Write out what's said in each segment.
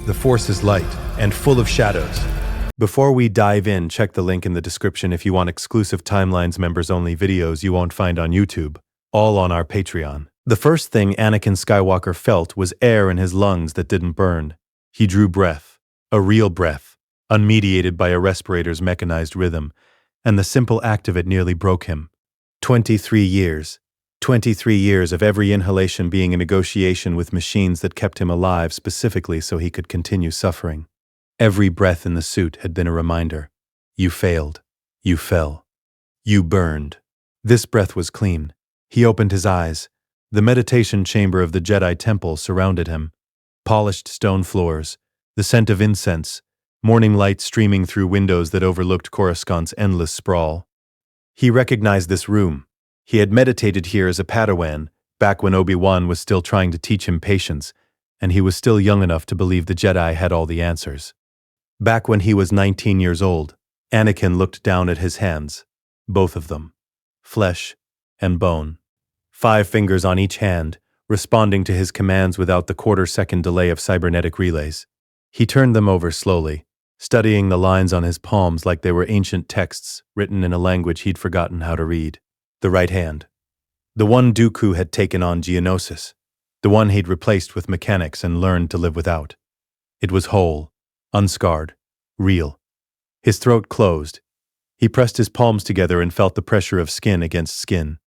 The Force is light and full of shadows. Before we dive in, check the link in the description if you want exclusive Timelines members-only videos you won't find on YouTube, all on our Patreon. The first thing Anakin Skywalker felt was air in his lungs that didn't burn. He drew breath, a real breath, unmediated by a respirator's mechanized rhythm, and the simple act of it nearly broke him. 23 years. 23 years of every inhalation being a negotiation with machines that kept him alive specifically so he could continue suffering. Every breath in the suit had been a reminder. You failed. You fell. You burned. This breath was clean. He opened his eyes. The meditation chamber of the Jedi Temple surrounded him. Polished stone floors, the scent of incense, morning light streaming through windows that overlooked Coruscant's endless sprawl. He recognized this room. He had meditated here as a Padawan, back when Obi-Wan was still trying to teach him patience, and he was still young enough to believe the Jedi had all the answers. Back when he was 19 years old, Anakin looked down at his hands, both of them, flesh and bone. 5 fingers on each hand, responding to his commands without the quarter-second delay of cybernetic relays. He turned them over slowly, studying the lines on his palms like they were ancient texts written in a language he'd forgotten how to read. The right hand. The one Dooku had taken on Geonosis. The one he'd replaced with mechanics and learned to live without. It was whole, unscarred, real. His throat closed. He pressed his palms together and felt the pressure of skin against skin.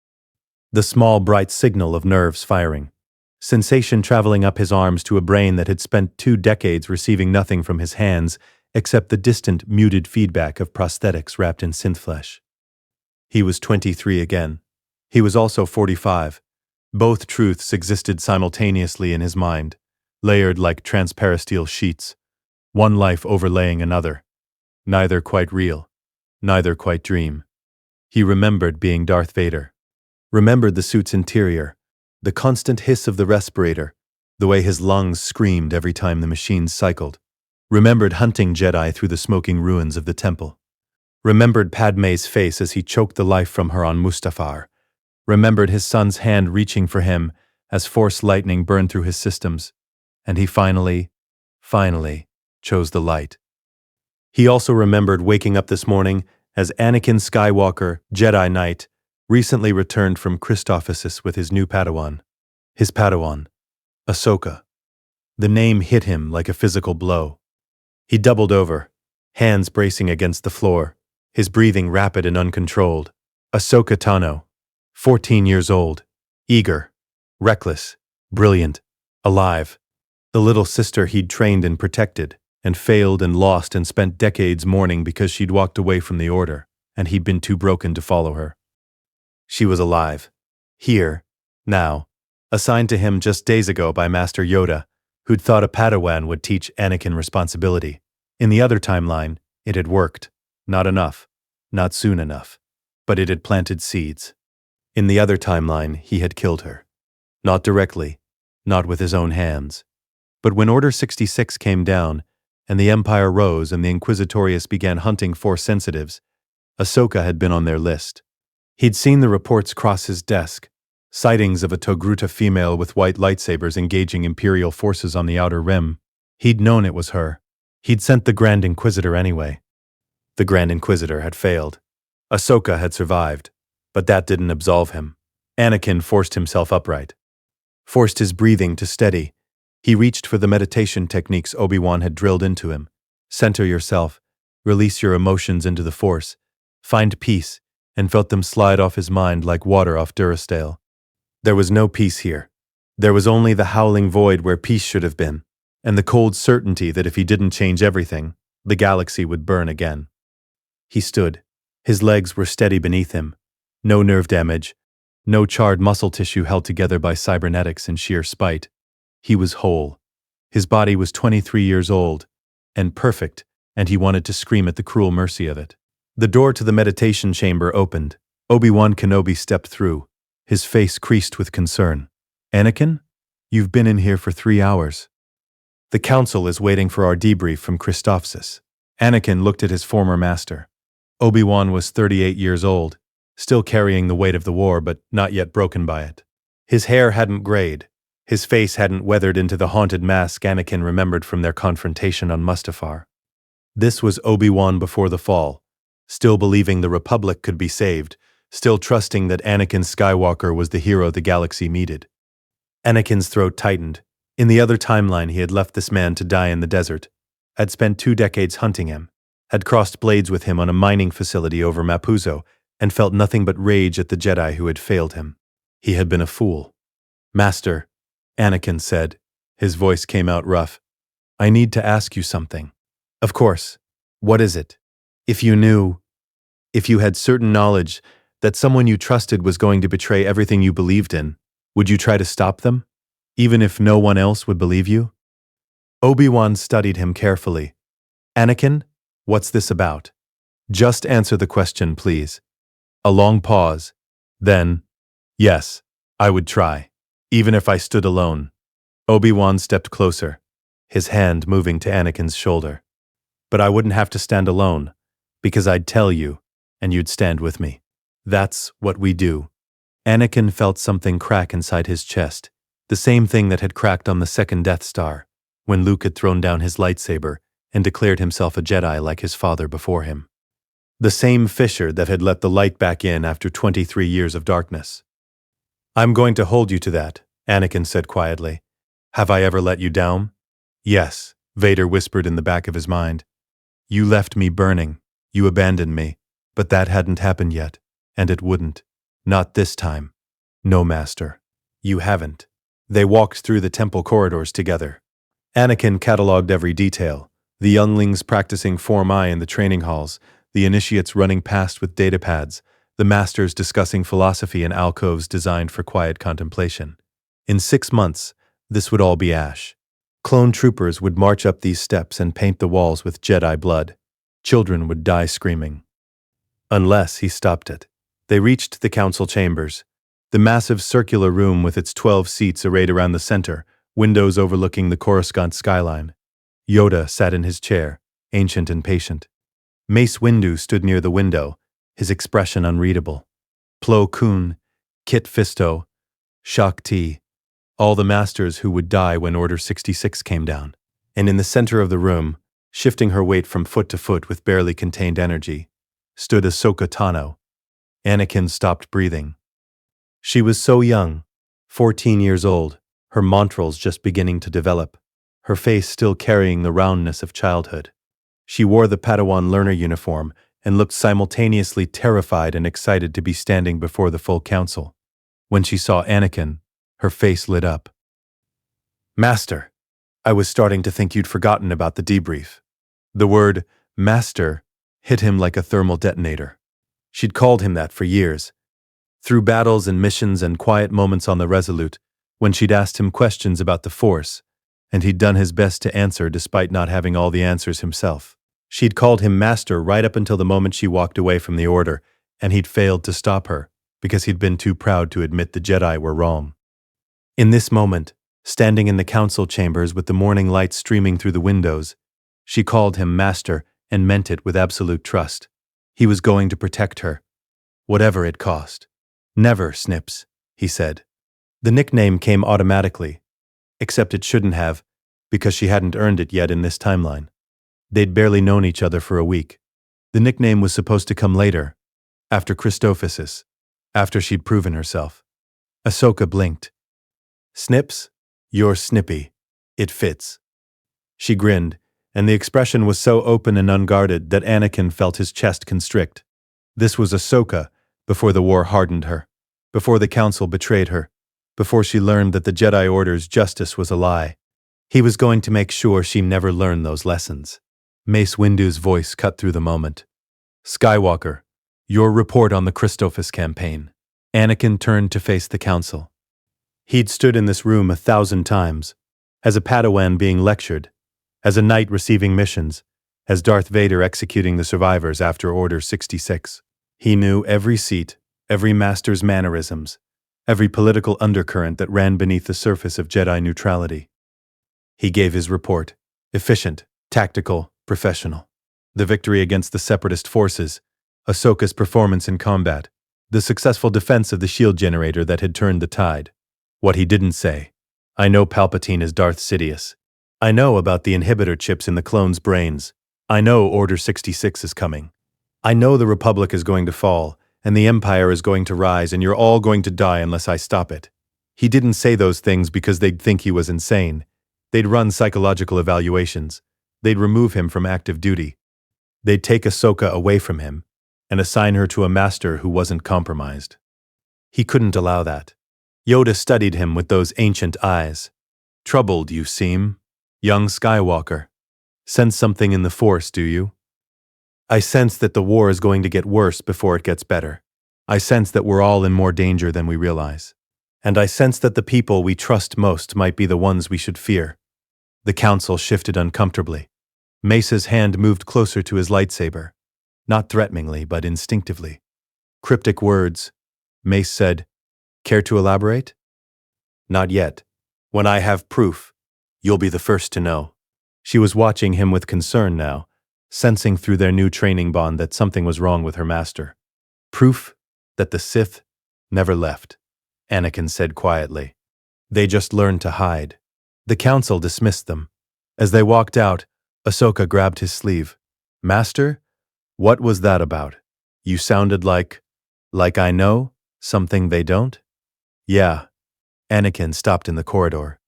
The small, bright signal of nerves firing. Sensation traveling up his arms to a brain that had spent 2 decades receiving nothing from his hands except the distant, muted feedback of prosthetics wrapped in synth flesh. He was 23 again. He was also 45. Both truths existed simultaneously in his mind, layered like transparisteel sheets, one life overlaying another. Neither quite real, neither quite dream. He remembered being Darth Vader. Remembered the suit's interior, the constant hiss of the respirator, the way his lungs screamed every time the machines cycled. Remembered hunting Jedi through the smoking ruins of the temple. Remembered Padmé's face as he choked the life from her on Mustafar. Remembered his son's hand reaching for him as Force lightning burned through his systems. And he finally chose the light. He also remembered waking up this morning as Anakin Skywalker, Jedi Knight, recently returned from Christophsis with his new Padawan. His Padawan, Ahsoka. The name hit him like a physical blow. He doubled over, hands bracing against the floor, his breathing rapid and uncontrolled. Ahsoka Tano, 14 years old, eager, reckless, brilliant, alive. The little sister he'd trained and protected, and failed and lost and spent decades mourning because she'd walked away from the Order, and he'd been too broken to follow her. She was alive. Here, now, assigned to him just days ago by Master Yoda, who'd thought a Padawan would teach Anakin responsibility. In the other timeline, it had worked. Not enough. Not soon enough. But it had planted seeds. In the other timeline, he had killed her. Not directly. Not with his own hands. But when Order 66 came down, and the Empire rose and the Inquisitorius began hunting Force sensitives, Ahsoka had been on their list. He'd seen the reports cross his desk, sightings of a Togruta female with white lightsabers engaging Imperial forces on the Outer Rim. He'd known it was her. He'd sent the Grand Inquisitor anyway. The Grand Inquisitor had failed. Ahsoka had survived, but that didn't absolve him. Anakin forced himself upright. Forced his breathing to steady. He reached for the meditation techniques Obi-Wan had drilled into him. Center yourself, release your emotions into the Force, find peace, and felt them slide off his mind like water off Durastale. There was no peace here. There was only the howling void where peace should have been, and the cold certainty that if he didn't change everything, the galaxy would burn again. He stood. His legs were steady beneath him. No nerve damage, no charred muscle tissue held together by cybernetics in sheer spite. He was whole. His body was 23 years old, and perfect, and he wanted to scream at the cruel mercy of it. The door to the meditation chamber opened. Obi-Wan Kenobi stepped through, his face creased with concern. Anakin? You've been in here for 3 hours. The council is waiting for our debrief from Christophsis. Anakin looked at his former master. Obi-Wan was 38 years old, still carrying the weight of the war but not yet broken by it. His hair hadn't grayed. His face hadn't weathered into the haunted mask Anakin remembered from their confrontation on Mustafar. This was Obi-Wan before the fall, still believing the Republic could be saved, still trusting that Anakin Skywalker was the hero the galaxy needed. Anakin's throat tightened. In the other timeline, he had left this man to die in the desert, had spent 2 decades hunting him, had crossed blades with him on a mining facility over Mapuzo, and felt nothing but rage at the Jedi who had failed him. He had been a fool. "Master," Anakin said. His voice came out rough. "I need to ask you something." "Of course. What is it? If you had certain knowledge that someone you trusted was going to betray everything you believed in, would you try to stop them, even if no one else would believe you?" Obi-Wan studied him carefully. "Anakin, what's this about? Just answer the question, please." A long pause. Then, "Yes, I would try, even if I stood alone." Obi-Wan stepped closer, his hand moving to Anakin's shoulder. "But I wouldn't have to stand alone, because I'd tell you, and you'd stand with me. That's what we do." Anakin felt something crack inside his chest, the same thing that had cracked on the second Death Star, when Luke had thrown down his lightsaber and declared himself a Jedi like his father before him. The same fissure that had let the light back in after 23 years of darkness. "I'm going to hold you to that," Anakin said quietly. "Have I ever let you down?" "Yes," Vader whispered in the back of his mind. "You left me burning. You abandoned me. But that hadn't happened yet, and it wouldn't. Not this time. No, Master. You haven't." They walked through the temple corridors together. Anakin catalogued every detail, the younglings practicing Form I in the training halls, the initiates running past with datapads, the masters discussing philosophy in alcoves designed for quiet contemplation. In 6 months, this would all be ash. Clone troopers would march up these steps and paint the walls with Jedi blood. Children would die screaming. Unless he stopped it. They reached the council chambers, the massive circular room with its 12 seats arrayed around the center, windows overlooking the Coruscant skyline. Yoda sat in his chair, ancient and patient. Mace Windu stood near the window, his expression unreadable. Plo Koon, Kit Fisto, Shak Ti, all the masters who would die when Order 66 came down. And in the center of the room, shifting her weight from foot to foot with barely contained energy, stood Ahsoka Tano. Anakin stopped breathing. She was so young, 14 years old, her montrals just beginning to develop, her face still carrying the roundness of childhood. She wore the Padawan learner uniform and looked simultaneously terrified and excited to be standing before the full council. When she saw Anakin, her face lit up. "Master, I was starting to think you'd forgotten about the debrief." The word "master" hit him like a thermal detonator. She'd called him that for years. Through battles and missions and quiet moments on the Resolute, when she'd asked him questions about the Force, and he'd done his best to answer despite not having all the answers himself. She'd called him master right up until the moment she walked away from the Order, and he'd failed to stop her, because he'd been too proud to admit the Jedi were wrong. In this moment, standing in the council chambers with the morning light streaming through the windows, she called him master and meant it with absolute trust. He was going to protect her, whatever it cost. "Never, Snips," he said. The nickname came automatically, except it shouldn't have, because she hadn't earned it yet in this timeline. They'd barely known each other for a week. The nickname was supposed to come later, after Christophsis, after she'd proven herself. Ahsoka blinked. "Snips, you're snippy. It fits." She grinned, and the expression was so open and unguarded that Anakin felt his chest constrict. This was Ahsoka before the war hardened her, before the council betrayed her, before she learned that the Jedi Order's justice was a lie. He was going to make sure she never learned those lessons. Mace Windu's voice cut through the moment. "Skywalker, your report on the Christophsis campaign." Anakin turned to face the council. He'd stood in this room 1,000 times, as a Padawan being lectured, as a knight receiving missions, as Darth Vader executing the survivors after Order 66. He knew every seat, every master's mannerisms, every political undercurrent that ran beneath the surface of Jedi neutrality. He gave his report, efficient, tactical, professional. The victory against the separatist forces, Ahsoka's performance in combat, the successful defense of the shield generator that had turned the tide. What he didn't say, I know Palpatine is Darth Sidious. I know about the inhibitor chips in the clones' brains. I know Order 66 is coming. I know the Republic is going to fall, and the Empire is going to rise, and you're all going to die unless I stop it. He didn't say those things because they'd think he was insane. They'd run psychological evaluations. They'd remove him from active duty. They'd take Ahsoka away from him and assign her to a master who wasn't compromised. He couldn't allow that. Yoda studied him with those ancient eyes. Troubled, you seem. Young Skywalker. Sense something in the Force, do you? I sense that the war is going to get worse before it gets better. I sense that we're all in more danger than we realize. And I sense that the people we trust most might be the ones we should fear. The council shifted uncomfortably. Mace's hand moved closer to his lightsaber. Not threateningly, but instinctively. Cryptic words. Mace said, "Care to elaborate?" "Not yet. When I have proof, you'll be the first to know." She was watching him with concern now, sensing through their new training bond that something was wrong with her master. "Proof that the Sith never left," Anakin said quietly. "They just learned to hide." The council dismissed them. As they walked out, Ahsoka grabbed his sleeve. "Master? What was that about? You sounded like I know something they don't?" "Yeah." Anakin stopped in the corridor,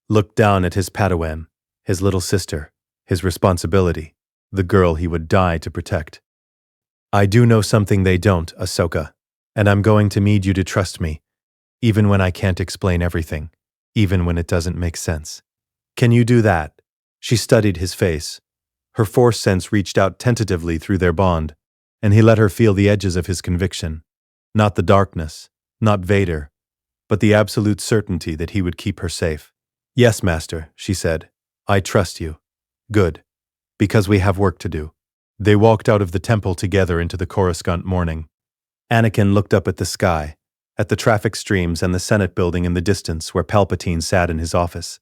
looked down at his Padawan, his little sister, his responsibility, the girl he would die to protect. "I do know something they don't, Ahsoka, and I'm going to need you to trust me, even when I can't explain everything, even when it doesn't make sense. Can you do that?" She studied his face. Her Force sense reached out tentatively through their bond, and he let her feel the edges of his conviction. Not the darkness, not Vader, but the absolute certainty that he would keep her safe. "Yes, Master," she said. "I trust you." "Good. Because we have work to do." They walked out of the temple together into the Coruscant morning. Anakin looked up at the sky, at the traffic streams and the Senate building in the distance where Palpatine sat in his office,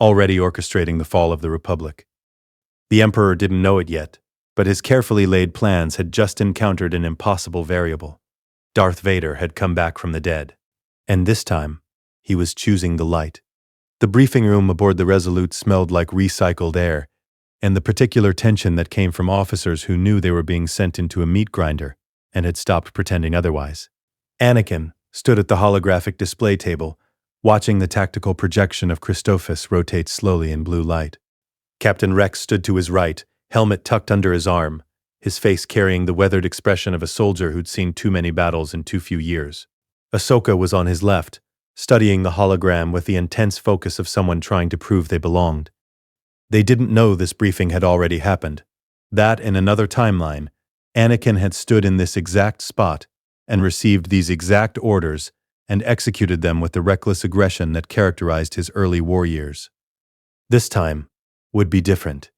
already orchestrating the fall of the Republic. The Emperor didn't know it yet, but his carefully laid plans had just encountered an impossible variable. Darth Vader had come back from the dead. And this time, he was choosing the light. The briefing room aboard the Resolute smelled like recycled air, and the particular tension that came from officers who knew they were being sent into a meat grinder and had stopped pretending otherwise. Anakin stood at the holographic display table, watching the tactical projection of Christophsis rotate slowly in blue light. Captain Rex stood to his right, helmet tucked under his arm, his face carrying the weathered expression of a soldier who'd seen too many battles in too few years. Ahsoka was on his left, studying the hologram with the intense focus of someone trying to prove they belonged. They didn't know this briefing had already happened. That in another timeline, Anakin had stood in this exact spot and received these exact orders and executed them with the reckless aggression that characterized his early war years. This time would be different.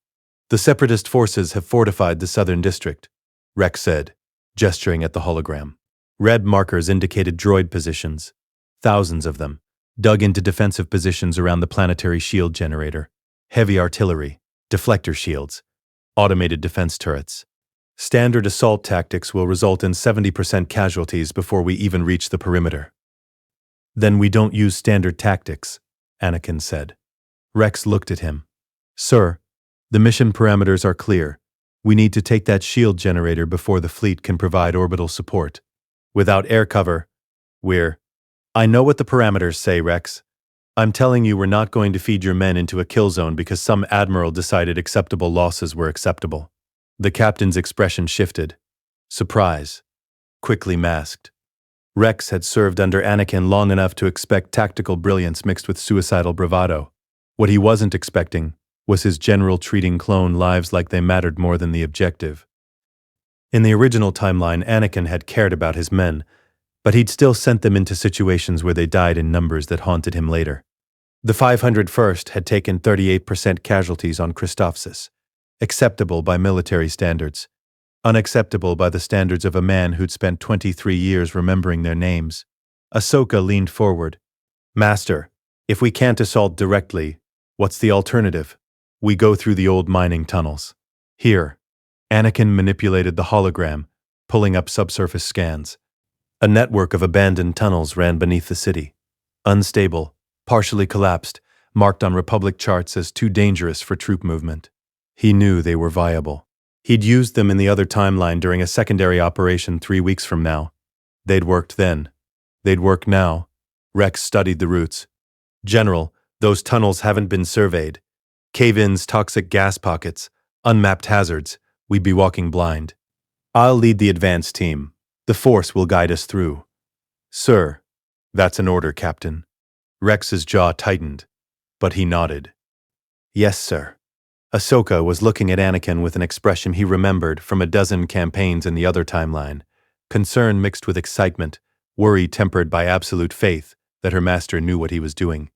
"The Separatist forces have fortified the southern district," Rex said, gesturing at the hologram. Red markers indicated droid positions, thousands of them, dug into defensive positions around the planetary shield generator, heavy artillery, deflector shields, automated defense turrets. "Standard assault tactics will result in 70% casualties before we even reach the perimeter." "Then we don't use standard tactics," Anakin said. Rex looked at him. "Sir, the mission parameters are clear. We need to take that shield generator before the fleet can provide orbital support. Without air cover, I know what the parameters say, Rex. I'm telling you we're not going to feed your men into a kill zone because some admiral decided acceptable losses were acceptable." The captain's expression shifted. Surprise. Quickly masked. Rex had served under Anakin long enough to expect tactical brilliance mixed with suicidal bravado. What he wasn't expecting was his general treating clone lives like they mattered more than the objective. In the original timeline, Anakin had cared about his men, but he'd still sent them into situations where they died in numbers that haunted him later. The 501st had taken 38% casualties on Christophsis, acceptable by military standards, unacceptable by the standards of a man who'd spent 23 years remembering their names. Ahsoka leaned forward. "Master, if we can't assault directly, what's the alternative? We go through the old mining tunnels. Here." Anakin manipulated the hologram, pulling up subsurface scans. A network of abandoned tunnels ran beneath the city. Unstable, partially collapsed, marked on Republic charts as too dangerous for troop movement. He knew they were viable. He'd used them in the other timeline during a secondary operation 3 weeks from now. They'd worked then. They'd work now. Rex studied the routes. General, those tunnels haven't been surveyed. Cave-ins, toxic gas pockets, unmapped hazards. We'd be walking blind. I'll lead the advance team. The Force will guide us through. Sir, that's an order, Captain. Rex's jaw tightened, but he nodded. Yes, sir. Ahsoka was looking at Anakin with an expression he remembered from a dozen campaigns in the other timeline, concern mixed with excitement, worry tempered by absolute faith that her master knew what he was doing.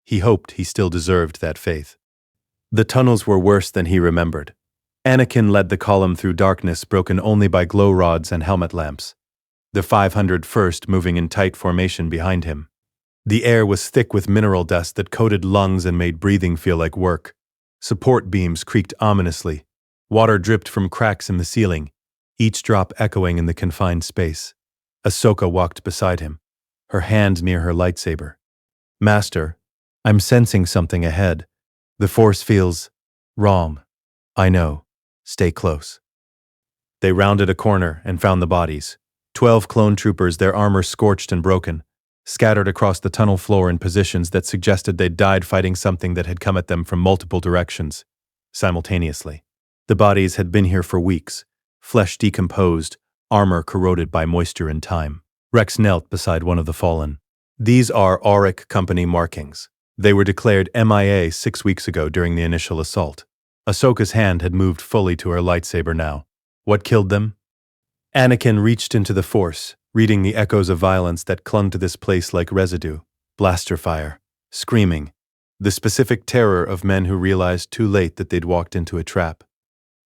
He hoped he still deserved that faith. The tunnels were worse than he remembered. Anakin led the column through darkness broken only by glow rods and helmet lamps, the 501st moving in tight formation behind him. The air was thick with mineral dust that coated lungs and made breathing feel like work. Support beams creaked ominously. Water dripped from cracks in the ceiling, each drop echoing in the confined space. Ahsoka walked beside him, her hand near her lightsaber. Master, I'm sensing something ahead. The Force feels wrong. I know. Stay close. They rounded a corner and found the bodies. 12 clone troopers, their armor scorched and broken, scattered across the tunnel floor in positions that suggested they'd died fighting something that had come at them from multiple directions, simultaneously. The bodies had been here for weeks, flesh decomposed, armor corroded by moisture and time. Rex knelt beside one of the fallen. These are Auric Company markings. They were declared MIA 6 weeks ago during the initial assault. Ahsoka's hand had moved fully to her lightsaber now. What killed them? Anakin reached into the Force, reading the echoes of violence that clung to this place like residue. Blaster fire. Screaming. The specific terror of men who realized too late that they'd walked into a trap.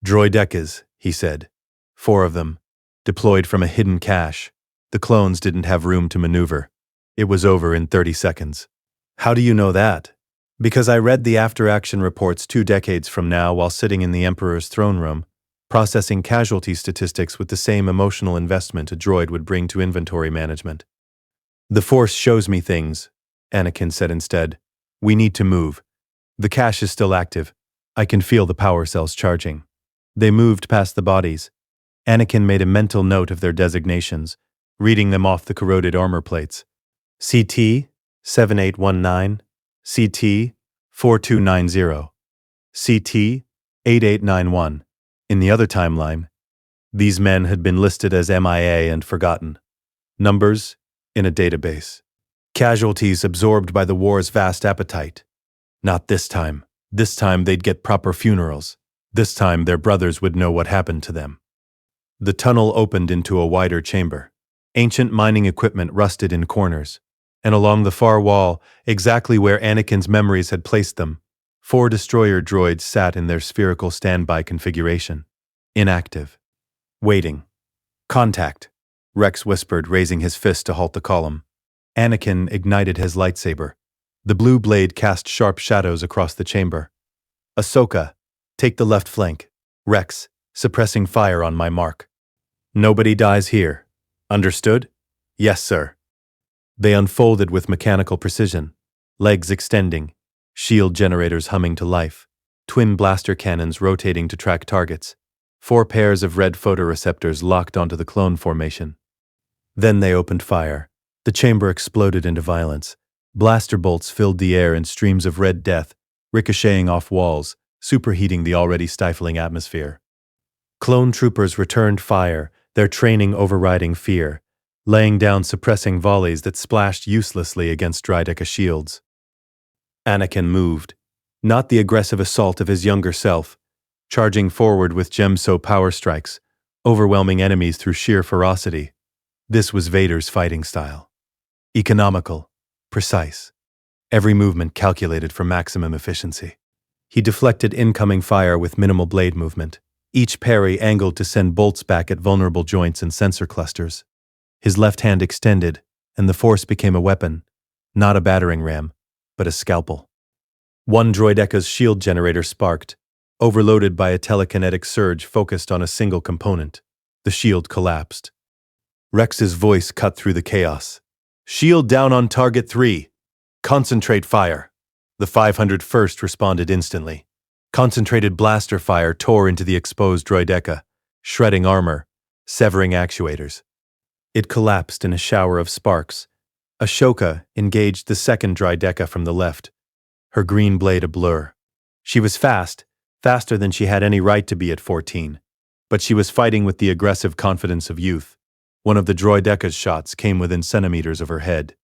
Droidekas, he said. 4 of them. Deployed from a hidden cache. The clones didn't have room to maneuver. It was over in 30 seconds. How do you know that? Because I read the after-action reports 2 decades from now while sitting in the Emperor's throne room, processing casualty statistics with the same emotional investment a droid would bring to inventory management. The Force shows me things, Anakin said instead. We need to move. The cache is still active. I can feel the power cells charging. They moved past the bodies. Anakin made a mental note of their designations, reading them off the corroded armor plates. CT 7819, CT 4290, CT 8891. In the other timeline, these men had been listed as MIA and forgotten. Numbers in a database. Casualties absorbed by the war's vast appetite. Not this time. This time they'd get proper funerals. This time their brothers would know what happened to them. The tunnel opened into a wider chamber. Ancient mining equipment rusted in corners. And along the far wall, exactly where Anakin's memories had placed them, 4 destroyer droids sat in their spherical standby configuration. Inactive. Waiting. Contact, Rex whispered, raising his fist to halt the column. Anakin ignited his lightsaber. The blue blade cast sharp shadows across the chamber. Ahsoka, take the left flank. Rex, suppressing fire on my mark. Nobody dies here. Understood? Yes, sir. They unfolded with mechanical precision, legs extending, shield generators humming to life, twin blaster cannons rotating to track targets, 4 pairs of red photoreceptors locked onto the clone formation. Then they opened fire. The chamber exploded into violence. Blaster bolts filled the air in streams of red death, ricocheting off walls, superheating the already stifling atmosphere. Clone troopers returned fire, their training overriding fear, laying down suppressing volleys that splashed uselessly against Droideka shields. Anakin moved, not the aggressive assault of his younger self, charging forward with Gemso power strikes, overwhelming enemies through sheer ferocity. This was Vader's fighting style. Economical, precise, every movement calculated for maximum efficiency. He deflected incoming fire with minimal blade movement, each parry angled to send bolts back at vulnerable joints and sensor clusters. His left hand extended, and the Force became a weapon, not a battering ram, but a scalpel. One Droideka's shield generator sparked, overloaded by a telekinetic surge focused on a single component. The shield collapsed. Rex's voice cut through the chaos. Shield down on target 3. Concentrate fire. The 501st responded instantly. Concentrated blaster fire tore into the exposed droideka, shredding armor, severing actuators. It collapsed in a shower of sparks. Ahsoka engaged the second droideka from the left, her green blade a blur. She was fast, faster than she had any right to be at 14. But she was fighting with the aggressive confidence of youth. One of the droideka's shots came within centimeters of her head.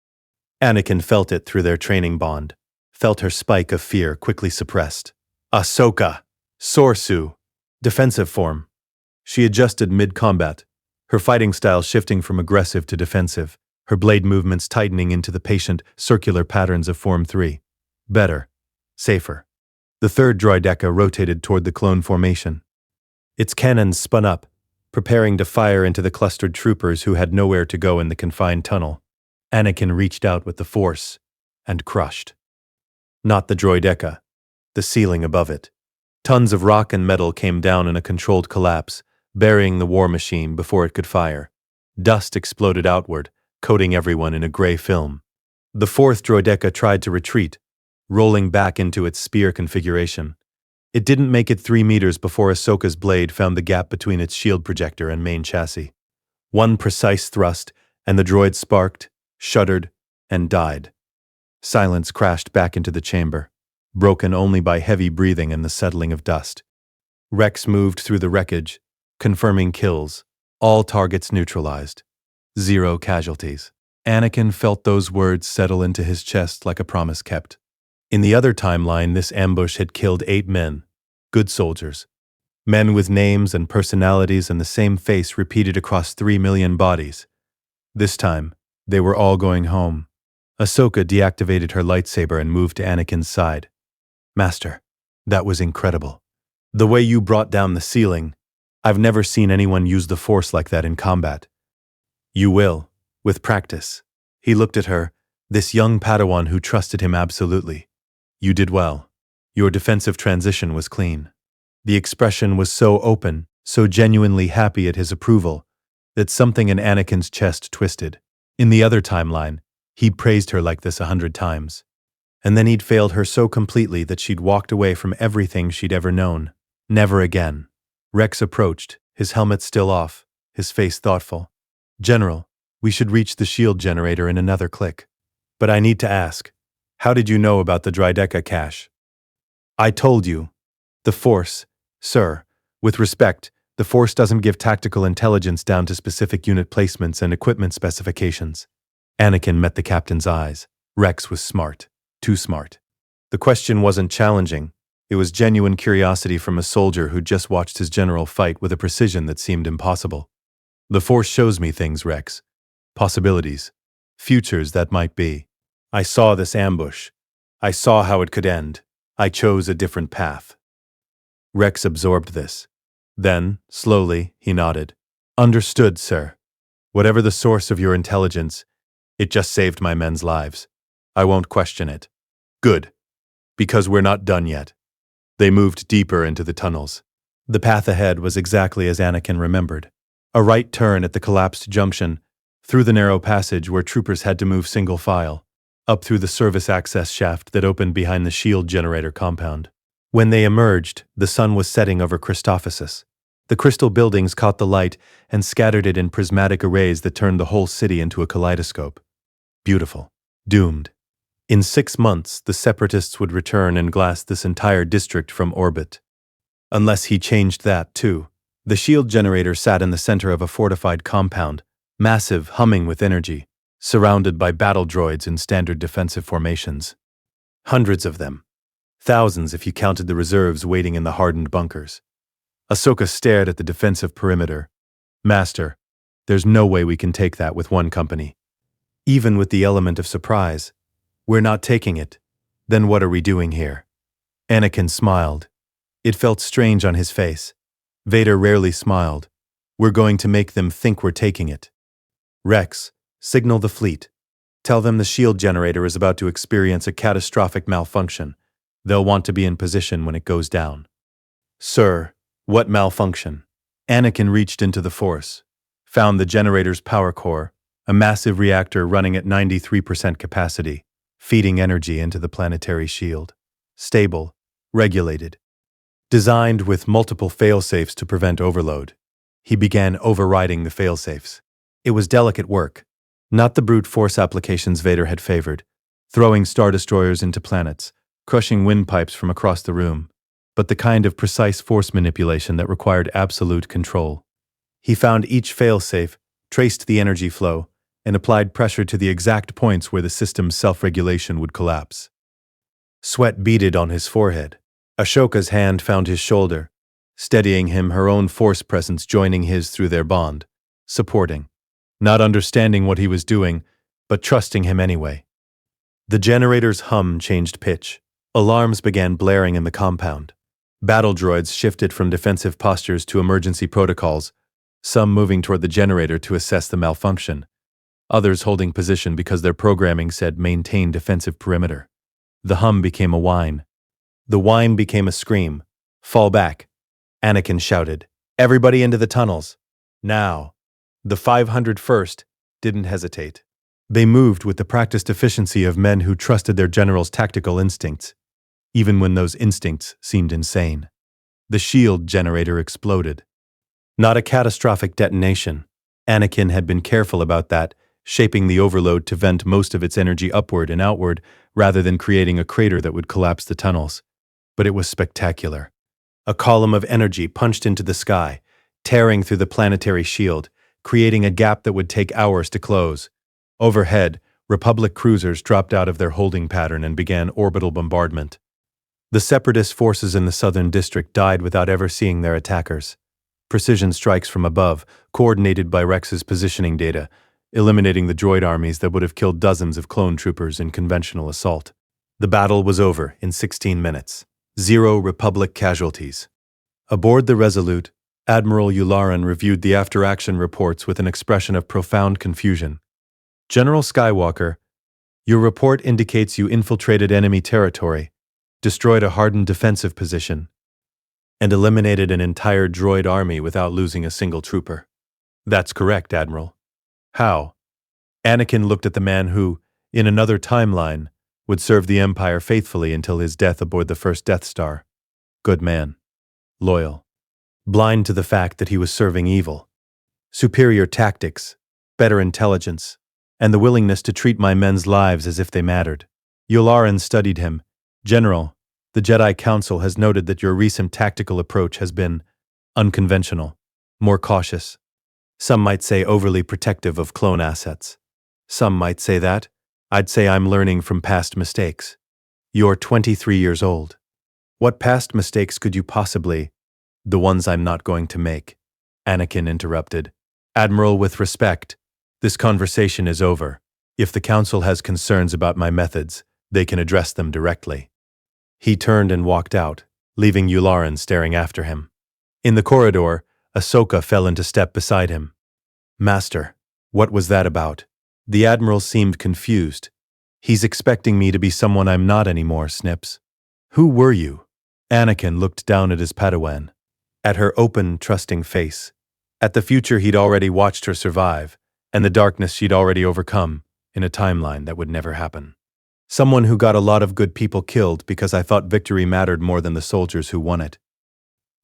Anakin felt it through their training bond, felt her spike of fear quickly suppressed. Ahsoka! Sorsu! Defensive form. She adjusted mid-combat, her fighting style shifting from aggressive to defensive, her blade movements tightening into the patient, circular patterns of Form 3. Better. Safer. The third droideka rotated toward the clone formation. Its cannons spun up, preparing to fire into the clustered troopers who had nowhere to go in the confined tunnel. Anakin reached out with the Force and crushed. Not the droideka, the ceiling above it. Tons of rock and metal came down in a controlled collapse, burying the war machine before it could fire. Dust exploded outward, coating everyone in a gray film. The fourth droideka tried to retreat, rolling back into its spear configuration. It didn't make it 3 meters before Ahsoka's blade found the gap between its shield projector and main chassis. One precise thrust, and the droid sparked, shuddered, and died. Silence crashed back into the chamber, broken only by heavy breathing and the settling of dust. Rex moved through the wreckage, confirming kills, all targets neutralized. 0 casualties. Anakin felt those words settle into his chest like a promise kept. In the other timeline, this ambush had killed 8 men, good soldiers. Men with names and personalities and the same face repeated across 3 million bodies. This time, they were all going home. Ahsoka deactivated her lightsaber and moved to Anakin's side. Master, that was incredible. The way you brought down the ceiling, I've never seen anyone use the Force like that in combat. You will, with practice. He looked at her, this young Padawan who trusted him absolutely. You did well. Your defensive transition was clean. The expression was so open, so genuinely happy at his approval, that something in Anakin's chest twisted. In the other timeline, he'd praised her like this 100 times. And then he'd failed her so completely that she'd walked away from everything she'd ever known. Never again. Rex approached, his helmet still off, his face thoughtful. General, we should reach the shield generator in another click. But I need to ask, how did you know about the droideka cache? I told you. The Force, sir. With respect, the Force doesn't give tactical intelligence down to specific unit placements and equipment specifications. Anakin met the captain's eyes. Rex was smart. Too smart. The question wasn't challenging. It was genuine curiosity from a soldier who'd just watched his general fight with a precision that seemed impossible. The Force shows me things, Rex. Possibilities. Futures that might be. I saw this ambush. I saw how it could end. I chose a different path. Rex absorbed this. Then, slowly, he nodded. Understood, sir. Whatever the source of your intelligence, it just saved my men's lives. I won't question it. Good. Because we're not done yet. They moved deeper into the tunnels. The path ahead was exactly as Anakin remembered. A right turn at the collapsed junction, through the narrow passage where troopers had to move single file, up through the service access shaft that opened behind the shield generator compound. When they emerged, the sun was setting over Christophsis. The crystal buildings caught the light and scattered it in prismatic arrays that turned the whole city into a kaleidoscope. Beautiful. Doomed. In 6 months, the Separatists would return and glass this entire district from orbit. Unless he changed that, too. The shield generator sat in the center of a fortified compound, massive, humming with energy, surrounded by battle droids in standard defensive formations. Hundreds of them. Thousands if you counted the reserves waiting in the hardened bunkers. Ahsoka stared at the defensive perimeter. Master, there's no way we can take that with one company. Even with the element of surprise. We're not taking it. Then what are we doing here? Anakin smiled. It felt strange on his face. Vader rarely smiled. We're going to make them think we're taking it. Rex, signal the fleet. Tell them the shield generator is about to experience a catastrophic malfunction. They'll want to be in position when it goes down. Sir, what malfunction? Anakin reached into the Force, found the generator's power core, a massive reactor running at 93% capacity. feeding energy into the planetary shield. Stable, regulated, designed with multiple failsafes to prevent overload. He began overriding the failsafes. It was delicate work, not the brute force applications Vader had favored, throwing star destroyers into planets, crushing windpipes from across the room, but the kind of precise force manipulation that required absolute control. He found each failsafe, traced the energy flow, and applied pressure to the exact points where the system's self-regulation would collapse. Sweat beaded on his forehead. Ahsoka's hand found his shoulder, steadying him, her own force presence joining his through their bond, supporting, not understanding what he was doing, but trusting him anyway. The generator's hum changed pitch. Alarms began blaring in the compound. Battle droids shifted from defensive postures to emergency protocols, some moving toward the generator to assess the malfunction, others holding position because their programming said maintain defensive perimeter. The hum became a whine. The whine became a scream. Fall back. Anakin shouted. Everybody into the tunnels. Now. The 501st didn't hesitate. They moved with the practiced efficiency of men who trusted their general's tactical instincts, even when those instincts seemed insane. The shield generator exploded. Not a catastrophic detonation. Anakin had been careful about that, shaping the overload to vent most of its energy upward and outward rather than creating a crater that would collapse the tunnels. But it was spectacular. A column of energy punched into the sky, tearing through the planetary shield, creating a gap that would take hours to close. Overhead, Republic cruisers dropped out of their holding pattern and began orbital bombardment. The Separatist forces in the Southern District died without ever seeing their attackers. Precision strikes from above, coordinated by Rex's positioning data, eliminating the droid armies that would have killed dozens of clone troopers in conventional assault. The battle was over in 16 minutes. 0 Republic casualties. Aboard the Resolute, Admiral Yularen reviewed the after-action reports with an expression of profound confusion. General Skywalker, your report indicates you infiltrated enemy territory, destroyed a hardened defensive position, and eliminated an entire droid army without losing a single trooper. That's correct, Admiral. How? Anakin looked at the man who, in another timeline, would serve the Empire faithfully until his death aboard the first Death Star. Good man. Loyal. Blind to the fact that he was serving evil. Superior tactics, better intelligence, and the willingness to treat my men's lives as if they mattered. Yularen studied him. General, the Jedi Council has noted that your recent tactical approach has been unconventional, more cautious. Some might say overly protective of clone assets. Some might say that. I'd say I'm learning from past mistakes. You're 23 years old. What past mistakes could you possibly... The ones I'm not going to make, Anakin interrupted. Admiral, with respect, this conversation is over. If the Council has concerns about my methods, they can address them directly. He turned and walked out, leaving Yularen staring after him. In the corridor, Ahsoka fell into step beside him. Master, what was that about? The Admiral seemed confused. He's expecting me to be someone I'm not anymore, Snips. Who were you? Anakin looked down at his Padawan, at her open, trusting face, at the future he'd already watched her survive, and the darkness she'd already overcome in a timeline that would never happen. Someone who got a lot of good people killed because I thought victory mattered more than the soldiers who won it.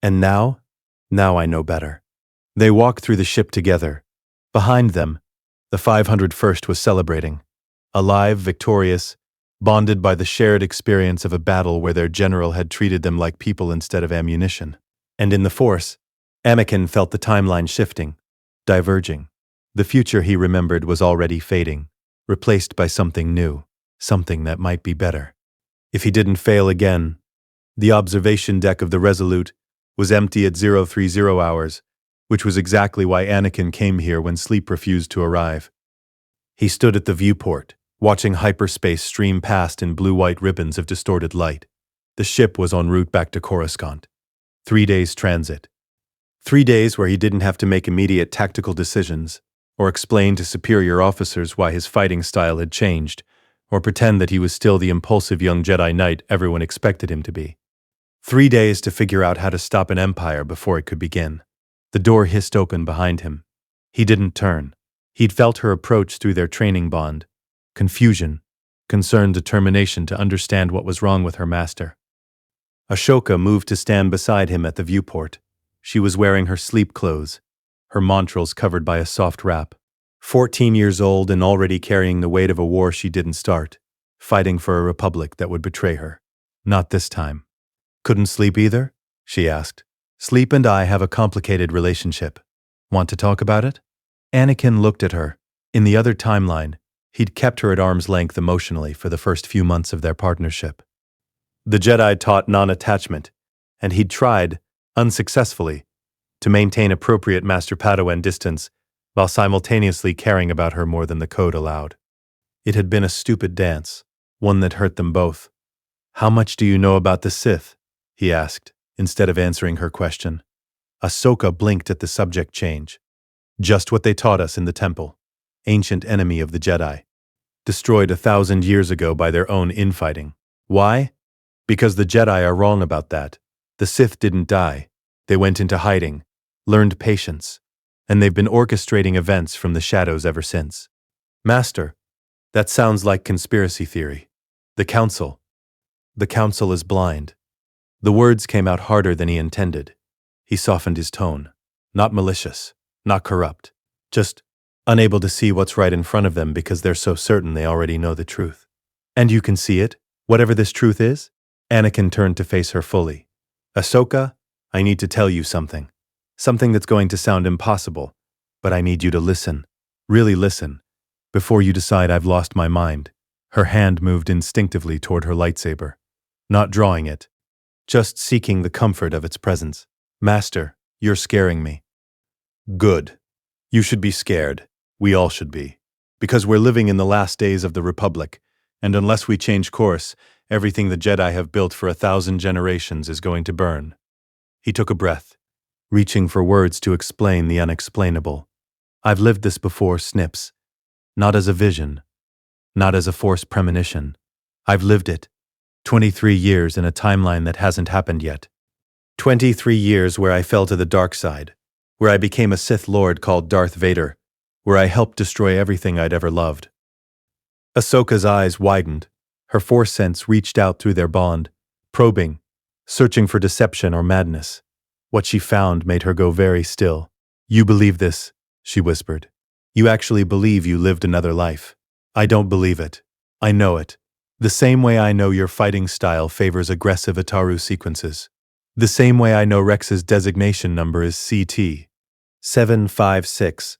And now? Now I know better. They walked through the ship together. Behind them, the 501st was celebrating. Alive, victorious, bonded by the shared experience of a battle where their general had treated them like people instead of ammunition. And in the Force, Anakin felt the timeline shifting, diverging. The future he remembered was already fading, replaced by something new, something that might be better. If he didn't fail again, the observation deck of the Resolute was empty at 030 hours, which was exactly why Anakin came here when sleep refused to arrive. He stood at the viewport, watching hyperspace stream past in blue-white ribbons of distorted light. The ship was en route back to Coruscant. 3 days transit. 3 days where he didn't have to make immediate tactical decisions, or explain to superior officers why his fighting style had changed, or pretend that he was still the impulsive young Jedi Knight everyone expected him to be. 3 days to figure out how to stop an empire before it could begin. The door hissed open behind him. He didn't turn. He'd felt her approach through their training bond. Confusion, concerned determination to understand what was wrong with her master. Ashoka moved to stand beside him at the viewport. She was wearing her sleep clothes, her montrals covered by a soft wrap. 14 years old and already carrying the weight of a war she didn't start, fighting for a republic that would betray her. Not this time. Couldn't sleep either? She asked. Sleep and I have a complicated relationship. Want to talk about it? Anakin looked at her. In the other timeline, he'd kept her at arm's length emotionally for the first few months of their partnership. The Jedi taught non-attachment, and he'd tried, unsuccessfully, to maintain appropriate Master Padawan distance while simultaneously caring about her more than the code allowed. It had been a stupid dance, one that hurt them both. How much do you know about the Sith? He asked, instead of answering her question. Ahsoka blinked at the subject change. Just what they taught us in the temple. Ancient enemy of the Jedi. Destroyed 1,000 years ago by their own infighting. Why? Because the Jedi are wrong about that. The Sith didn't die. They went into hiding, learned patience, and they've been orchestrating events from the shadows ever since. Master, that sounds like conspiracy theory. The Council. The Council is blind. The words came out harder than he intended. He softened his tone. Not malicious, not corrupt, just unable to see what's right in front of them because they're so certain they already know the truth. And you can see it, whatever this truth is? Anakin turned to face her fully. Ahsoka, I need to tell you something. Something that's going to sound impossible, but I need you to listen. Really listen. Before you decide I've lost my mind. Her hand moved instinctively toward her lightsaber. Not drawing it. Just seeking the comfort of its presence. Master, you're scaring me. Good. You should be scared. We all should be. Because we're living in the last days of the Republic, and unless we change course, everything the Jedi have built for 1,000 generations is going to burn. He took a breath, reaching for words to explain the unexplainable. I've lived this before, Snips. Not as a vision. Not as a Force premonition. I've lived it. 23 years in a timeline that hasn't happened yet. 23 years where I fell to the dark side, where I became a Sith Lord called Darth Vader, where I helped destroy everything I'd ever loved. Ahsoka's eyes widened. Her Force sense reached out through their bond, probing, searching for deception or madness. What she found made her go very still. You believe this, she whispered. You actually believe you lived another life. I don't believe it. I know it. The same way I know your fighting style favors aggressive Ataru sequences. The same way I know Rex's designation number is CT. 756.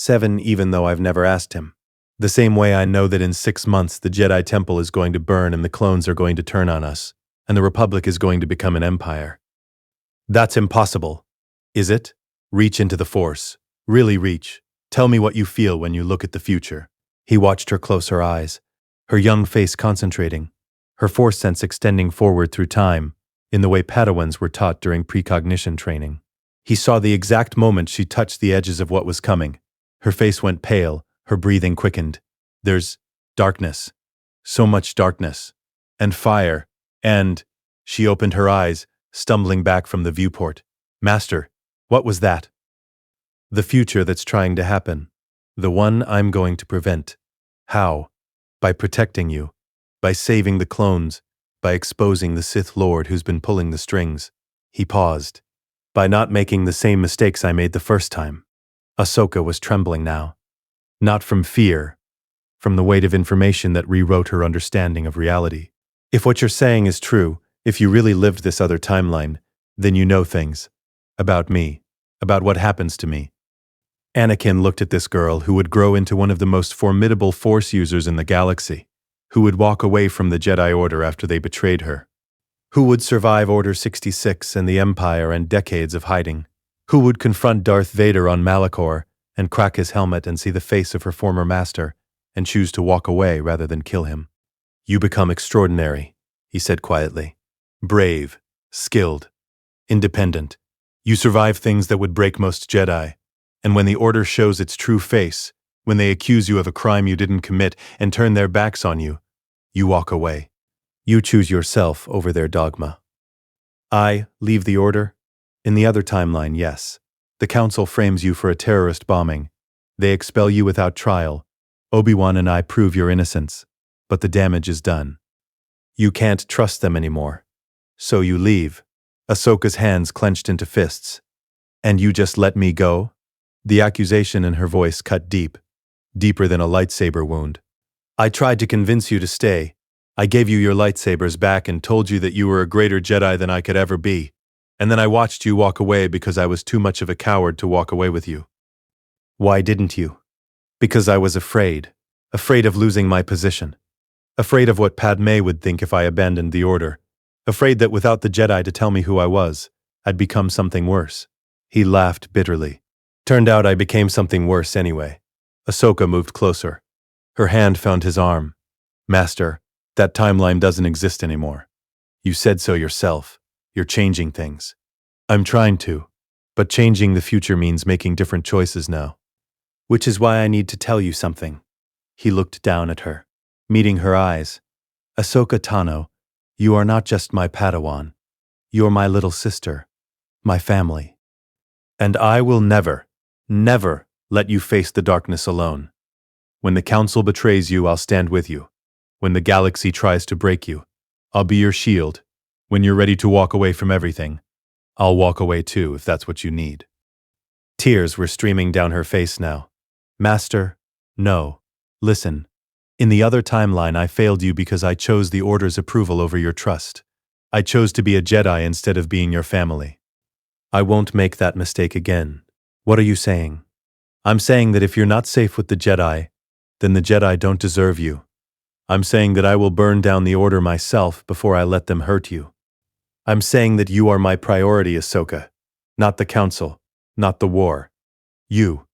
Even though I've never asked him. The same way I know that in 6 months the Jedi Temple is going to burn and the clones are going to turn on us, and the Republic is going to become an empire. That's impossible. Is it? Reach into the Force. Really reach. Tell me what you feel when you look at the future. He watched her close her eyes, her young face concentrating, her Force sense extending forward through time, in the way Padawans were taught during precognition training. He saw the exact moment she touched the edges of what was coming. Her face went pale, her breathing quickened. There's darkness. So much darkness. And fire. And... She opened her eyes, stumbling back from the viewport. Master, what was that? The future that's trying to happen. The one I'm going to prevent. How? By protecting you. By saving the clones. By exposing the Sith Lord who's been pulling the strings. He paused. By not making the same mistakes I made the first time. Ahsoka was trembling now. Not from fear. From the weight of information that rewrote her understanding of reality. If what you're saying is true, if you really lived this other timeline, then you know things. About me. About what happens to me. Anakin looked at this girl who would grow into one of the most formidable Force users in the galaxy, who would walk away from the Jedi Order after they betrayed her, who would survive Order 66 and the Empire and decades of hiding, who would confront Darth Vader on Malachor and crack his helmet and see the face of her former master and choose to walk away rather than kill him. You become extraordinary, he said quietly. Brave, skilled, independent. You survive things that would break most Jedi. And when the Order shows its true face, when they accuse you of a crime you didn't commit and turn their backs on you, you walk away. You choose yourself over their dogma. I leave the Order? In the other timeline, yes. The Council frames you for a terrorist bombing. They expel you without trial. Obi-Wan and I prove your innocence. but the damage is done. You can't trust them anymore. So you leave. Ahsoka's hands clenched into fists. And you just let me go? The accusation in her voice cut deep, deeper than a lightsaber wound. I tried to convince you to stay. I gave you your lightsabers back and told you that you were a greater Jedi than I could ever be. And then I watched you walk away because I was too much of a coward to walk away with you. Why didn't you? Because I was afraid. Afraid of losing my position. Afraid of what Padme would think if I abandoned the Order. Afraid that without the Jedi to tell me who I was, I'd become something worse. He laughed bitterly. Turned out I became something worse anyway. Ahsoka moved closer. Her hand found his arm. Master, that timeline doesn't exist anymore. You said so yourself. You're changing things. I'm trying to, but changing the future means making different choices now. Which is why I need to tell you something. He looked down at her, meeting her eyes. Ahsoka Tano, you are not just my Padawan. You're my little sister, my family. And I will never, never let you face the darkness alone. When the Council betrays you, I'll stand with you. When the galaxy tries to break you, I'll be your shield. When you're ready to walk away from everything, I'll walk away too if that's what you need. Tears were streaming down her face now. Master, no. Listen. In the other timeline, I failed you because I chose the Order's approval over your trust. I chose to be a Jedi instead of being your family. I won't make that mistake again. What are you saying? I'm saying that if you're not safe with the Jedi, then the Jedi don't deserve you. I'm saying that I will burn down the Order myself before I let them hurt you. I'm saying that you are my priority, Ahsoka. Not the Council, not the war. You.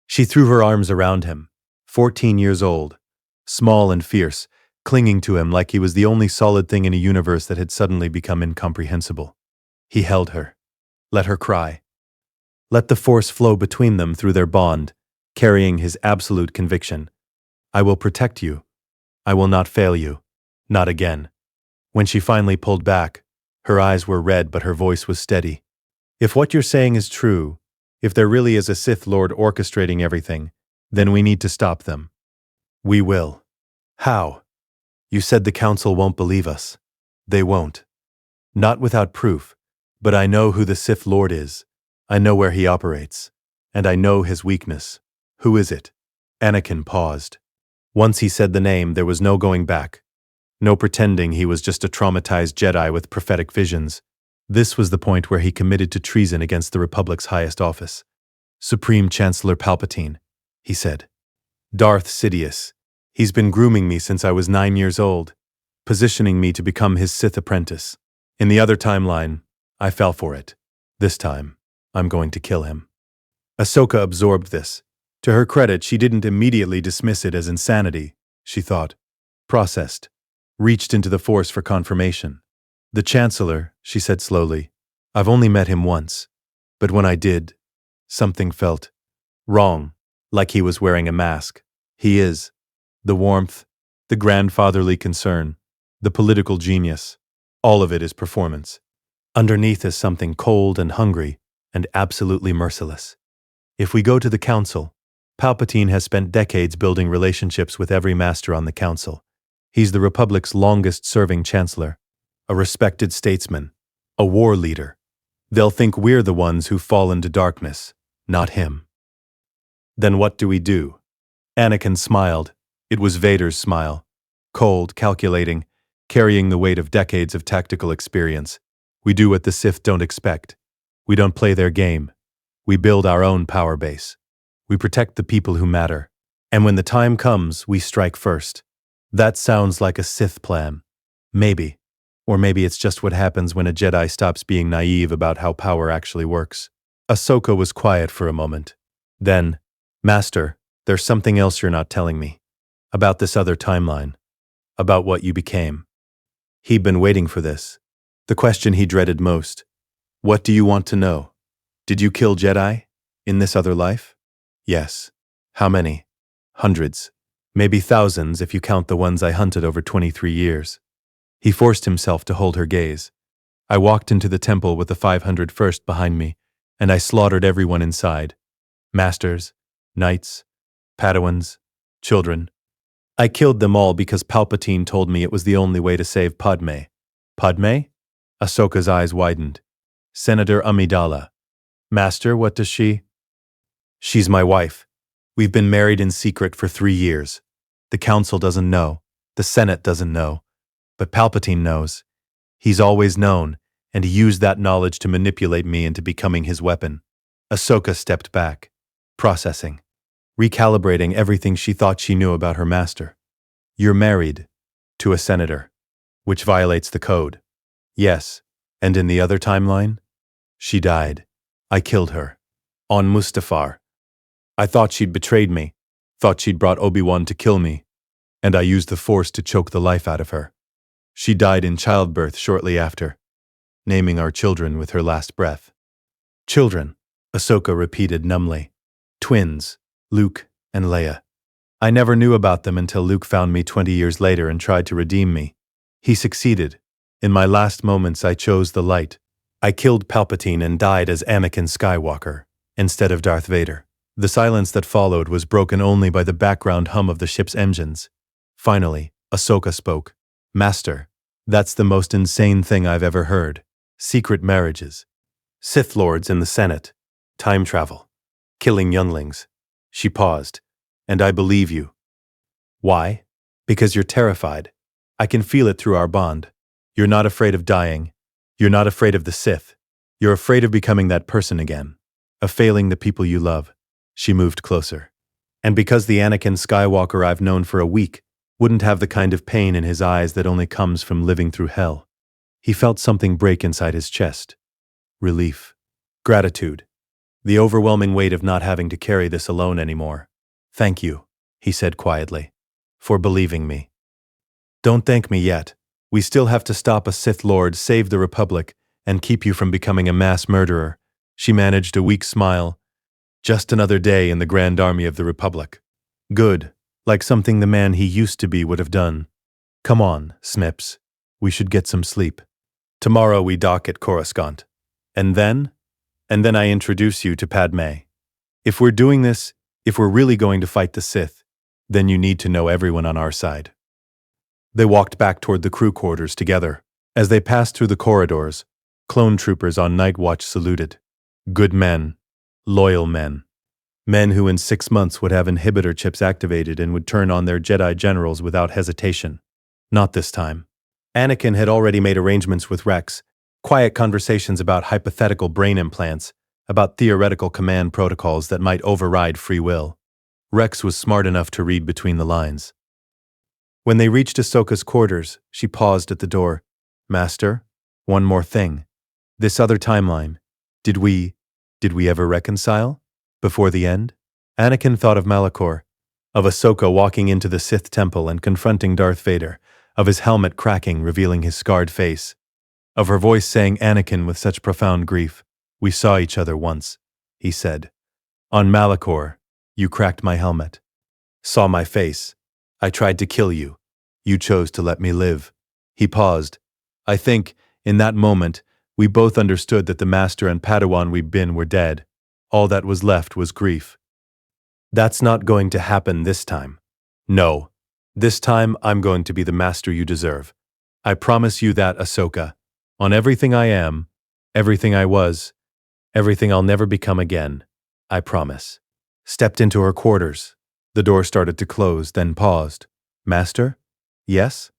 She threw her arms around him, 14 years old, small and fierce, clinging to him like he was the only solid thing in a universe that had suddenly become incomprehensible. He held her. Let her cry. Let the Force flow between them through their bond, carrying his absolute conviction. I will protect you. I will not fail you. Not again. When she finally pulled back, her eyes were red but her voice was steady. If what you're saying is true, if there really is a Sith Lord orchestrating everything, then we need to stop them. We will. How? You said the Council won't believe us. They won't. Not without proof, but I know who the Sith Lord is. I know where he operates. And I know his weakness. Who is it? Anakin paused. Once he said the name, there was no going back. No pretending he was just a traumatized Jedi with prophetic visions. This was the point where he committed to treason against the Republic's highest office. Supreme Chancellor Palpatine, he said. Darth Sidious. He's been grooming me since I was 9 years old, positioning me to become his Sith apprentice. In the other timeline, I fell for it. This time, I'm going to kill him. Ahsoka absorbed this. To her credit, she didn't immediately dismiss it as insanity, she thought. Processed. Reached into the Force for confirmation. The Chancellor, she said slowly. I've only met him once. But when I did, something felt wrong, like he was wearing a mask. He is. The warmth, the grandfatherly concern, the political genius. All of it is performance. Underneath is something cold and hungry and absolutely merciless. If we go to the Council, Palpatine has spent decades building relationships with every master on the Council. He's the Republic's longest-serving chancellor, a respected statesman, a war leader. They'll think we're the ones who fall into darkness, not him. Then what do we do? Anakin smiled. It was Vader's smile. Cold, calculating, carrying the weight of decades of tactical experience. We do what the Sith don't expect. We don't play their game. We build our own power base. We protect the people who matter. And when the time comes, we strike first. That sounds like a Sith plan. Maybe. Or maybe it's just what happens when a Jedi stops being naive about how power actually works. Ahsoka was quiet for a moment. Then, Master, there's something else you're not telling me. About this other timeline. About what you became. He'd been waiting for this. The question he dreaded most. What do you want to know? Did you kill Jedi? In this other life? Yes. How many? Hundreds. Maybe thousands if you count the ones I hunted over 23 years. He forced himself to hold her gaze. I walked into the temple with the 501st behind me, and I slaughtered everyone inside. Masters, knights, Padawans, children. I killed them all because Palpatine told me it was the only way to save Padme. Padme? Ahsoka's eyes widened. Senator Amidala. Master, what does she? She's my wife. We've been married in secret for 3 years. The Council doesn't know. The Senate doesn't know. But Palpatine knows. He's always known, and he used that knowledge to manipulate me into becoming his weapon. Ahsoka stepped back, processing, recalibrating everything she thought she knew about her master. You're married to a senator, which violates the code. Yes, and in the other timeline? She died. I killed her. On Mustafar. I thought she'd betrayed me, thought she'd brought Obi-Wan to kill me, and I used the Force to choke the life out of her. She died in childbirth shortly after, naming our children with her last breath. Children, Ahsoka repeated numbly. Twins, Luke and Leia. I never knew about them until Luke found me 20 years later and tried to redeem me. He succeeded. In my last moments I chose the light. I killed Palpatine and died as Anakin Skywalker, instead of Darth Vader. The silence that followed was broken only by the background hum of the ship's engines. Finally, Ahsoka spoke. Master, that's the most insane thing I've ever heard. Secret marriages. Sith Lords in the Senate. Time travel. Killing younglings. She paused. And I believe you. Why? Because you're terrified. I can feel it through our bond. You're not afraid of dying. You're not afraid of the Sith. You're afraid of becoming that person again. Of failing the people you love. She moved closer. And because the Anakin Skywalker I've known for a week wouldn't have the kind of pain in his eyes that only comes from living through hell. He felt something break inside his chest. Relief. Gratitude. The overwhelming weight of not having to carry this alone anymore. Thank you, he said quietly, for believing me. Don't thank me yet. We still have to stop a Sith Lord, save the Republic, and keep you from becoming a mass murderer. She managed a weak smile. Just another day in the Grand Army of the Republic. Good, like something the man he used to be would have done. Come on, Snips. We should get some sleep. Tomorrow we dock at Coruscant. And then I introduce you to Padme. If we're doing this, if we're really going to fight the Sith, then you need to know everyone on our side. They walked back toward the crew quarters together. As they passed through the corridors, clone troopers on night watch saluted. Good men. Loyal men. Men who in 6 months would have inhibitor chips activated and would turn on their Jedi generals without hesitation. Not this time. Anakin had already made arrangements with Rex, quiet conversations about hypothetical brain implants, about theoretical command protocols that might override free will. Rex was smart enough to read between the lines. When they reached Ahsoka's quarters, she paused at the door. Master, one more thing. This other timeline. Did we ever reconcile? Before the end? Anakin thought of Malachor, of Ahsoka walking into the Sith temple and confronting Darth Vader, of his helmet cracking, revealing his scarred face, of her voice saying Anakin with such profound grief. We saw each other once, he said. On Malachor, you cracked my helmet. Saw my face. I tried to kill you. You chose to let me live. He paused. I think, in that moment, we both understood that the Master and Padawan we'd been were dead. All that was left was grief. That's not going to happen this time. No. This time I'm going to be the Master you deserve. I promise you that, Ahsoka. On everything I am, everything I was, everything I'll never become again. I promise. Stepped into her quarters. The door started to close, then paused. Master? Yes?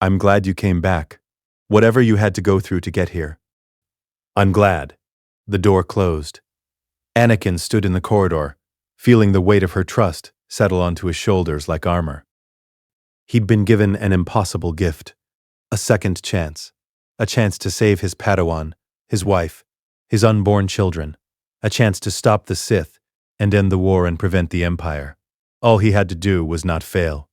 I'm glad you came back. Whatever you had to go through to get here. I'm glad. The door closed. Anakin stood in the corridor, feeling the weight of her trust settle onto his shoulders like armor. He'd been given an impossible gift. A second chance. A chance to save his Padawan, his wife, his unborn children. A chance to stop the Sith and end the war and prevent the Empire. All he had to do was not fail.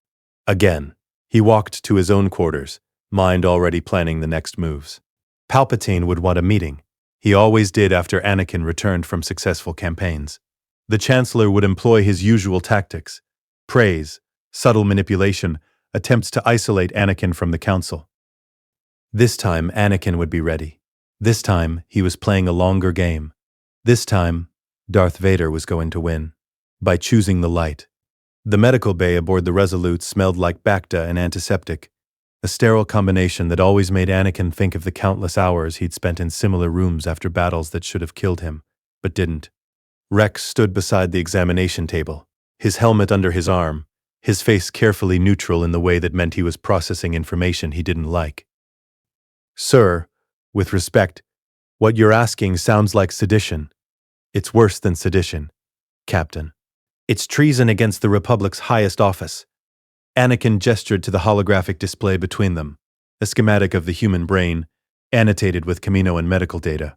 Again, he walked to his own quarters, mind already planning the next moves. Palpatine would want a meeting. He always did after Anakin returned from successful campaigns. The Chancellor would employ his usual tactics: praise, subtle manipulation, attempts to isolate Anakin from the Council. This time, Anakin would be ready. This time, he was playing a longer game. This time, Darth Vader was going to win. By choosing the light. The medical bay aboard the Resolute smelled like Bacta and antiseptic, a sterile combination that always made Anakin think of the countless hours he'd spent in similar rooms after battles that should have killed him, but didn't. Rex stood beside the examination table, his helmet under his arm, his face carefully neutral in the way that meant he was processing information he didn't like. Sir, with respect, what you're asking sounds like sedition. It's worse than sedition, Captain. It's treason against the Republic's highest office. Anakin gestured to the holographic display between them, a schematic of the human brain, annotated with Camino and medical data.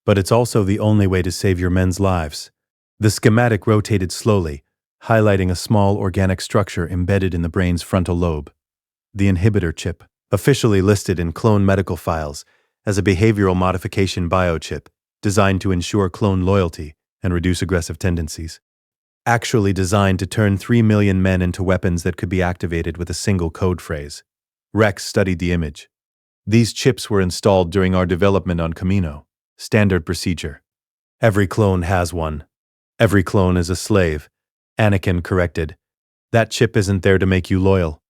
But it's also the only way to save your men's lives. The schematic rotated slowly, highlighting a small organic structure embedded in the brain's frontal lobe. The inhibitor chip, officially listed in clone medical files as a behavioral modification biochip designed to ensure clone loyalty and reduce aggressive tendencies. Actually designed to turn 3 million men into weapons that could be activated with a single code phrase. Rex studied the image. These chips were installed during our development on Camino. Standard procedure. Every clone has one. Every clone is a slave. Anakin corrected. That chip isn't there to make you loyal.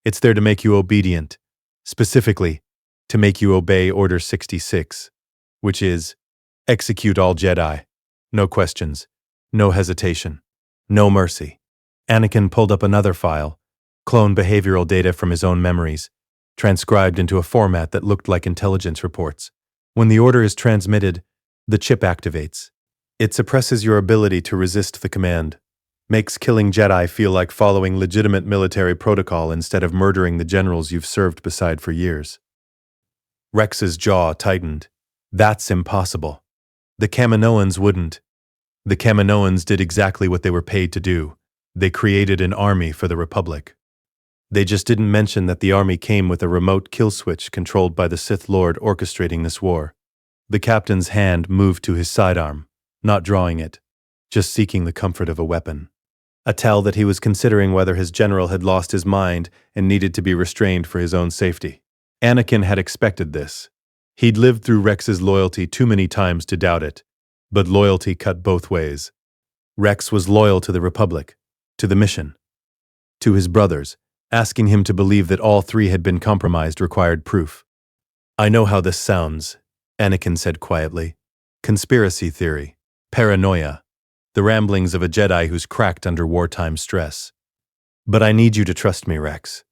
It's there to make you obedient. Specifically, to make you obey Order 66, which is, execute all Jedi. No questions. No hesitation. No mercy. Anakin pulled up another file, clone behavioral data from his own memories, transcribed into a format that looked like intelligence reports. When the order is transmitted, the chip activates. It suppresses your ability to resist the command, makes killing Jedi feel like following legitimate military protocol instead of murdering the generals you've served beside for years. Rex's jaw tightened. That's impossible. The Kaminoans wouldn't. The Kaminoans did exactly what they were paid to do. They created an army for the Republic. They just didn't mention that the army came with a remote kill switch controlled by the Sith Lord orchestrating this war. The captain's hand moved to his sidearm, not drawing it, just seeking the comfort of a weapon. A tell that he was considering whether his general had lost his mind and needed to be restrained for his own safety. Anakin had expected this. He'd lived through Rex's loyalty too many times to doubt it. But loyalty cut both ways. Rex was loyal to the Republic, to the mission, to his brothers. Asking him to believe that all three had been compromised required proof. I know how this sounds, Anakin said quietly. Conspiracy theory, paranoia, the ramblings of a Jedi who's cracked under wartime stress. But I need you to trust me, Rex.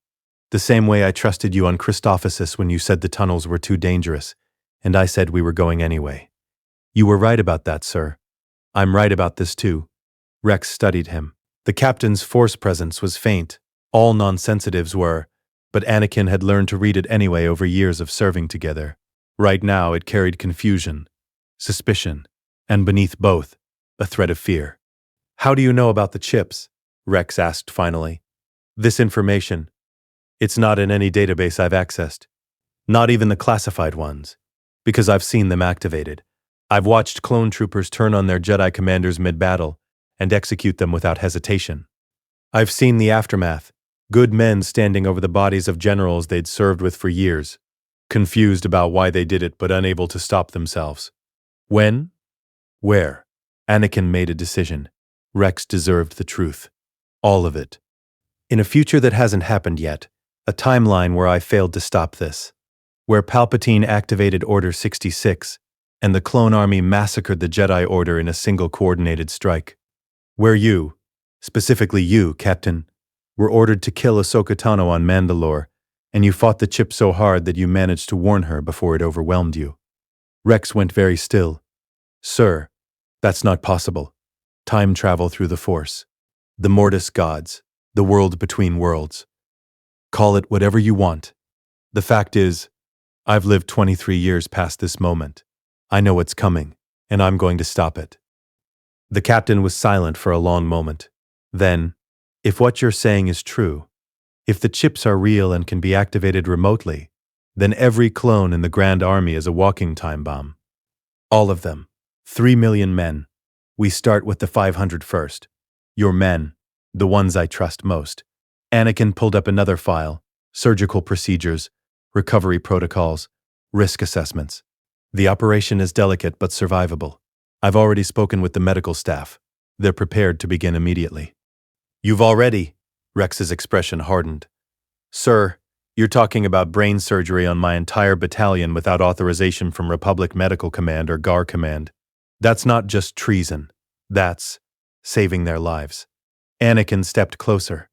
The same way I trusted you on Christophsis when you said the tunnels were too dangerous, and I said we were going anyway. You were right about that, sir. I'm right about this too. Rex studied him. The captain's force presence was faint. All non-sensitives were, but Anakin had learned to read it anyway over years of serving together. Right now it carried confusion, suspicion, and beneath both, a threat of fear. How do you know about the chips? Rex asked finally. This information. It's not in any database I've accessed. Not even the classified ones. Because I've seen them activated. I've watched clone troopers turn on their Jedi commanders mid-battle and execute them without hesitation. I've seen the aftermath, good men standing over the bodies of generals they'd served with for years, confused about why they did it but unable to stop themselves. When? Where? Anakin made a decision. Rex deserved the truth. All of it. In a future that hasn't happened yet, a timeline where I failed to stop this, where Palpatine activated Order 66, and the clone army massacred the Jedi Order in a single coordinated strike. Where you, specifically you, Captain, were ordered to kill Ahsoka Tano on Mandalore, and you fought the chip so hard that you managed to warn her before it overwhelmed you. Rex went very still. Sir, that's not possible. Time travel through the Force. The Mortis gods. The world between worlds. Call it whatever you want. The fact is, I've lived 23 years past this moment. I know what's coming, and I'm going to stop it. The captain was silent for a long moment. Then, if what you're saying is true, if the chips are real and can be activated remotely, then every clone in the Grand Army is a walking time bomb. All of them. 3 million men. We start with the 500 first. Your men, the ones I trust most. Anakin pulled up another file, surgical procedures, recovery protocols, risk assessments. The operation is delicate but survivable. I've already spoken with the medical staff. They're prepared to begin immediately. You've already. Rex's expression hardened. Sir, you're talking about brain surgery on my entire battalion without authorization from Republic Medical Command or GAR Command. That's not just treason. That's saving their lives. Anakin stepped closer.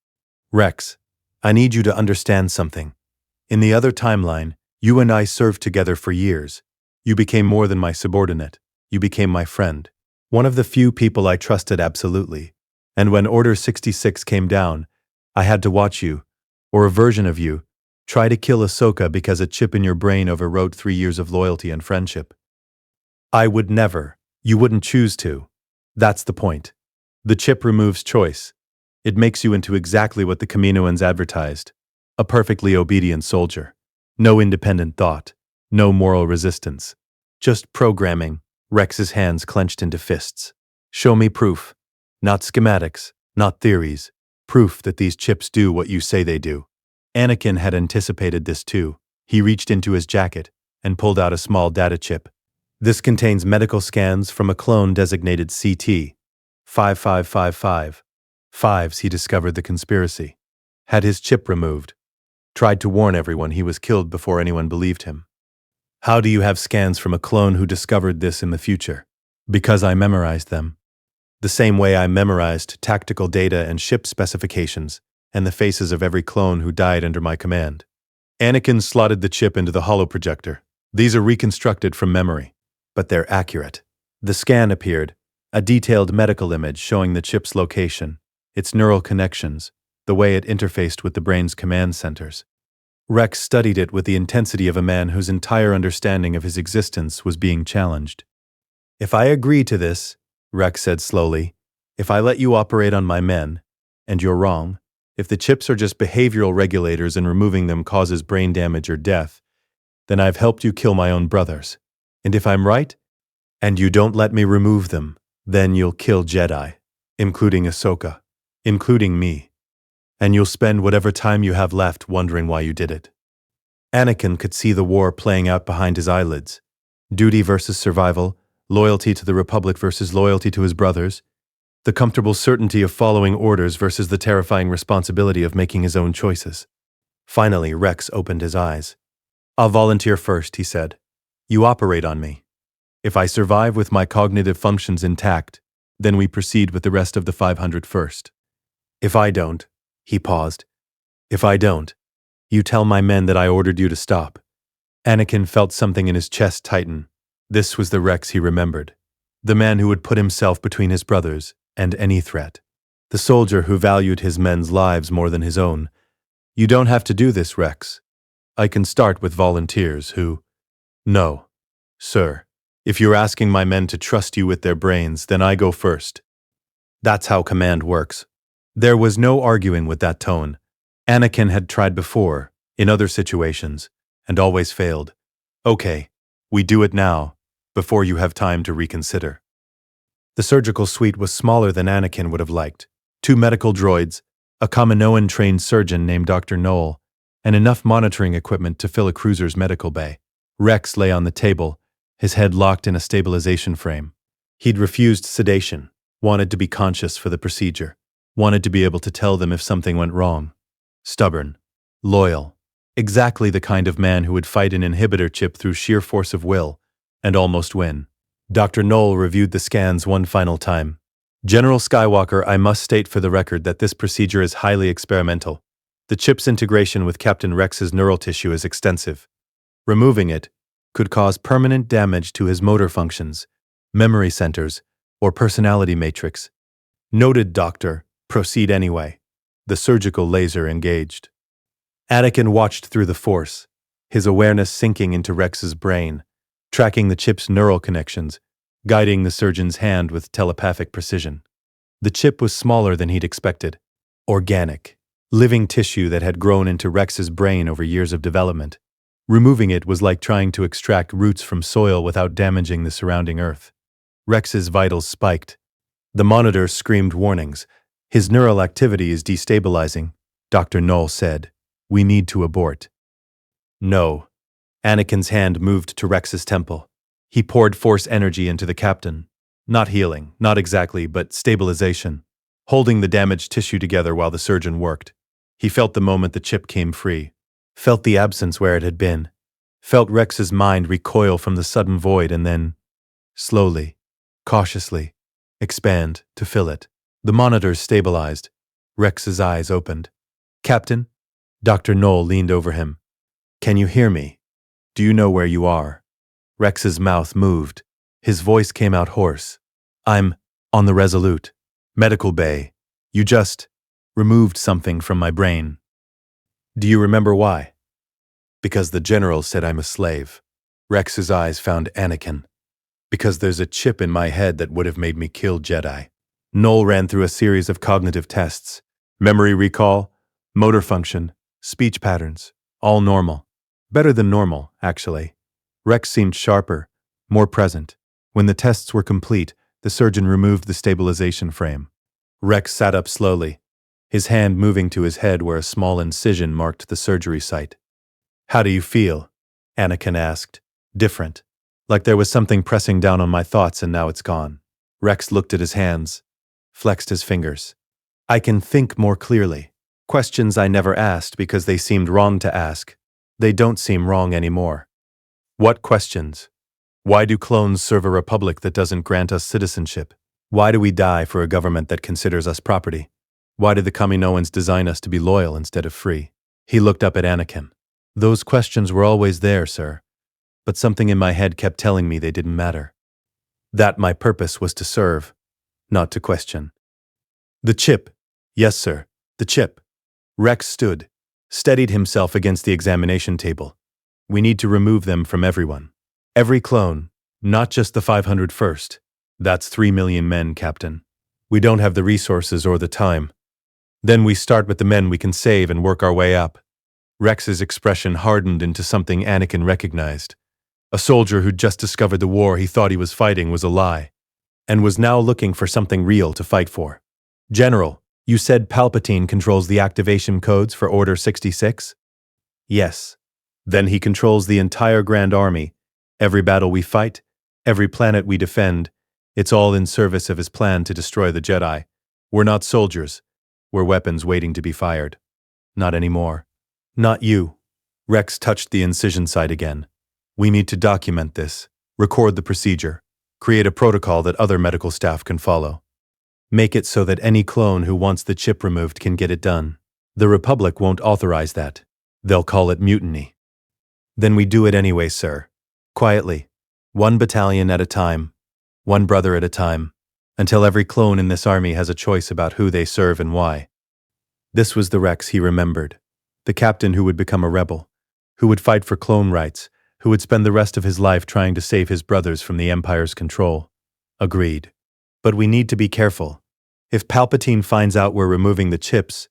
Rex, I need you to understand something. In the other timeline, you and I served together for years. You became more than my subordinate. You became my friend. One of the few people I trusted absolutely. And when Order 66 came down, I had to watch you, or a version of you, try to kill Ahsoka because a chip in your brain overwrote 3 years of loyalty and friendship. I would never. You wouldn't choose to. That's the point. The chip removes choice. It makes you into exactly what the Kaminoans advertised. A perfectly obedient soldier. No independent thought. No moral resistance. Just programming. Rex's hands clenched into fists. Show me proof. Not schematics, not theories. Proof that these chips do what you say they do. Anakin had anticipated this too. He reached into his jacket and pulled out a small data chip. This contains medical scans from a clone designated CT. 5555. Fives, he discovered the conspiracy. Had his chip removed. Tried to warn everyone he was killed before anyone believed him. How do you have scans from a clone who discovered this in the future? Because I memorized them. The same way I memorized tactical data and ship specifications and the faces of every clone who died under my command. Anakin slotted the chip into the holoprojector. These are reconstructed from memory, but they're accurate. The scan appeared, a detailed medical image showing the chip's location, its neural connections, the way it interfaced with the brain's command centers. Rex studied it with the intensity of a man whose entire understanding of his existence was being challenged. If I agree to this, Rex said slowly, if I let you operate on my men, and you're wrong, if the chips are just behavioral regulators and removing them causes brain damage or death, then I've helped you kill my own brothers. And if I'm right, and you don't let me remove them, then you'll kill Jedi, including Ahsoka, including me. And you'll spend whatever time you have left wondering why you did it. Anakin could see the war playing out behind his eyelids. Duty versus survival, loyalty to the Republic versus loyalty to his brothers, the comfortable certainty of following orders versus the terrifying responsibility of making his own choices. Finally, Rex opened his eyes. I'll volunteer first, he said. You operate on me. If I survive with my cognitive functions intact, then we proceed with the rest of the 500 first. If I don't, he paused. If I don't, you tell my men that I ordered you to stop. Anakin felt something in his chest tighten. This was the Rex he remembered. The man who would put himself between his brothers and any threat. The soldier who valued his men's lives more than his own. You don't have to do this, Rex. I can start with volunteers who... No, sir. If you're asking my men to trust you with their brains, then I go first. That's how command works. There was no arguing with that tone. Anakin had tried before, in other situations, and always failed. Okay, we do it now, before you have time to reconsider. The surgical suite was smaller than Anakin would have liked. 2 medical droids, a Kaminoan-trained surgeon named Dr. Knoll, and enough monitoring equipment to fill a cruiser's medical bay. Rex lay on the table, his head locked in a stabilization frame. He'd refused sedation, wanted to be conscious for the procedure, wanted to be able to tell them if something went wrong. Stubborn, loyal, exactly the kind of man who would fight an inhibitor chip through sheer force of will, and almost win. Dr. Knoll reviewed the scans one final time. General Skywalker, I must state for the record that this procedure is highly experimental. The chip's integration with Captain Rex's neural tissue is extensive. Removing it could cause permanent damage to his motor functions, memory centers, or personality matrix. Noted, Doctor. Proceed anyway. The surgical laser engaged. Anakin watched through the Force, his awareness sinking into Rex's brain, tracking the chip's neural connections, guiding the surgeon's hand with telepathic precision. The chip was smaller than he'd expected. Organic, living tissue that had grown into Rex's brain over years of development. Removing it was like trying to extract roots from soil without damaging the surrounding earth. Rex's vitals spiked. The monitors screamed warnings. His neural activity is destabilizing, Dr. Knoll said. We need to abort. No. Anakin's hand moved to Rex's temple. He poured force energy into the captain. Not healing, not exactly, but stabilization. holding the damaged tissue together while the surgeon worked. He felt the moment the chip came free, felt the absence where it had been, felt Rex's mind recoil from the sudden void and then, slowly, cautiously, expand to fill it. The monitors stabilized. Rex's eyes opened. "Captain?" Dr. Knoll leaned over him. "Can you hear me? Do you know where you are?" Rex's mouth moved. His voice came out hoarse. "I'm on the Resolute. Medical bay. You just removed something from my brain." "Do you remember why?" "Because the general said I'm a slave." Rex's eyes found Anakin. "Because there's a chip in my head that would have made me kill Jedi." Knoll ran through a series of cognitive tests. Memory recall, motor function, speech patterns, all normal. Better than normal, actually. Rex seemed sharper, more present. When the tests were complete, the surgeon removed the stabilization frame. Rex sat up slowly, his hand moving to his head where a small incision marked the surgery site. "How do you feel?" Anakin asked. "Different. Like there was something pressing down on my thoughts and now it's gone." Rex looked at his hands, flexed his fingers. "I can think more clearly. Questions I never asked because they seemed wrong to ask. They don't seem wrong anymore." "What questions? Why do clones serve a republic that doesn't grant us citizenship? Why do we die for a government that considers us property? Why did the Kaminoans design us to be loyal instead of free?" He looked up at Anakin. "Those questions were always there, sir. But something in my head kept telling me they didn't matter. That my purpose was to serve, not to question." "The chip." "Yes, sir. The chip." Rex stood, steadied himself against the examination table. "We need to remove them from everyone. Every clone, not just the 501st. That's 3 million men, Captain. We don't have the resources or the time. Then we start with the men we can save and work our way up." Rex's expression hardened into something Anakin recognized. A soldier who'd just discovered the war he thought he was fighting was a lie, and was now looking for something real to fight for. "General, you said Palpatine controls the activation codes for Order 66? "Yes. Then he controls the entire Grand Army. Every battle we fight, every planet we defend, it's all in service of his plan to destroy the Jedi. We're not soldiers. We're weapons waiting to be fired." "Not anymore." "Not you." Rex touched the incision site again. "We need to document this, record the procedure, create a protocol that other medical staff can follow. Make it so that any clone who wants the chip removed can get it done. The Republic won't authorize that. They'll call it mutiny." "Then we do it anyway, sir. Quietly. One battalion at a time. One brother at a time. Until every clone in this army has a choice about who they serve and why." This was the Rex he remembered. The captain who would become a rebel. Who would fight for clone rights. Who would spend the rest of his life trying to save his brothers from the Empire's control. Agreed. But we need to be careful. If Palpatine finds out we're removing the chips,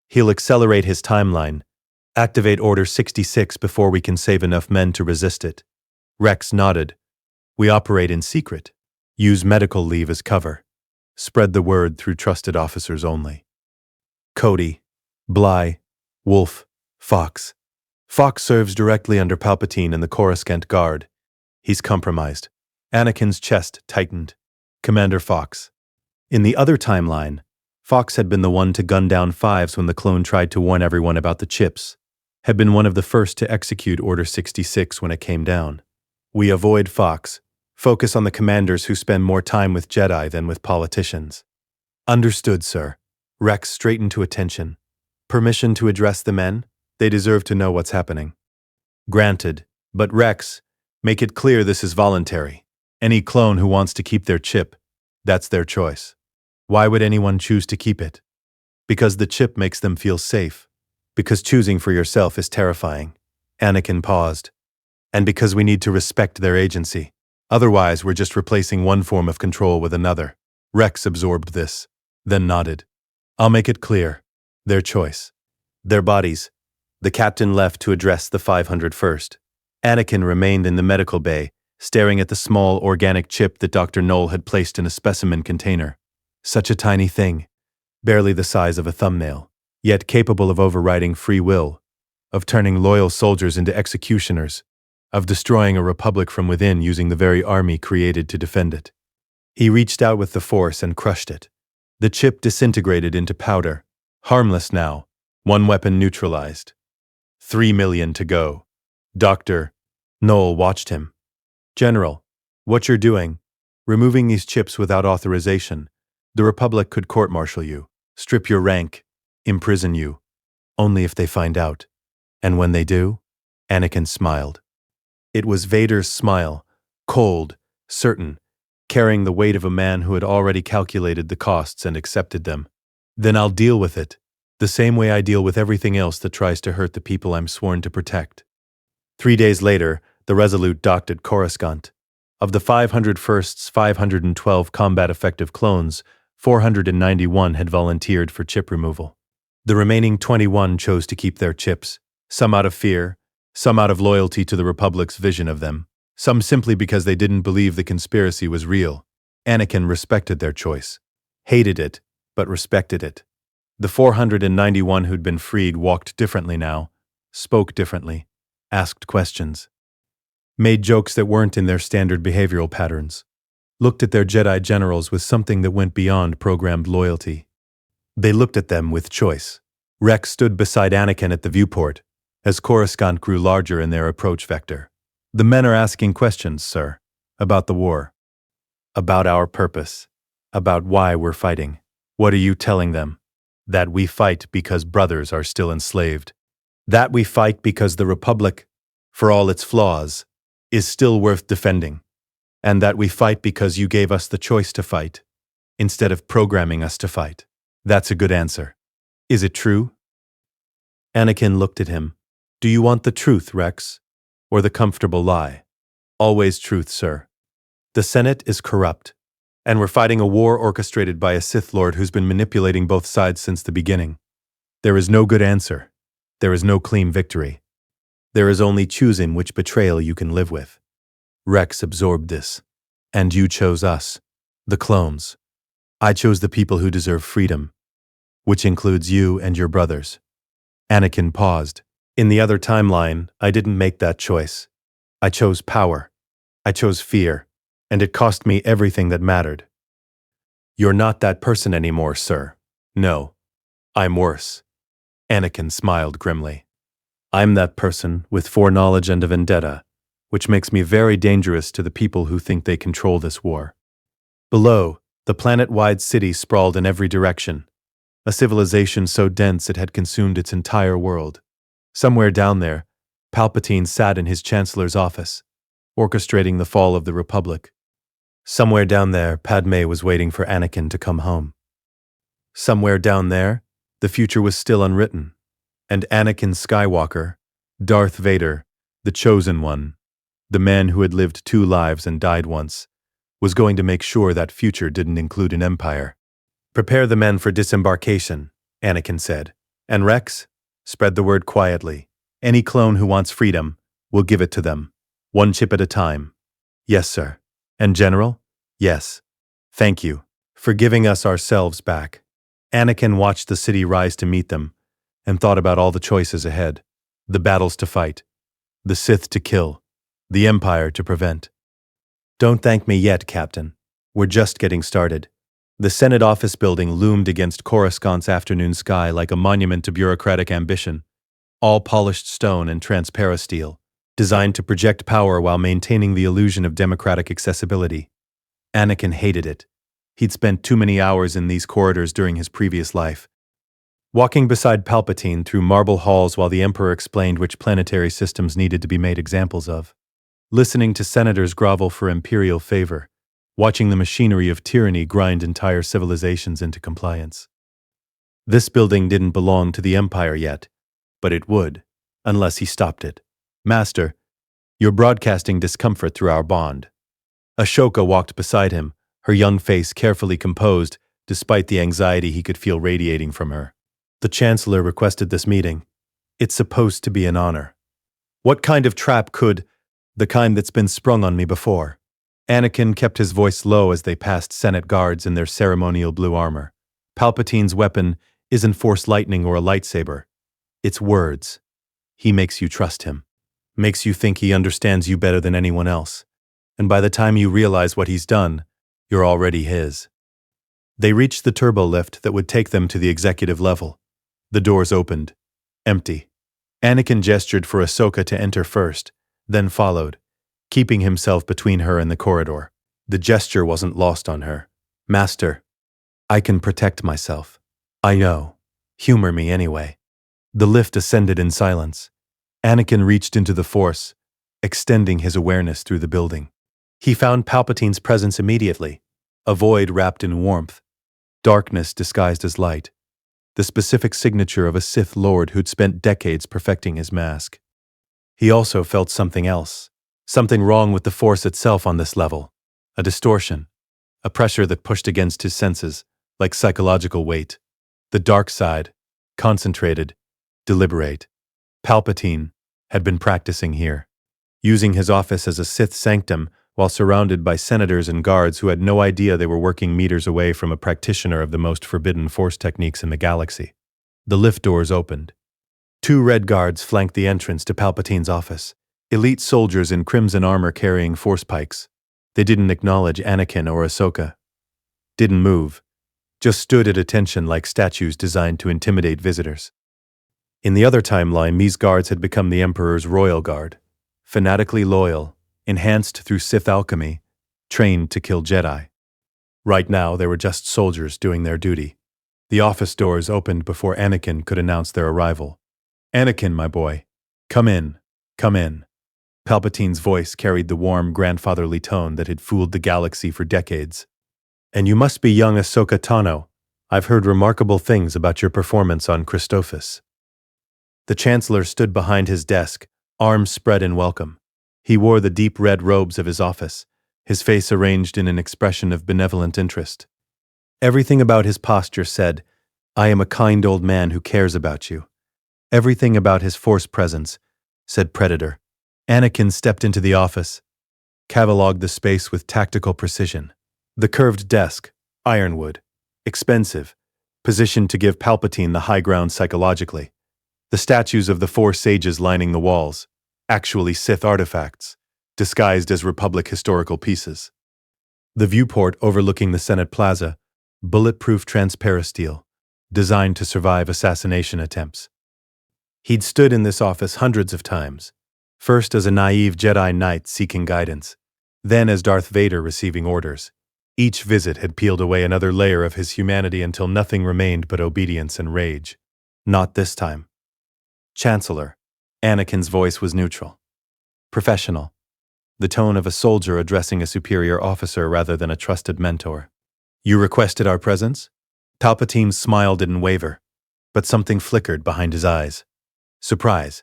he'll accelerate his timeline, activate Order 66 before we can save enough men to resist it. Rex nodded. "We operate in secret. Use medical leave as cover. Spread the word through trusted officers only." Cody, Bly, Wolf, Fox. Fox serves directly under Palpatine in the Coruscant Guard. He's compromised. Anakin's chest tightened. Commander Fox. In the other timeline, Fox had been the one to gun down Fives when the clone tried to warn everyone about the chips, had been one of the first to execute Order 66 when it came down. We avoid Fox, focus on the commanders who spend more time with Jedi than with politicians. Understood, sir. Rex straightened to attention. Permission to address the men? They deserve to know what's happening. Granted, but Rex, make it clear this is voluntary. Any clone who wants to keep their chip, that's their choice. Why would anyone choose to keep it? Because the chip makes them feel safe. Because choosing for yourself is terrifying. Anakin paused. And because we need to respect their agency. Otherwise, we're just replacing one form of control with another. Rex absorbed this, then nodded. I'll make it clear. Their choice. Their bodies. The captain left to address the 501st. Anakin remained in the medical bay, staring at the small organic chip that Dr. Knoll had placed in a specimen container. Such a tiny thing, barely the size of a thumbnail, yet capable of overriding free will, of turning loyal soldiers into executioners, of destroying a republic from within using the very army created to defend it. He reached out with the force and crushed it. The chip disintegrated into powder. Harmless now. One weapon neutralized. 3 million to go. Dr. Noel watched him. General, what you're doing? Removing these chips without authorization. The Republic could court-martial you, strip your rank, imprison you. Only if they find out. And when they do? Anakin smiled. It was Vader's smile, cold, certain, carrying the weight of a man who had already calculated the costs and accepted them. Then I'll deal with it, the same way I deal with everything else that tries to hurt the people I'm sworn to protect. 3 days later, the Resolute docked at Coruscant. Of the 501st's 512 combat-effective clones, 491 had volunteered for chip removal. The remaining 21 chose to keep their chips, some out of fear, some out of loyalty to the Republic's vision of them, some simply because they didn't believe the conspiracy was real. Anakin respected their choice. Hated it, but respected it. The 491 who'd been freed walked differently now, spoke differently, asked questions, made jokes that weren't in their standard behavioral patterns, looked at their Jedi generals with something that went beyond programmed loyalty. They looked at them with choice. Rex stood beside Anakin at the viewport, as Coruscant grew larger in their approach vector. The men are asking questions, sir, about the war, about our purpose, about why we're fighting. What are you telling them? That we fight because brothers are still enslaved. That we fight because the Republic, for all its flaws, is still worth defending. And that we fight because you gave us the choice to fight, instead of programming us to fight. That's a good answer. Is it true? Anakin looked at him. Do you want the truth, Rex? Or the comfortable lie? Always truth, sir. The Senate is corrupt, and we're fighting a war orchestrated by a Sith Lord who's been manipulating both sides since the beginning. There is no good answer. There is no clean victory. There is only choosing which betrayal you can live with. Rex absorbed this. And you chose us, the clones. I chose the people who deserve freedom, which includes you and your brothers. Anakin paused. In the other timeline, I didn't make that choice. I chose power. I chose fear. And it cost me everything that mattered. You're not that person anymore, sir. No. I'm worse. Anakin smiled grimly. I'm that person with foreknowledge and a vendetta, which makes me very dangerous to the people who think they control this war. Below, the planet-wide city sprawled in every direction, a civilization so dense it had consumed its entire world. Somewhere down there, Palpatine sat in his chancellor's office, orchestrating the fall of the Republic. Somewhere down there, Padme was waiting for Anakin to come home. Somewhere down there, the future was still unwritten, and Anakin Skywalker, Darth Vader, the Chosen One, the man who had lived 2 lives and died once, was going to make sure that future didn't include an empire. Prepare the men for disembarkation, Anakin said. And Rex, spread the word quietly. Any clone who wants freedom, we'll give it to them. 1 chip at a time. Yes, sir. And General? Yes. Thank you for giving us ourselves back. Anakin watched the city rise to meet them and thought about all the choices ahead. The battles to fight. The Sith to kill. The Empire to prevent. Don't thank me yet, Captain. We're just getting started. The Senate office building loomed against Coruscant's afternoon sky like a monument to bureaucratic ambition, all polished stone and transparent steel, designed to project power while maintaining the illusion of democratic accessibility. Anakin hated it. He'd spent too many hours in these corridors during his previous life, walking beside Palpatine through marble halls while the Emperor explained which planetary systems needed to be made examples of, listening to senators grovel for imperial favor, watching the machinery of tyranny grind entire civilizations into compliance. This building didn't belong to the Empire yet, but it would, unless he stopped it. Master, you're broadcasting discomfort through our bond. Ahsoka walked beside him, her young face carefully composed, despite the anxiety he could feel radiating from her. The Chancellor requested this meeting. It's supposed to be an honor. What kind of trap could, the kind that's been sprung on me before? Anakin kept his voice low as they passed Senate guards in their ceremonial blue armor. Palpatine's weapon isn't Force lightning or a lightsaber. It's words. He makes you trust him. Makes you think he understands you better than anyone else. And by the time you realize what he's done, you're already his. They reached the turbo lift that would take them to the executive level. The doors opened. Empty. Anakin gestured for Ahsoka to enter first, then followed, keeping himself between her and the corridor. The gesture wasn't lost on her. "Master, I can protect myself." "I know. Humor me anyway." The lift ascended in silence. Anakin reached into the Force, extending his awareness through the building. He found Palpatine's presence immediately, a void wrapped in warmth, darkness disguised as light, the specific signature of a Sith Lord who'd spent decades perfecting his mask. He also felt something else, something wrong with the Force itself on this level, a distortion, a pressure that pushed against his senses, like psychological weight. The dark side, concentrated, deliberate. Palpatine had been practicing here, using his office as a Sith sanctum while surrounded by senators and guards who had no idea they were working meters away from a practitioner of the most forbidden Force techniques in the galaxy. The lift doors opened. 2 red guards flanked the entrance to Palpatine's office, elite soldiers in crimson armor carrying Force pikes. They didn't acknowledge Anakin or Ahsoka. Didn't move, just stood at attention like statues designed to intimidate visitors. In the other timeline, these guards had become the Emperor's royal guard, fanatically loyal, enhanced through Sith alchemy, trained to kill Jedi. Right now, they were just soldiers doing their duty. The office doors opened before Anakin could announce their arrival. "Anakin, my boy, come in, come in." Palpatine's voice carried the warm, grandfatherly tone that had fooled the galaxy for decades. "And you must be young Ahsoka Tano. I've heard remarkable things about your performance on Christophsis." The Chancellor stood behind his desk, arms spread in welcome. He wore the deep red robes of his office, his face arranged in an expression of benevolent interest. Everything about his posture said, "I am a kind old man who cares about you." Everything about his Force presence said Predator. Anakin stepped into the office, cataloged the space with tactical precision. The curved desk, ironwood, expensive, positioned to give Palpatine the high ground psychologically. The statues of the 4 sages lining the walls, actually Sith artifacts, disguised as Republic historical pieces. The viewport overlooking the Senate Plaza, bulletproof transparasteel, designed to survive assassination attempts. He'd stood in this office hundreds of times, first as a naive Jedi Knight seeking guidance, then as Darth Vader receiving orders. Each visit had peeled away another layer of his humanity until nothing remained but obedience and rage. Not this time. "Chancellor." Anakin's voice was neutral. Professional. The tone of a soldier addressing a superior officer rather than a trusted mentor. "You requested our presence?" Palpatine's smile didn't waver, but something flickered behind his eyes. Surprise.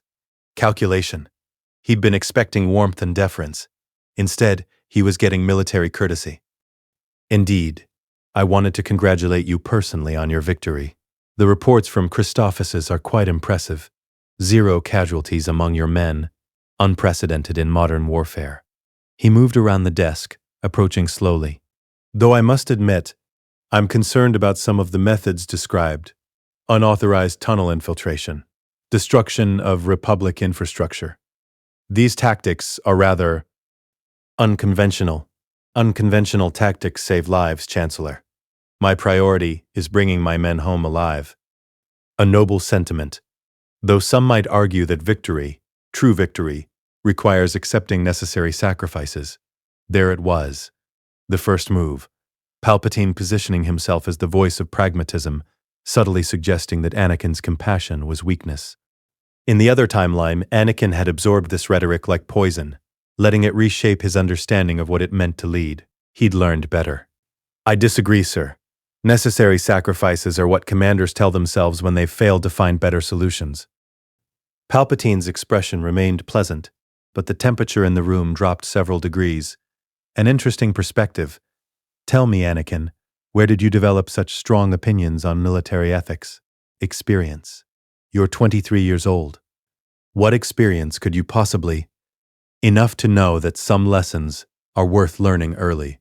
Calculation. He'd been expecting warmth and deference. Instead, he was getting military courtesy. "Indeed. I wanted to congratulate you personally on your victory. The reports from Christophsis are quite impressive. 0 casualties among your men, unprecedented in modern warfare." He moved around the desk, approaching slowly. "Though I must admit, I'm concerned about some of the methods described. Unauthorized tunnel infiltration, destruction of Republic infrastructure. These tactics are rather unconventional. Unconventional tactics save lives, Chancellor. My priority is bringing my men home alive." A noble sentiment, though some might argue that victory, true victory, requires accepting necessary sacrifices. There it was. The first move. Palpatine positioning himself as the voice of pragmatism, subtly suggesting that Anakin's compassion was weakness. In the other timeline, Anakin had absorbed this rhetoric like poison, letting it reshape his understanding of what it meant to lead. He'd learned better. "I disagree, sir. Necessary sacrifices are what commanders tell themselves when they've failed to find better solutions." Palpatine's expression remained pleasant, but the temperature in the room dropped several degrees. An interesting perspective. "Tell me, Anakin, where did you develop such strong opinions on military ethics?" "Experience. You're 23 years old. What experience could you possibly—" "Enough to know that some lessons are worth learning early."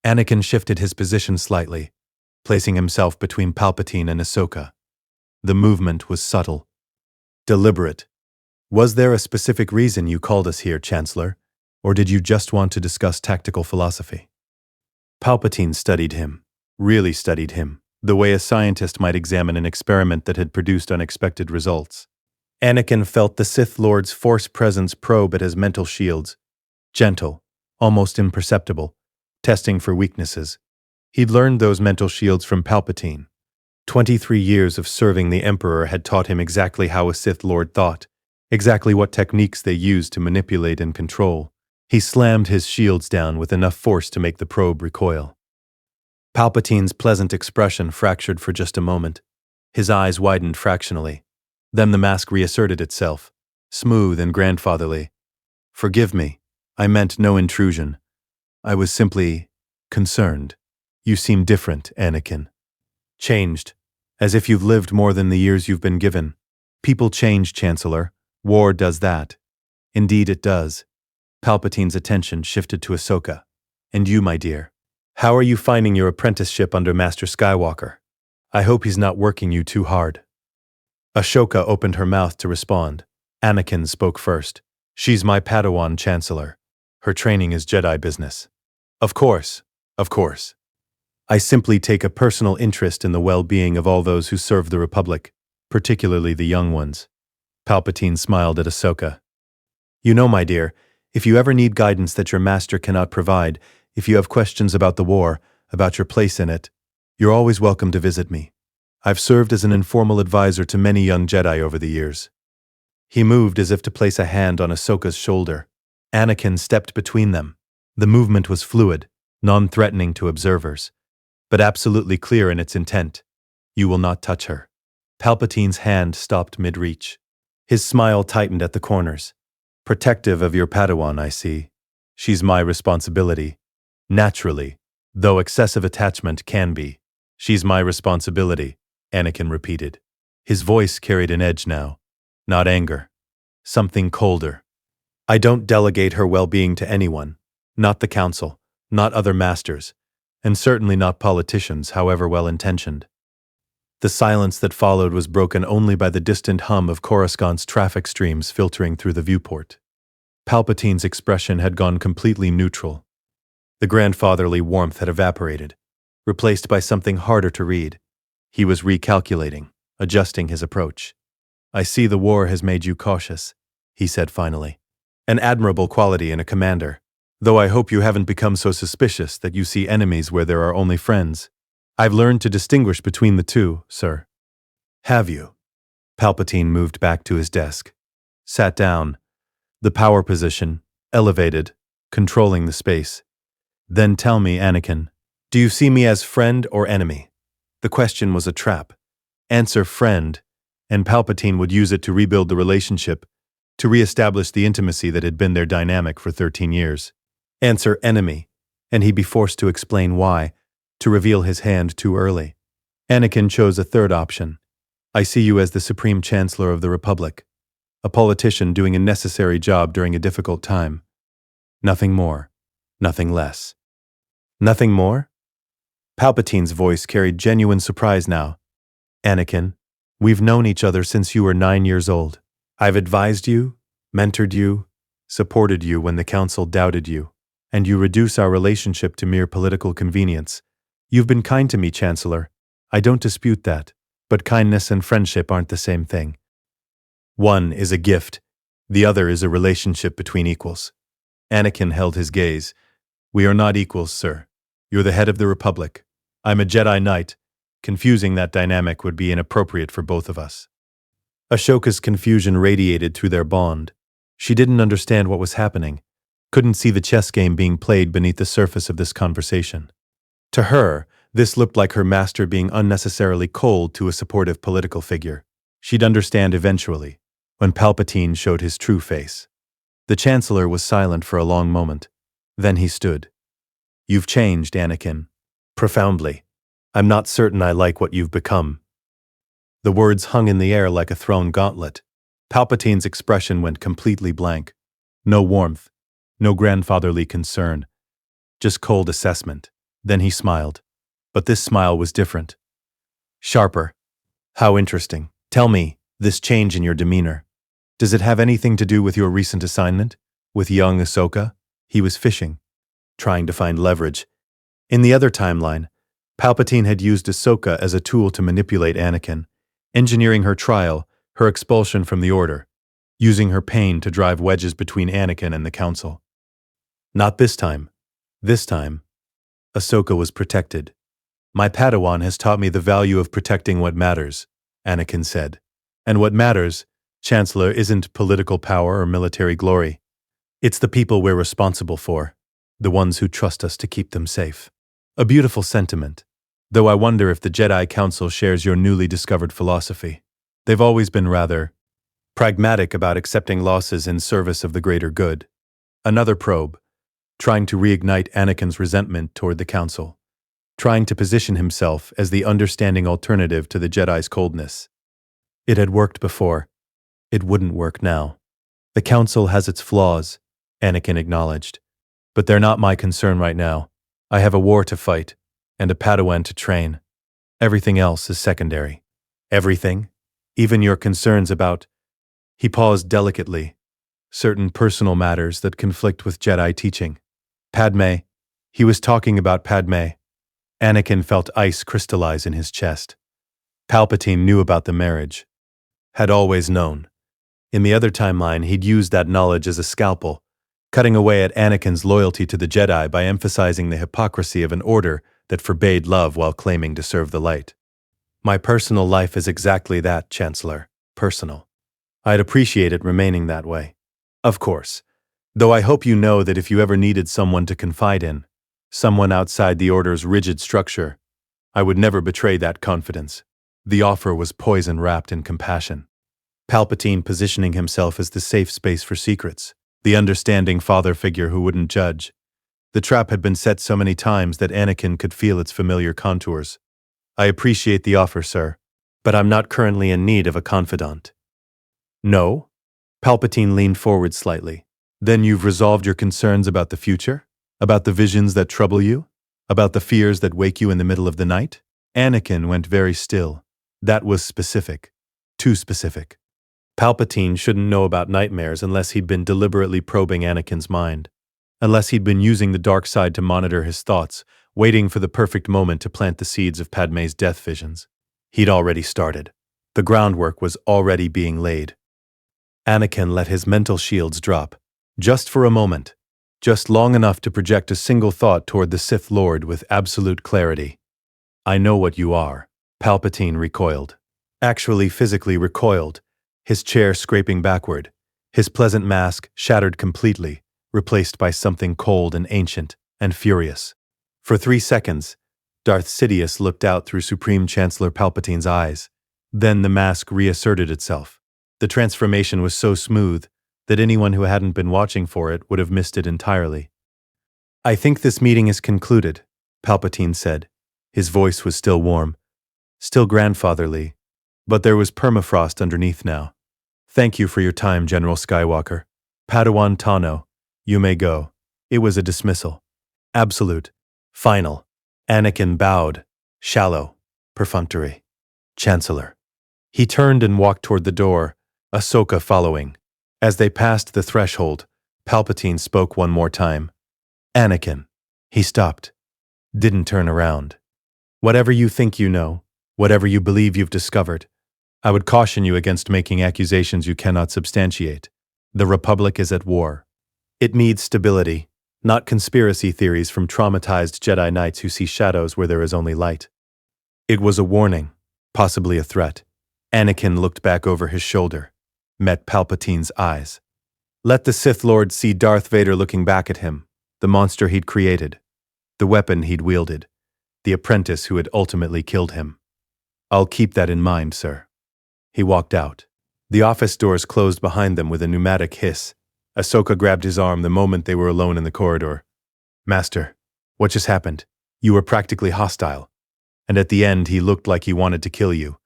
Anakin shifted his position slightly, placing himself between Palpatine and Ahsoka. The movement was subtle, deliberate. "Was there a specific reason you called us here, Chancellor, or did you just want to discuss tactical philosophy?" Palpatine studied him. really studied him, the way a scientist might examine an experiment that had produced unexpected results. Anakin felt the Sith Lord's force presence probe at his mental shields, gentle, almost imperceptible, testing for weaknesses. He'd learned those mental shields from Palpatine. 23 years of serving the Emperor had taught him exactly how a Sith Lord thought, exactly what techniques they used to manipulate and control. He slammed his shields down with enough force to make the probe recoil. Palpatine's pleasant expression fractured for just a moment. His eyes widened fractionally. Then the mask reasserted itself, smooth and grandfatherly. "Forgive me. I meant no intrusion. I was simply concerned. You seem different, Anakin. Changed. As if you've lived more than the years you've been given. People change, Chancellor. War does that." "Indeed it does." Palpatine's attention shifted to Ahsoka. "And you, my dear. How are you finding your apprenticeship under Master Skywalker? I hope he's not working you too hard." Ahsoka opened her mouth to respond. Anakin spoke first. "She's my Padawan, Chancellor. Her training is Jedi business." Of course. I simply take a personal interest in the well-being of all those who serve the Republic, particularly the young ones." Palpatine smiled at Ahsoka. "You know, my dear, if you ever need guidance that your master cannot provide, if you have questions about the war, about your place in it, you're always welcome to visit me. I've served as an informal advisor to many young Jedi over the years." He moved as if to place a hand on Ahsoka's shoulder. Anakin stepped between them. The movement was fluid, non-threatening to observers, but absolutely clear in its intent. "You will not touch her." Palpatine's hand stopped mid-reach. His smile tightened at the corners. "Protective of your Padawan, I see. She's my responsibility. Naturally, though excessive attachment can be. She's my responsibility," Anakin repeated. His voice carried an edge now. Not anger. Something colder. "I don't delegate her well-being to anyone. Not the Council, not other masters, and certainly not politicians, however well-intentioned." The silence that followed was broken only by the distant hum of Coruscant's traffic streams filtering through the viewport. Palpatine's expression had gone completely neutral. The grandfatherly warmth had evaporated, replaced by something harder to read. He was recalculating, adjusting his approach. "I see the war has made you cautious," he said finally. "An admirable quality in a commander. Though I hope you haven't become so suspicious that you see enemies where there are only friends. I've learned to distinguish between the two, sir." "Have you?" Palpatine moved back to his desk. Sat down. The power position, elevated, controlling the space. "Then tell me, Anakin, do you see me as friend or enemy?" The question was a trap. Answer friend, and Palpatine would use it to rebuild the relationship, to re-establish the intimacy that had been their dynamic for 13 years. Answer enemy, and he'd be forced to explain why, to reveal his hand too early. Anakin chose a third option. "I see you as the Supreme Chancellor of the Republic, a politician doing a necessary job during a difficult time. Nothing more, nothing less." "Nothing more?" Palpatine's voice carried genuine surprise now. "Anakin, we've known each other since you were 9 years old. I've advised you, mentored you, supported you when the Council doubted you, and you reduce our relationship to mere political convenience. You've been kind to me, Chancellor. I don't dispute that, but kindness and friendship aren't the same thing. One is a gift, the other is a relationship between equals." Anakin held his gaze. "We are not equals, sir. You're the head of the Republic. I'm a Jedi Knight. Confusing that dynamic would be inappropriate for both of us." Ashoka's confusion radiated through their bond. She didn't understand what was happening, couldn't see the chess game being played beneath the surface of this conversation. To her, this looked like her master being unnecessarily cold to a supportive political figure. She'd understand eventually, when Palpatine showed his true face. The Chancellor was silent for a long moment. Then he stood. "You've changed, Anakin. Profoundly. I'm not certain I like what you've become." The words hung in the air like a thrown gauntlet. Palpatine's expression went completely blank. No warmth, no grandfatherly concern, just cold assessment. Then he smiled. But this smile was different. Sharper. "How interesting. Tell me, this change in your demeanor. Does it have anything to do with your recent assignment? With young Ahsoka?" He was fishing, trying to find leverage. "In the other timeline, Palpatine had used Ahsoka as a tool to manipulate Anakin, engineering her trial, her expulsion from the Order, using her pain to drive wedges between Anakin and the Council. Not this time. This time, Ahsoka was protected. "My Padawan has taught me the value of protecting what matters," Anakin said. "And what matters, Chancellor, isn't political power or military glory. It's the people we're responsible for, the ones who trust us to keep them safe." A beautiful sentiment, though I wonder if the Jedi Council shares your newly discovered philosophy. They've always been rather pragmatic about accepting losses in service of the greater good. Another probe, trying to reignite Anakin's resentment toward the Council, trying to position himself as the understanding alternative to the Jedi's coldness. It had worked before. It wouldn't work now. "The Council has its flaws," Anakin acknowledged, "but they're not my concern right now. I have a war to fight, and a Padawan to train. Everything else is secondary." "Everything? Even your concerns about—" He paused delicately. "Certain personal matters that conflict with Jedi teaching. Padme." He was talking about Padme. Anakin felt ice crystallize in his chest. Palpatine knew about the marriage. Had always known. In the other timeline, he'd used that knowledge as a scalpel, cutting away at Anakin's loyalty to the Jedi by emphasizing the hypocrisy of an order that forbade love while claiming to serve the light. "My personal life is exactly that, Chancellor. Personal. I'd appreciate it remaining that way. Of course. Though I hope you know that if you ever needed someone to confide in, someone outside the Order's rigid structure, I would never betray that confidence." The offer was poison wrapped in compassion. Palpatine positioning himself as the safe space for secrets, the understanding father figure who wouldn't judge. The trap had been set so many times that Anakin could feel its familiar contours. "I appreciate the offer, sir, but I'm not currently in need of a confidant." "No?" Palpatine leaned forward slightly. "Then you've resolved your concerns about the future? About the visions that trouble you? About the fears that wake you in the middle of the night?" Anakin went very still. That was specific. Too specific. Palpatine shouldn't know about nightmares unless he'd been deliberately probing Anakin's mind. Unless he'd been using the dark side to monitor his thoughts, waiting for the perfect moment to plant the seeds of Padme's death visions. He'd already started. The groundwork was already being laid. Anakin let his mental shields drop. Just for a moment. Just long enough to project a single thought toward the Sith Lord with absolute clarity. "I know what you are." Palpatine recoiled. Actually physically recoiled, his chair scraping backward, his pleasant mask shattered completely, replaced by something cold and ancient and furious. For 3 seconds, Darth Sidious looked out through Supreme Chancellor Palpatine's eyes. Then the mask reasserted itself. The transformation was so smooth that anyone who hadn't been watching for it would have missed it entirely. "I think this meeting is concluded," Palpatine said. His voice was still warm, still grandfatherly, but there was permafrost underneath now. "Thank you for your time, General Skywalker. Padawan Tano, you may go." It was a dismissal. Absolute. Final. Anakin bowed. Shallow. Perfunctory. "Chancellor." He turned and walked toward the door, Ahsoka following. As they passed the threshold, Palpatine spoke one more time. "Anakin." He stopped. Didn't turn around. "Whatever you think you know, whatever you believe you've discovered, I would caution you against making accusations you cannot substantiate. The Republic is at war. It needs stability, not conspiracy theories from traumatized Jedi Knights who see shadows where there is only light." It was a warning, possibly a threat. Anakin looked back over his shoulder, met Palpatine's eyes. Let the Sith Lord see Darth Vader looking back at him, the monster he'd created, the weapon he'd wielded, the apprentice who had ultimately killed him. "I'll keep that in mind, sir." He walked out. The office doors closed behind them with a pneumatic hiss. Ahsoka grabbed his arm the moment they were alone in the corridor. "Master, what just happened? You were practically hostile. And at the end he looked like he wanted to kill you."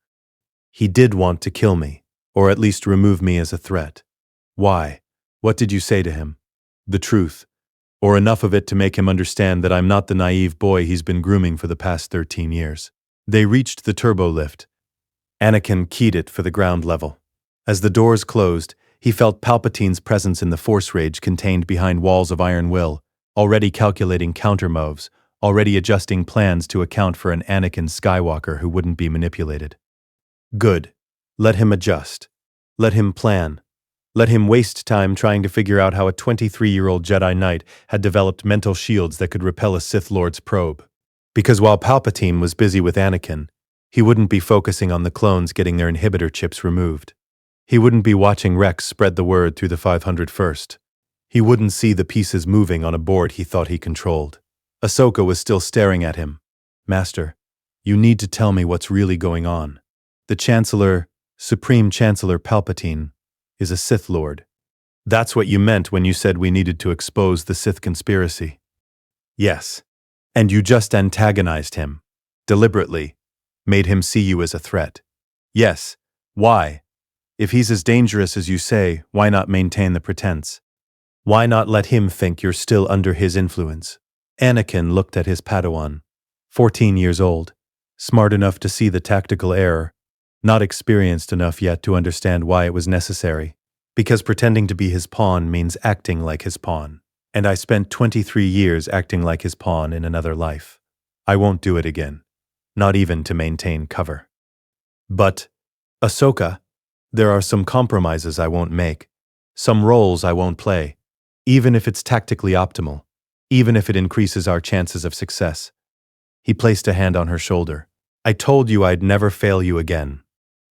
"He did want to kill me, or at least remove me as a threat." "Why? What did you say to him?" "The truth. Or enough of it to make him understand that I'm not the naive boy he's been grooming for the past 13 years. They reached the turbo lift. Anakin keyed it for the ground level. As the doors closed, he felt Palpatine's presence in the Force Rage contained behind walls of iron will, already calculating counter moves, already adjusting plans to account for an Anakin Skywalker who wouldn't be manipulated. Good. Let him adjust. Let him plan. Let him waste time trying to figure out how a 23-year-old Jedi Knight had developed mental shields that could repel a Sith Lord's probe. Because while Palpatine was busy with Anakin, he wouldn't be focusing on the clones getting their inhibitor chips removed. He wouldn't be watching Rex spread the word through the 501st. He wouldn't see the pieces moving on a board he thought he controlled. Ahsoka was still staring at him. Master, you need to tell me what's really going on. The Chancellor, Supreme Chancellor Palpatine, is a Sith Lord. That's what you meant when you said we needed to expose the Sith conspiracy. Yes. And you just antagonized him. Deliberately. Made him see you as a threat. Yes. Why? If he's as dangerous as you say, why not maintain the pretense? Why not let him think you're still under his influence? Anakin looked at his Padawan. 14 years old. Smart enough to see the tactical error. Not experienced enough yet to understand why it was necessary. Because pretending to be his pawn means acting like his pawn. And I spent 23 years acting like his pawn in another life. I won't do it again. Not even to maintain cover. But, Ahsoka, there are some compromises I won't make. Some roles I won't play. Even if it's tactically optimal. Even if it increases our chances of success. He placed a hand on her shoulder. I told you I'd never fail you again.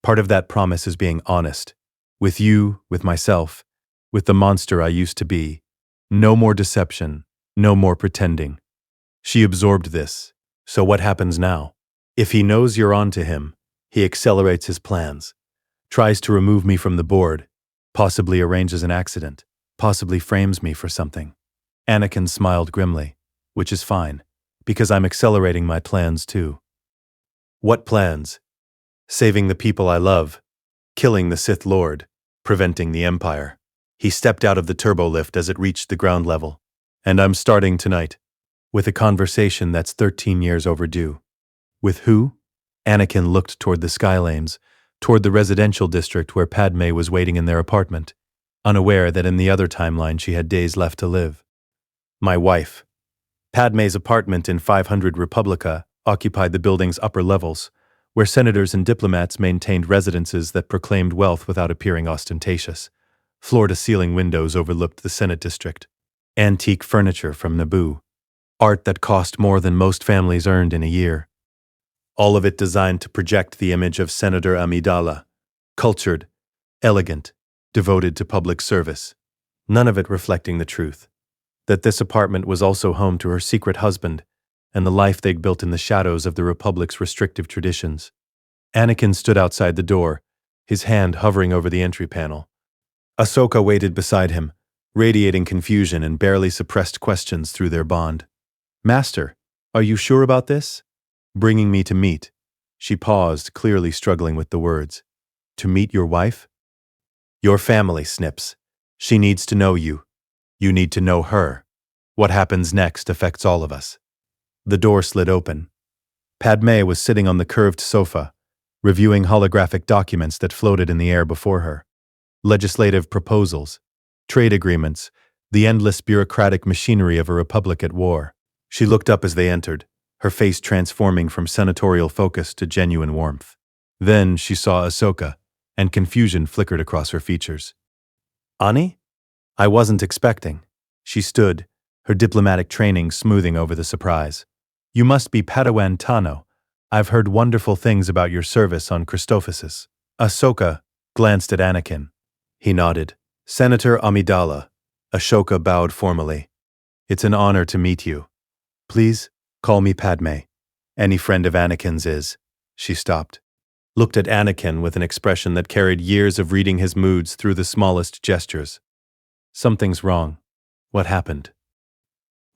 Part of that promise is being honest. With you, with myself, with the monster I used to be. No more deception, no more pretending. She absorbed this. So what happens now? If he knows you're on to him, he accelerates his plans. Tries to remove me from the board. Possibly arranges an accident. Possibly frames me for something. Anakin smiled grimly. Which is fine, because I'm accelerating my plans too. What plans? Saving the people I love. Killing the Sith Lord. Preventing the Empire. He stepped out of the turbo lift as it reached the ground level. And I'm starting tonight. With a conversation that's 13 years overdue. With who? Anakin looked toward the Skylanes, toward the residential district where Padme was waiting in their apartment, unaware that in the other timeline she had days left to live. My wife. Padme's apartment in 500 Republica occupied the building's upper levels, where senators and diplomats maintained residences that proclaimed wealth without appearing ostentatious. Floor-to-ceiling windows overlooked the Senate district. Antique furniture from Naboo. Art that cost more than most families earned in a year. All of it designed to project the image of Senator Amidala. Cultured, elegant, devoted to public service. None of it reflecting the truth. That this apartment was also home to her secret husband and the life they'd built in the shadows of the Republic's restrictive traditions. Anakin stood outside the door, his hand hovering over the entry panel. Ahsoka waited beside him, radiating confusion and barely suppressed questions through their bond. Master, are you sure about this? Bringing me to meet. She paused, clearly struggling with the words. To meet your wife? Your family, Snips. She needs to know you. You need to know her. What happens next affects all of us. The door slid open. Padme was sitting on the curved sofa, reviewing holographic documents that floated in the air before her. Legislative proposals, trade agreements, the endless bureaucratic machinery of a republic at war. She looked up as they entered, her face transforming from senatorial focus to genuine warmth. Then she saw Ahsoka, and confusion flickered across her features. Ani? I wasn't expecting. She stood, her diplomatic training smoothing over the surprise. You must be Padawan Tano. I've heard wonderful things about your service on Christophsis. Ahsoka glanced at Anakin. He nodded. Senator Amidala. Ahsoka bowed formally. It's an honor to meet you. Please, call me Padme. Any friend of Anakin's is. She stopped. Looked at Anakin with an expression that carried years of reading his moods through the smallest gestures. Something's wrong. What happened?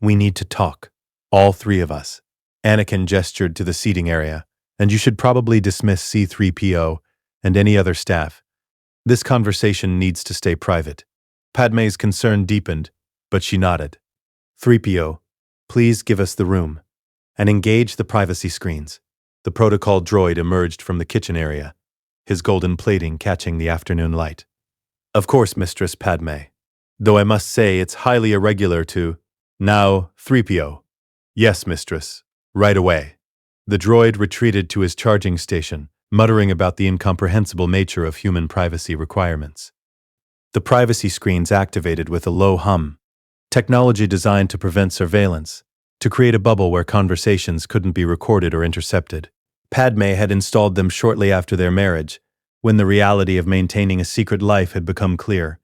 We need to talk. All three of us. Anakin gestured to the seating area. And you should probably dismiss C-3PO and any other staff. This conversation needs to stay private. Padme's concern deepened, but she nodded. 3PO, please give us the room. And engage the privacy screens. The protocol droid emerged from the kitchen area, his golden plating catching the afternoon light. Of course, Mistress Padme. Though I must say it's highly irregular to... Now, 3PO. Yes, mistress. Right away. The droid retreated to his charging station, muttering about the incomprehensible nature of human privacy requirements. The privacy screens activated with a low hum. Technology designed to prevent surveillance, to create a bubble where conversations couldn't be recorded or intercepted. Padme had installed them shortly after their marriage, when the reality of maintaining a secret life had become clear.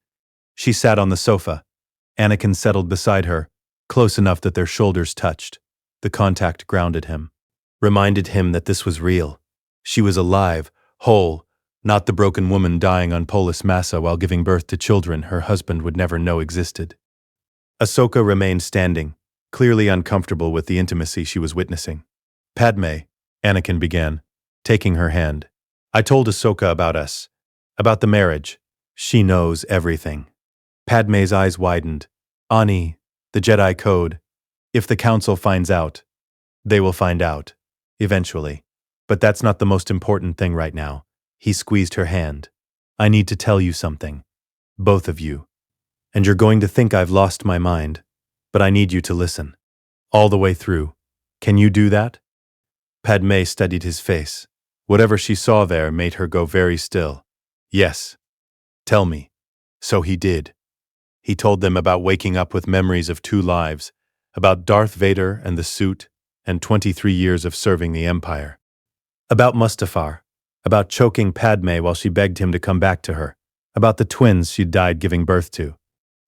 She sat on the sofa. Anakin settled beside her, close enough that their shoulders touched. The contact grounded him, reminded him that this was real. She was alive, whole, not the broken woman dying on Polis Massa while giving birth to children her husband would never know existed. Ahsoka remained standing, clearly uncomfortable with the intimacy she was witnessing. Padme, Anakin began, taking her hand. I told Ahsoka about us, about the marriage. She knows everything. Padme's eyes widened. Ani, the Jedi Code. If the Council finds out, they will find out, eventually. But that's not the most important thing right now. He squeezed her hand. I need to tell you something. Both of you. And you're going to think I've lost my mind, but I need you to listen. All the way through. Can you do that? Padme studied his face. Whatever she saw there made her go very still. Yes. Tell me. So he did. He told them about waking up with memories of 2 lives, about Darth Vader and the suit, and 23 years of serving the Empire. About Mustafar, about choking Padme while she begged him to come back to her, about the twins she'd died giving birth to,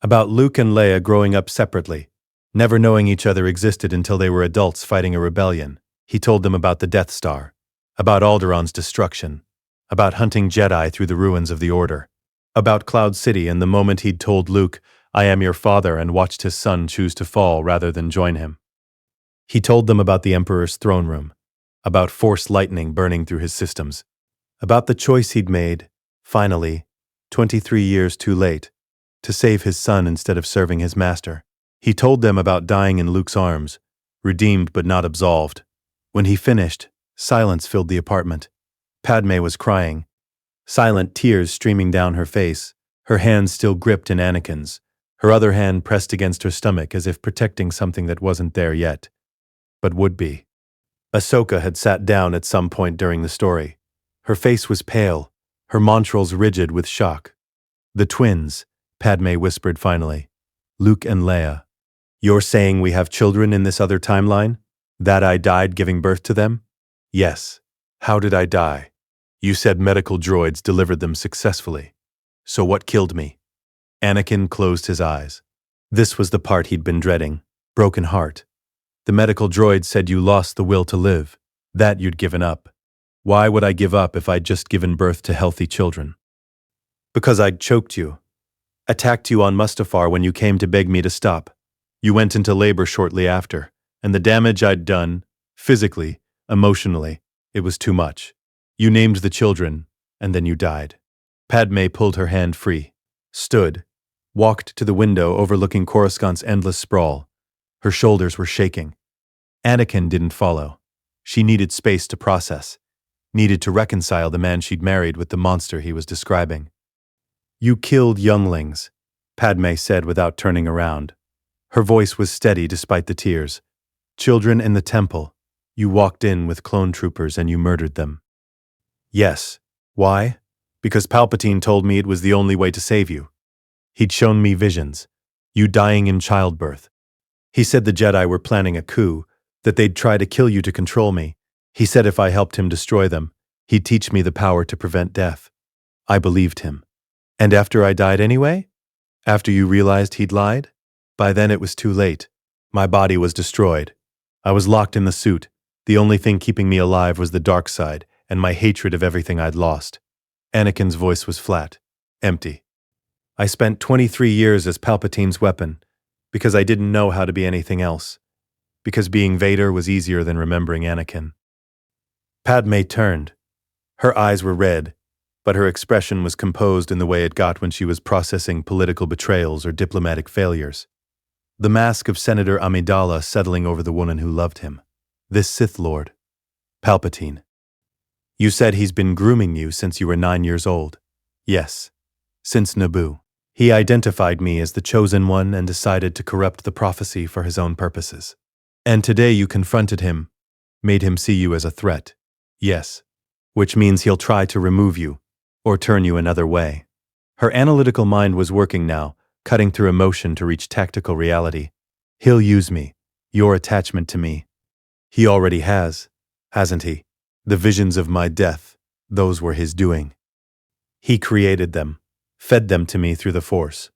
about Luke and Leia growing up separately, never knowing each other existed until they were adults fighting a rebellion. He told them about the Death Star, about Alderaan's destruction, about hunting Jedi through the ruins of the Order, about Cloud City and the moment he'd told Luke, I am your father, and watched his son choose to fall rather than join him. He told them about the Emperor's throne room, about Force lightning burning through his systems, about the choice he'd made, finally, 23 years too late, to save his son instead of serving his master. He told them about dying in Luke's arms, redeemed but not absolved. When he finished, silence filled the apartment. Padme was crying, silent tears streaming down her face, her hand still gripped in Anakin's, her other hand pressed against her stomach as if protecting something that wasn't there yet, but would be. Ahsoka had sat down at some point during the story. Her face was pale, her montrals rigid with shock. The twins, Padme whispered finally. Luke and Leia. You're saying we have children in this other timeline? That I died giving birth to them? Yes. How did I die? You said medical droids delivered them successfully. So what killed me? Anakin closed his eyes. This was the part he'd been dreading. Broken heart. The medical droid said you lost the will to live, that you'd given up. Why would I give up if I'd just given birth to healthy children? Because I'd choked you. Attacked you on Mustafar when you came to beg me to stop. You went into labor shortly after, and the damage I'd done, physically, emotionally, it was too much. You named the children, and then you died. Padme pulled her hand free, stood, walked to the window overlooking Coruscant's endless sprawl. Her shoulders were shaking. Anakin didn't follow. She needed space to process, needed to reconcile the man she'd married with the monster he was describing. You killed younglings, Padme said without turning around. Her voice was steady despite the tears. Children in the temple. You walked in with clone troopers and you murdered them. Yes. Why? Because Palpatine told me it was the only way to save you. He'd shown me visions. You dying in childbirth. He said the Jedi were planning a coup, that they'd try to kill you to control me. He said if I helped him destroy them, he'd teach me the power to prevent death. I believed him. And after I died anyway? After you realized he'd lied? By then it was too late. My body was destroyed. I was locked in the suit. The only thing keeping me alive was the dark side and my hatred of everything I'd lost. Anakin's voice was flat, empty. I spent 23 years as Palpatine's weapon, because I didn't know how to be anything else. Because being Vader was easier than remembering Anakin. Padme turned. Her eyes were red, but her expression was composed in the way it got when she was processing political betrayals or diplomatic failures. The mask of Senator Amidala settling over the woman who loved him. This Sith Lord. Palpatine. You said he's been grooming you since you were 9 years old. Yes. Since Naboo. He identified me as the chosen one and decided to corrupt the prophecy for his own purposes. And today you confronted him, made him see you as a threat. Yes. Which means he'll try to remove you, or turn you another way. Her analytical mind was working now, cutting through emotion to reach tactical reality. He'll use me, your attachment to me. He already has, hasn't he? The visions of my death, those were his doing. He created them, fed them to me through the Force.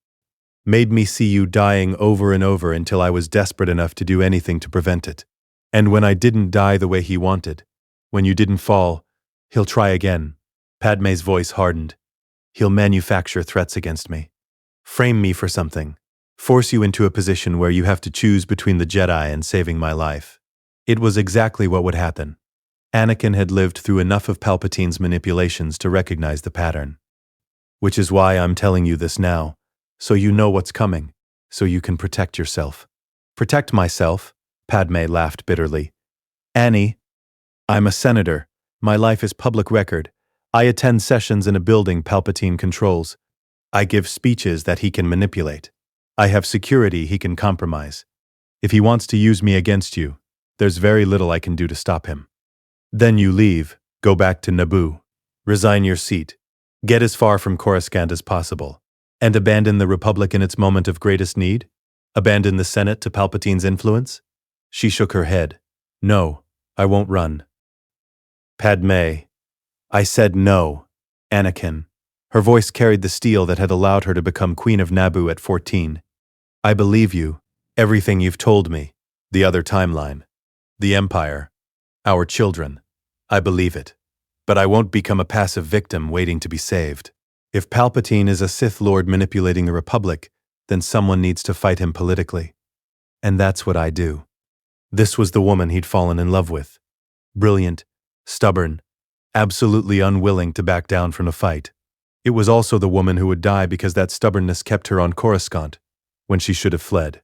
Made me see you dying over and over until I was desperate enough to do anything to prevent it. And when I didn't die the way he wanted, when you didn't fall, he'll try again. Padme's voice hardened. He'll manufacture threats against me. Frame me for something. Force you into a position where you have to choose between the Jedi and saving my life. It was exactly what would happen. Anakin had lived through enough of Palpatine's manipulations to recognize the pattern. Which is why I'm telling you this now, so you know what's coming, so you can protect yourself. Protect myself? Padme laughed bitterly. Annie, I'm a senator. My life is public record. I attend sessions in a building Palpatine controls. I give speeches that he can manipulate. I have security he can compromise. If he wants to use me against you, there's very little I can do to stop him. Then you leave, go back to Naboo, resign your seat, get as far from Coruscant as possible, and abandon the Republic in its moment of greatest need? Abandon the Senate to Palpatine's influence? She shook her head. No, I won't run. Padme. I said no, Anakin. Her voice carried the steel that had allowed her to become Queen of Naboo at 14. I believe you, everything you've told me, the other timeline, the Empire, our children. I believe it. But I won't become a passive victim waiting to be saved. If Palpatine is a Sith Lord manipulating the Republic, then someone needs to fight him politically. And that's what I do. This was the woman he'd fallen in love with. Brilliant, stubborn, absolutely unwilling to back down from a fight. It was also the woman who would die because that stubbornness kept her on Coruscant, when she should have fled.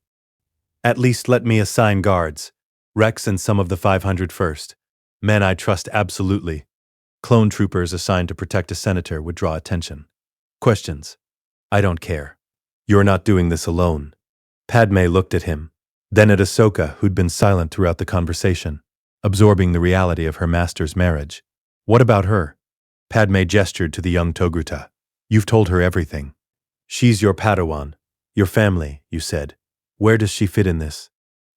At least let me assign guards, Rex and some of the 500 first. Men I trust absolutely. Clone troopers assigned to protect a senator would draw attention. Questions. I don't care. You're not doing this alone. Padme looked at him, then at Ahsoka, who'd been silent throughout the conversation, absorbing the reality of her master's marriage. What about her? Padme gestured to the young Togruta. You've told her everything. She's your Padawan, your family, you said. Where does she fit in this?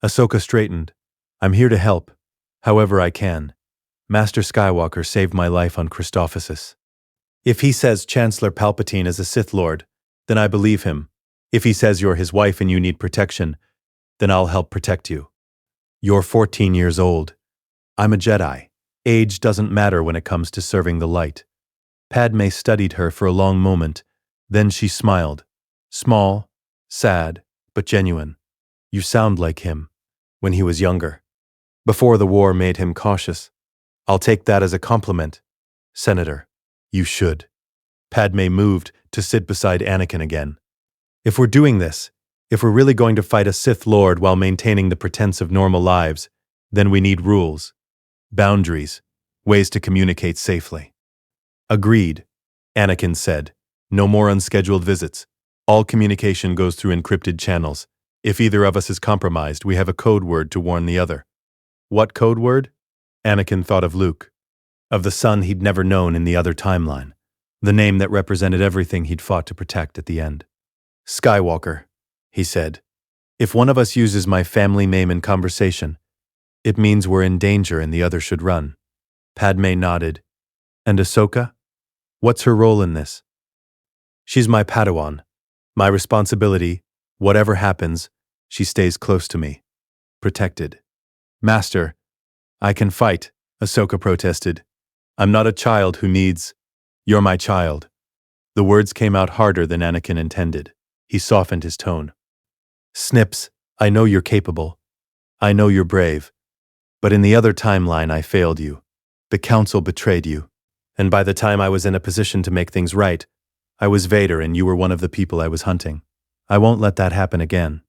Ahsoka straightened. I'm here to help, however I can. Master Skywalker saved my life on Christophsis. If he says Chancellor Palpatine is a Sith Lord, then I believe him. If he says you're his wife and you need protection, then I'll help protect you. You're 14 years old. I'm a Jedi. Age doesn't matter when it comes to serving the light. Padme studied her for a long moment, then she smiled. Small, sad, but genuine. You sound like him, when he was younger. Before the war made him cautious. I'll take that as a compliment. Senator, you should. Padme moved to sit beside Anakin again. If we're doing this, if we're really going to fight a Sith Lord while maintaining the pretense of normal lives, then we need rules. Boundaries, ways to communicate safely. Agreed, Anakin said. No more unscheduled visits. All communication goes through encrypted channels. If either of us is compromised, we have a code word to warn the other. What code word? Anakin thought of Luke, of the son he'd never known in the other timeline, the name that represented everything he'd fought to protect at the end. Skywalker, he said. If one of us uses my family name in conversation, it means we're in danger and the other should run. Padme nodded. And Ahsoka? What's her role in this? She's my Padawan. My responsibility, whatever happens, she stays close to me. Protected. Master, I can fight, Ahsoka protested. I'm not a child who needs... You're my child. The words came out harder than Anakin intended. He softened his tone. Snips, I know you're capable. I know you're brave. But in the other timeline, I failed you. The Council betrayed you. And by the time I was in a position to make things right, I was Vader and you were one of the people I was hunting. I won't let that happen again.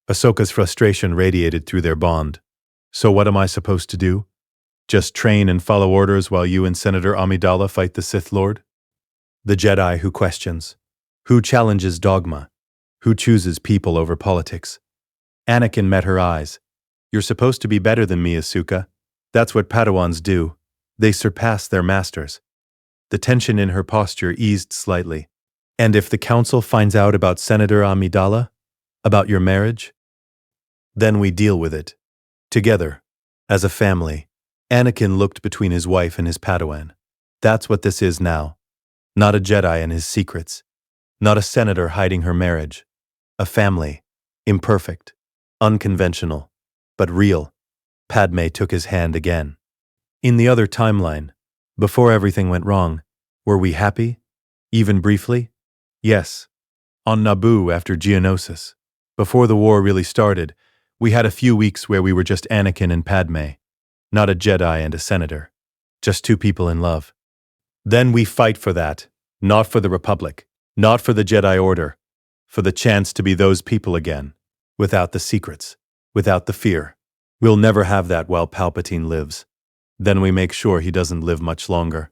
Ahsoka's frustration radiated through their bond. So what am I supposed to do? Just train and follow orders while you and Senator Amidala fight the Sith Lord? The Jedi who questions. Who challenges dogma? Who chooses people over politics? Anakin met her eyes. You're supposed to be better than me, Ahsoka. That's what Padawans do. They surpass their masters. The tension in her posture eased slightly. And if the council finds out about Senator Amidala? About your marriage? Then we deal with it. Together. As a family. Anakin looked between his wife and his Padawan. That's what this is now. Not a Jedi and his secrets. Not a senator hiding her marriage. A family. Imperfect. Unconventional. But real. Padme took his hand again. In the other timeline, before everything went wrong, were we happy? Even briefly? Yes. On Naboo after Geonosis. Before the war really started, we had a few weeks where we were just Anakin and Padme. Not a Jedi and a senator. Just two people in love. Then we fight for that. Not for the Republic. Not for the Jedi Order. For the chance to be those people again. Without the secrets. Without the fear. We'll never have that while Palpatine lives. Then we make sure he doesn't live much longer.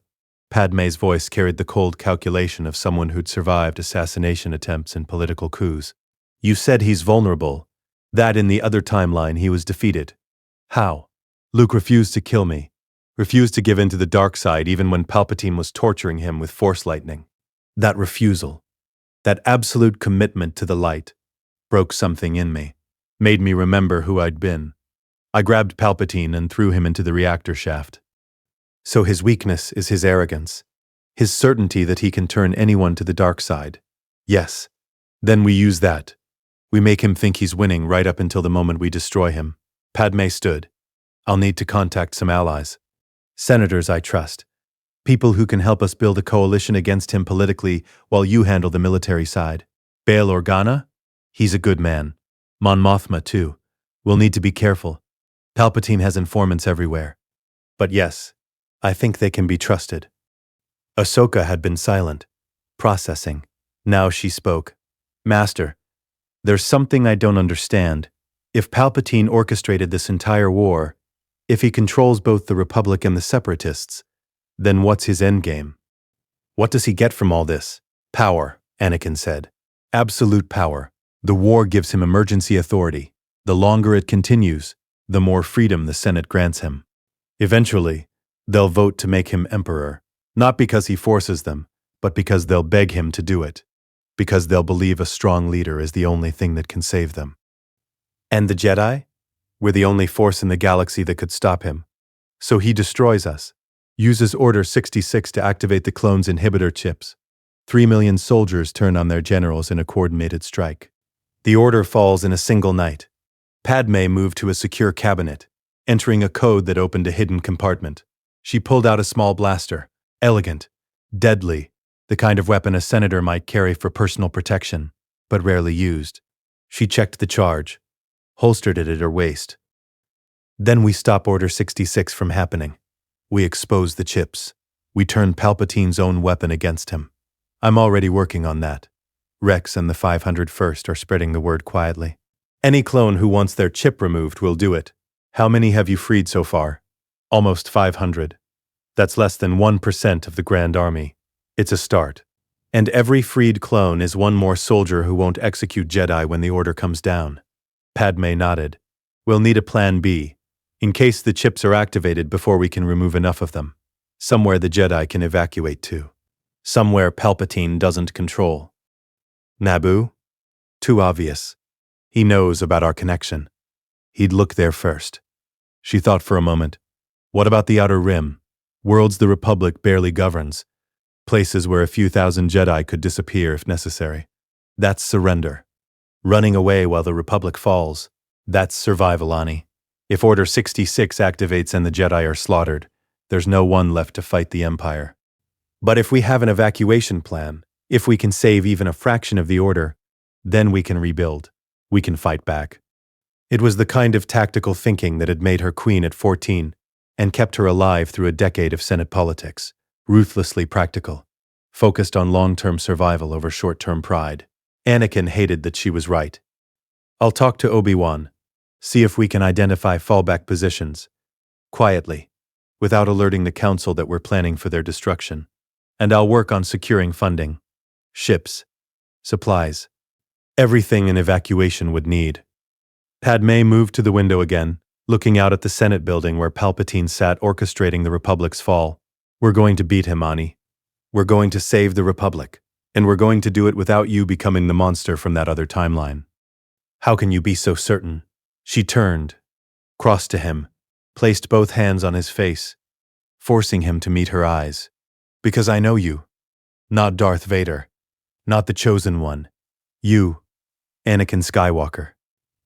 Padme's voice carried the cold calculation of someone who'd survived assassination attempts and political coups. You said he's vulnerable. That in the other timeline he was defeated. How? Luke refused to kill me. Refused to give in to the dark side even when Palpatine was torturing him with Force lightning. That refusal, that absolute commitment to the light, broke something in me. Made me remember who I'd been. I grabbed Palpatine and threw him into the reactor shaft. So his weakness is his arrogance. His certainty that he can turn anyone to the dark side. Yes. Then we use that. We make him think he's winning right up until the moment we destroy him. Padme stood. I'll need to contact some allies. Senators I trust. People who can help us build a coalition against him politically while you handle the military side. Bail Organa? He's a good man. Mon Mothma too. We'll need to be careful. Palpatine has informants everywhere. But yes, I think they can be trusted. Ahsoka had been silent, processing. Now she spoke. Master, there's something I don't understand. If Palpatine orchestrated this entire war, if he controls both the Republic and the Separatists, then what's his endgame? What does he get from all this? Power, Anakin said. Absolute power. The war gives him emergency authority. The longer it continues, the more freedom the Senate grants him. Eventually, they'll vote to make him emperor, not because he forces them, but because they'll beg him to do it, because they'll believe a strong leader is the only thing that can save them. And the Jedi? We're the only force in the galaxy that could stop him. So he destroys us, uses Order 66 to activate the clone's inhibitor chips. 3 million soldiers turn on their generals in a coordinated strike. The order falls in a single night. Padme moved to a secure cabinet, entering a code that opened a hidden compartment. She pulled out a small blaster, elegant, deadly, the kind of weapon a senator might carry for personal protection, but rarely used. She checked the charge, holstered it at her waist. Then we stop Order 66 from happening. We expose the chips. We turn Palpatine's own weapon against him. I'm already working on that. Rex and the 501st are spreading the word quietly. Any clone who wants their chip removed will do it. How many have you freed so far? Almost 500. That's less than 1% of the Grand Army. It's a start. And every freed clone is one more soldier who won't execute Jedi when the order comes down. Padme nodded. We'll need a plan B, in case the chips are activated before we can remove enough of them. Somewhere the Jedi can evacuate to. Somewhere Palpatine doesn't control. Naboo? Too obvious. He knows about our connection. He'd look there first. She thought for a moment. What about the Outer Rim? Worlds the Republic barely governs. Places where a few thousand Jedi could disappear if necessary. That's surrender. Running away while the Republic falls. That's survival, Ani. If Order 66 activates and the Jedi are slaughtered, there's no one left to fight the Empire. But if we have an evacuation plan, if we can save even a fraction of the Order, then we can rebuild. We can fight back. It was the kind of tactical thinking that had made her queen at 14 and kept her alive through a decade of Senate politics, ruthlessly practical, focused on long-term survival over short-term pride. Anakin hated that she was right. I'll talk to Obi-Wan, see if we can identify fallback positions, quietly, without alerting the Council that we're planning for their destruction. And I'll work on securing funding, ships, supplies, everything an evacuation would need. Padme moved to the window again, looking out at the Senate building where Palpatine sat orchestrating the Republic's fall. We're going to beat him, Ani. We're going to save the Republic. And we're going to do it without you becoming the monster from that other timeline. How can you be so certain? She turned, crossed to him, placed both hands on his face, forcing him to meet her eyes. Because I know you. Not Darth Vader. Not the Chosen One. You, Anakin Skywalker.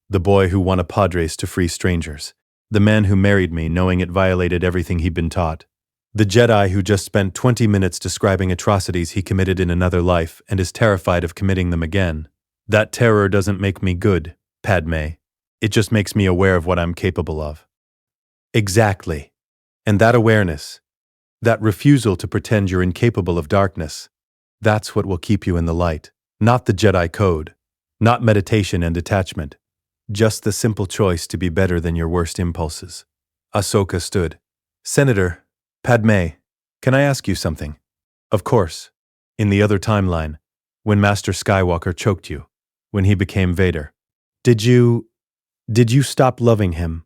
The boy who won a pod race to free strangers. The man who married me knowing it violated everything he'd been taught. The Jedi who just spent 20 minutes describing atrocities he committed in another life and is terrified of committing them again. That terror doesn't make me good, Padme. It just makes me aware of what I'm capable of. Exactly. And that awareness, that refusal to pretend you're incapable of darkness, that's what will keep you in the light. Not the Jedi Code, not meditation and detachment, just the simple choice to be better than your worst impulses. Ahsoka stood. Senator, Padme, can I ask you something? Of course. In the other timeline, when Master Skywalker choked you, when he became Vader, did you stop loving him?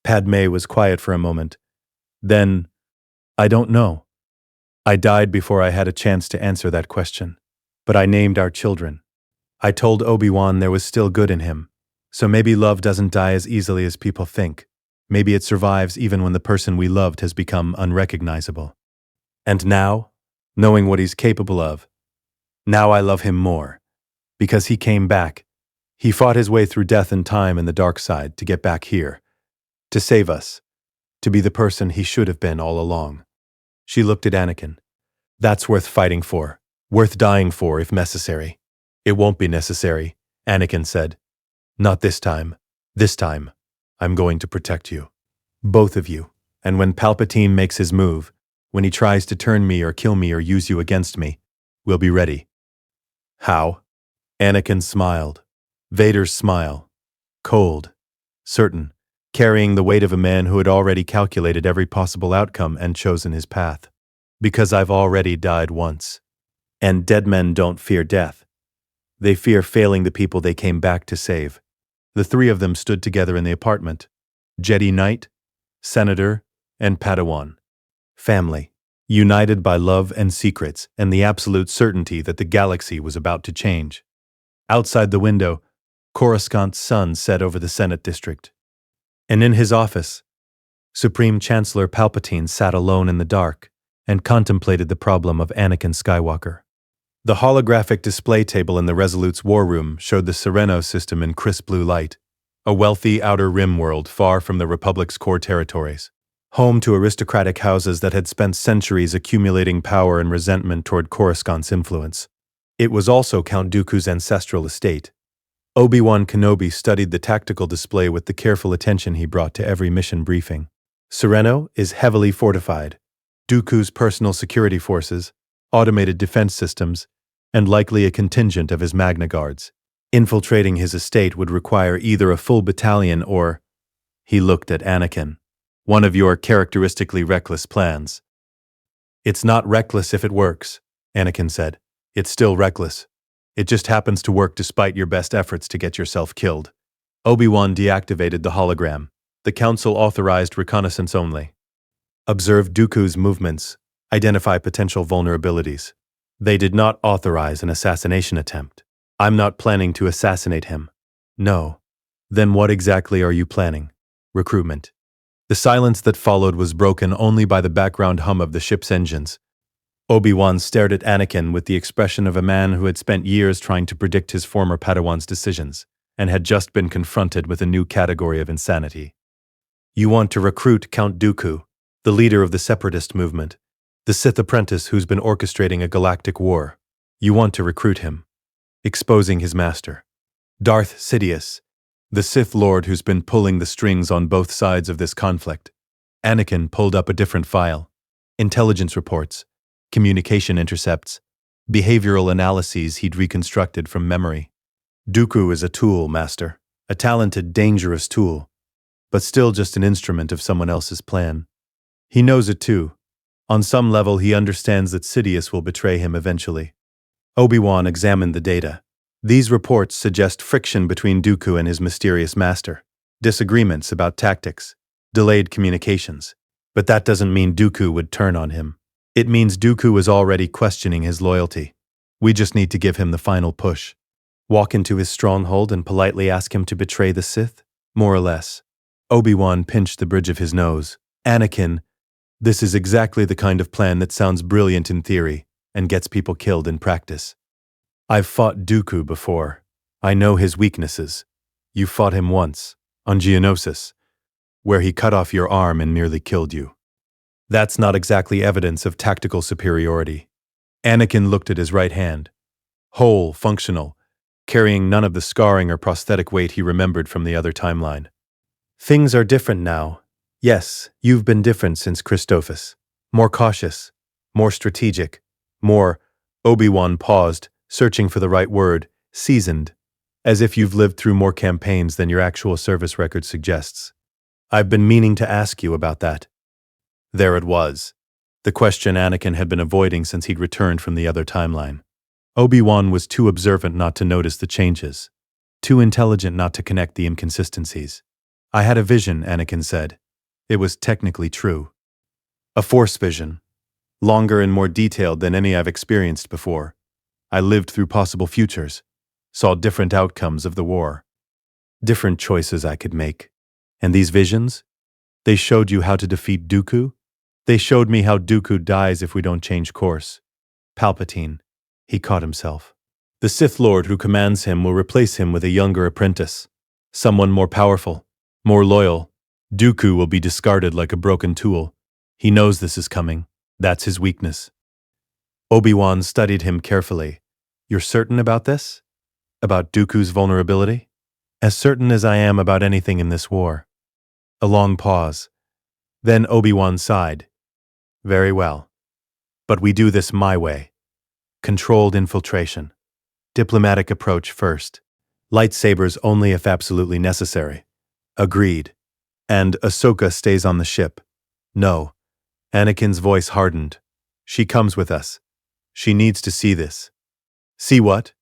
Padme was quiet for a moment. Then, I don't know. I died before I had a chance to answer that question. But I named our children. I told Obi-Wan there was still good in him. So maybe love doesn't die as easily as people think. Maybe it survives even when the person we loved has become unrecognizable. And now, knowing what he's capable of, now I love him more. Because he came back. He fought his way through death and time and the dark side to get back here. To save us. To be the person he should have been all along. She looked at Anakin. That's worth fighting for. Worth dying for if necessary. It won't be necessary, Anakin said. Not this time. This time. I'm going to protect you. Both of you. And when Palpatine makes his move, when he tries to turn me or kill me or use you against me, we'll be ready. How? Anakin smiled. Vader's smile. Cold. Certain. Carrying the weight of a man who had already calculated every possible outcome and chosen his path. Because I've already died once. And dead men don't fear death. They fear failing the people they came back to save. The three of them stood together in the apartment. Jedi Knight, Senator, and Padawan. Family. United by love and secrets and the absolute certainty that the galaxy was about to change. Outside the window, Coruscant's sun set over the Senate district. And in his office, Supreme Chancellor Palpatine sat alone in the dark and contemplated the problem of Anakin Skywalker. The holographic display table in the Resolute's war room showed the Sereno system in crisp blue light, a wealthy outer rim world far from the Republic's core territories, home to aristocratic houses that had spent centuries accumulating power and resentment toward Coruscant's influence. It was also Count Dooku's ancestral estate. Obi-Wan Kenobi studied the tactical display with the careful attention he brought to every mission briefing. Sereno is heavily fortified. Dooku's personal security forces, automated defense systems, and likely a contingent of his Magna Guards. Infiltrating his estate would require either a full battalion or, he looked at Anakin, one of your characteristically reckless plans. It's not reckless if it works, Anakin said. It's still reckless. It just happens to work despite your best efforts to get yourself killed. Obi-Wan deactivated the hologram. The Council authorized reconnaissance only. Observe Dooku's movements. Identify potential vulnerabilities. They did not authorize an assassination attempt. I'm not planning to assassinate him. No. Then what exactly are you planning? Recruitment. The silence that followed was broken only by the background hum of the ship's engines. Obi-Wan stared at Anakin with the expression of a man who had spent years trying to predict his former Padawan's decisions and had just been confronted with a new category of insanity. You want to recruit Count Dooku, the leader of the separatist movement, the Sith apprentice who's been orchestrating a galactic war. You want to recruit him, exposing his master. Darth Sidious, the Sith Lord who's been pulling the strings on both sides of this conflict. Anakin pulled up a different file. Intelligence reports, communication intercepts, behavioral analyses he'd reconstructed from memory. Dooku is a tool, Master. A talented, dangerous tool, but still just an instrument of someone else's plan. He knows it too. On some level, he understands that Sidious will betray him eventually. Obi-Wan examined the data. These reports suggest friction between Dooku and his mysterious master. disagreements about tactics, delayed communications. But that doesn't mean Dooku would turn on him. It means Dooku was already questioning his loyalty. We just need to give him the final push. Walk into his stronghold and politely ask him to betray the Sith? More or less. Obi-Wan pinched the bridge of his nose. Anakin, this is exactly the kind of plan that sounds brilliant in theory and gets people killed in practice. I've fought Dooku before. I know his weaknesses. You fought him once, on Geonosis, where he cut off your arm and nearly killed you. That's not exactly evidence of tactical superiority. Anakin looked at his right hand. Whole, functional, carrying none of the scarring or prosthetic weight he remembered from the other timeline. Things are different now. Yes, you've been different since Christophsis. More cautious, more strategic, more— Obi-Wan paused, searching for the right word— seasoned, as if you've lived through more campaigns than your actual service record suggests. I've been meaning to ask you about that. There it was. The question Anakin had been avoiding since he'd returned from the other timeline. Obi-Wan was too observant not to notice the changes, too intelligent not to connect the inconsistencies. I had a vision, Anakin said. It was technically true. A Force vision. Longer and more detailed than any I've experienced before. I lived through possible futures, saw different outcomes of the war. Different choices I could make. And these visions? They showed you how to defeat Dooku? They showed me how Dooku dies if we don't change course. Palpatine. He caught himself. The Sith Lord who commands him will replace him with a younger apprentice. Someone more powerful, more loyal. Dooku will be discarded like a broken tool. He knows this is coming. That's his weakness. Obi-Wan studied him carefully. You're certain about this? About Dooku's vulnerability? As certain as I am about anything in this war. A long pause. Then Obi-Wan sighed. Very well. But we do this my way. Controlled infiltration. Diplomatic approach first. Lightsabers only if absolutely necessary. Agreed. And Ahsoka stays on the ship. No. Anakin's voice hardened. She comes with us. She needs to see this. See what?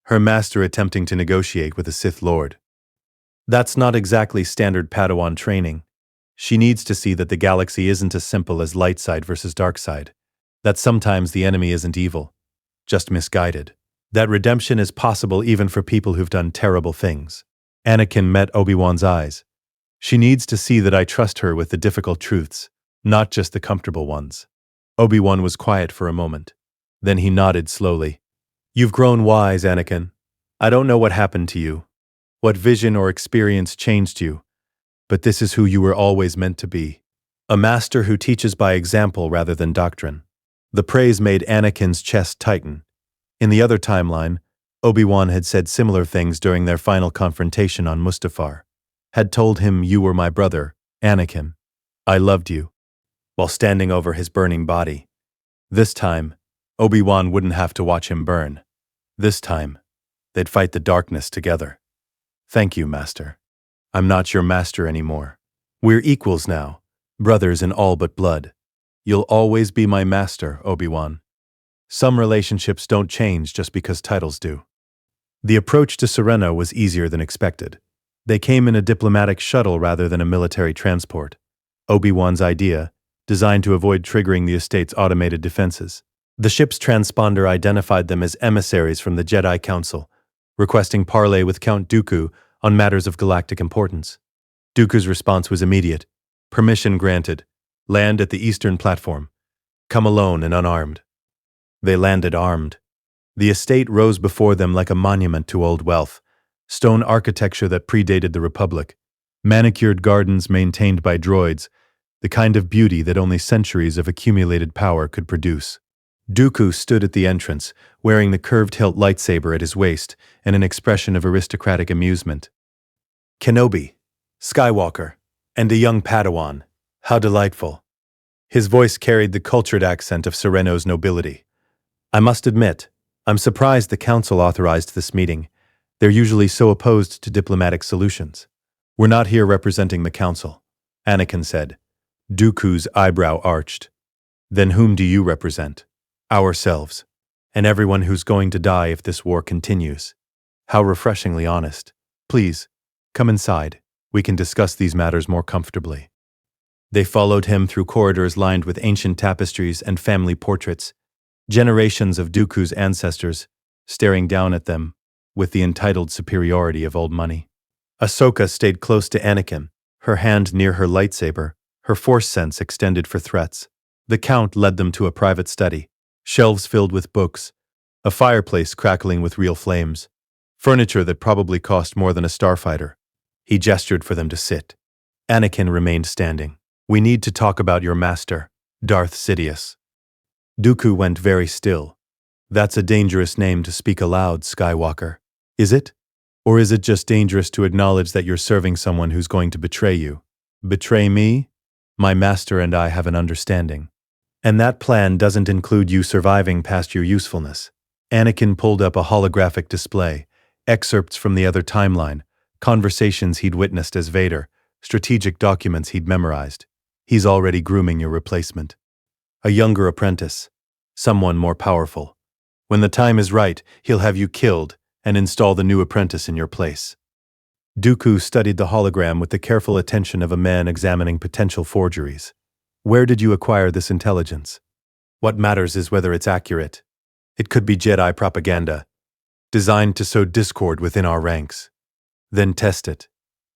Her master attempting to negotiate with a Sith Lord. That's not exactly standard Padawan training. She needs to see that the galaxy isn't as simple as light side versus dark side. That sometimes the enemy isn't evil, just misguided. That redemption is possible even for people who've done terrible things. Anakin met Obi-Wan's eyes. She needs to see that I trust her with the difficult truths, not just the comfortable ones. Obi-Wan was quiet for a moment. Then he nodded slowly. You've grown wise, Anakin. I don't know what happened to you, what vision or experience changed you, but this is who you were always meant to be. A master who teaches by example rather than doctrine. The praise made Anakin's chest tighten. In the other timeline, Obi-Wan had said similar things during their final confrontation on Mustafar. Had told him, you were my brother, Anakin. I loved you, while standing over his burning body. This time, Obi-Wan wouldn't have to watch him burn. This time, they'd fight the darkness together. Thank you, Master. I'm not your master anymore. We're equals now, brothers in all but blood. You'll always be my master, Obi-Wan. Some relationships don't change just because titles do. The approach to Sereno was easier than expected. They came in a diplomatic shuttle rather than a military transport. Obi-Wan's idea, designed to avoid triggering the estate's automated defenses. The ship's transponder identified them as emissaries from the Jedi Council, requesting parley with Count Dooku on matters of galactic importance. Dooku's response was immediate. Permission granted. Land at the eastern platform. Come alone and unarmed. They landed armed. The estate rose before them like a monument to old wealth, stone architecture that predated the Republic, manicured gardens maintained by droids, the kind of beauty that only centuries of accumulated power could produce. Dooku stood at the entrance, wearing the curved hilt lightsaber at his waist and an expression of aristocratic amusement. Kenobi, Skywalker, and a young Padawan. How delightful. His voice carried the cultured accent of Sereno's nobility. I must admit, I'm surprised the Council authorized this meeting. They're usually so opposed to diplomatic solutions. We're not here representing the Council, Anakin said. Dooku's eyebrow arched. Then whom do you represent? Ourselves, and everyone who's going to die if this war continues. How refreshingly honest. Please, come inside. We can discuss these matters more comfortably. They followed him through corridors lined with ancient tapestries and family portraits, generations of Dooku's ancestors staring down at them with the entitled superiority of old money. Ahsoka stayed close to Anakin, her hand near her lightsaber, her force sense extended for threats. The Count led them to a private study, shelves filled with books, a fireplace crackling with real flames, furniture that probably cost more than a starfighter. He gestured for them to sit. Anakin remained standing. "We need to talk about your master, Darth Sidious." Dooku went very still. "That's a dangerous name to speak aloud, Skywalker. Is it? Or is it just dangerous to acknowledge that you're serving someone who's going to betray you?" "Betray me? My master and I have an understanding. And that plan doesn't include you surviving past your usefulness." Anakin pulled up a holographic display, excerpts from the other timeline, conversations he'd witnessed as Vader, strategic documents he'd memorized. "He's already grooming your replacement. A younger apprentice, someone more powerful. When the time is right, he'll have you killed and install the new apprentice in your place." Dooku studied the hologram with the careful attention of a man examining potential forgeries. "Where did you acquire this intelligence? What matters is whether it's accurate. It could be Jedi propaganda, designed to sow discord within our ranks. Then test it.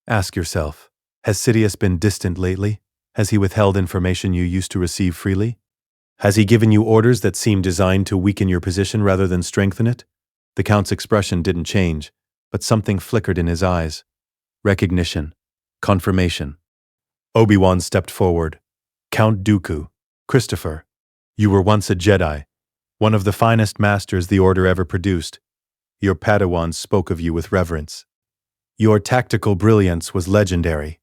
Ask yourself, has Sidious been distant lately? Has he withheld information you used to receive freely? Has he given you orders that seem designed to weaken your position rather than strengthen it?" The Count's expression didn't change, but something flickered in his eyes. Recognition. Confirmation. Obi-Wan stepped forward. "Count Dooku. Christopher, you were once a Jedi, one of the finest masters the Order ever produced. Your Padawan spoke of you with reverence. Your tactical brilliance was legendary.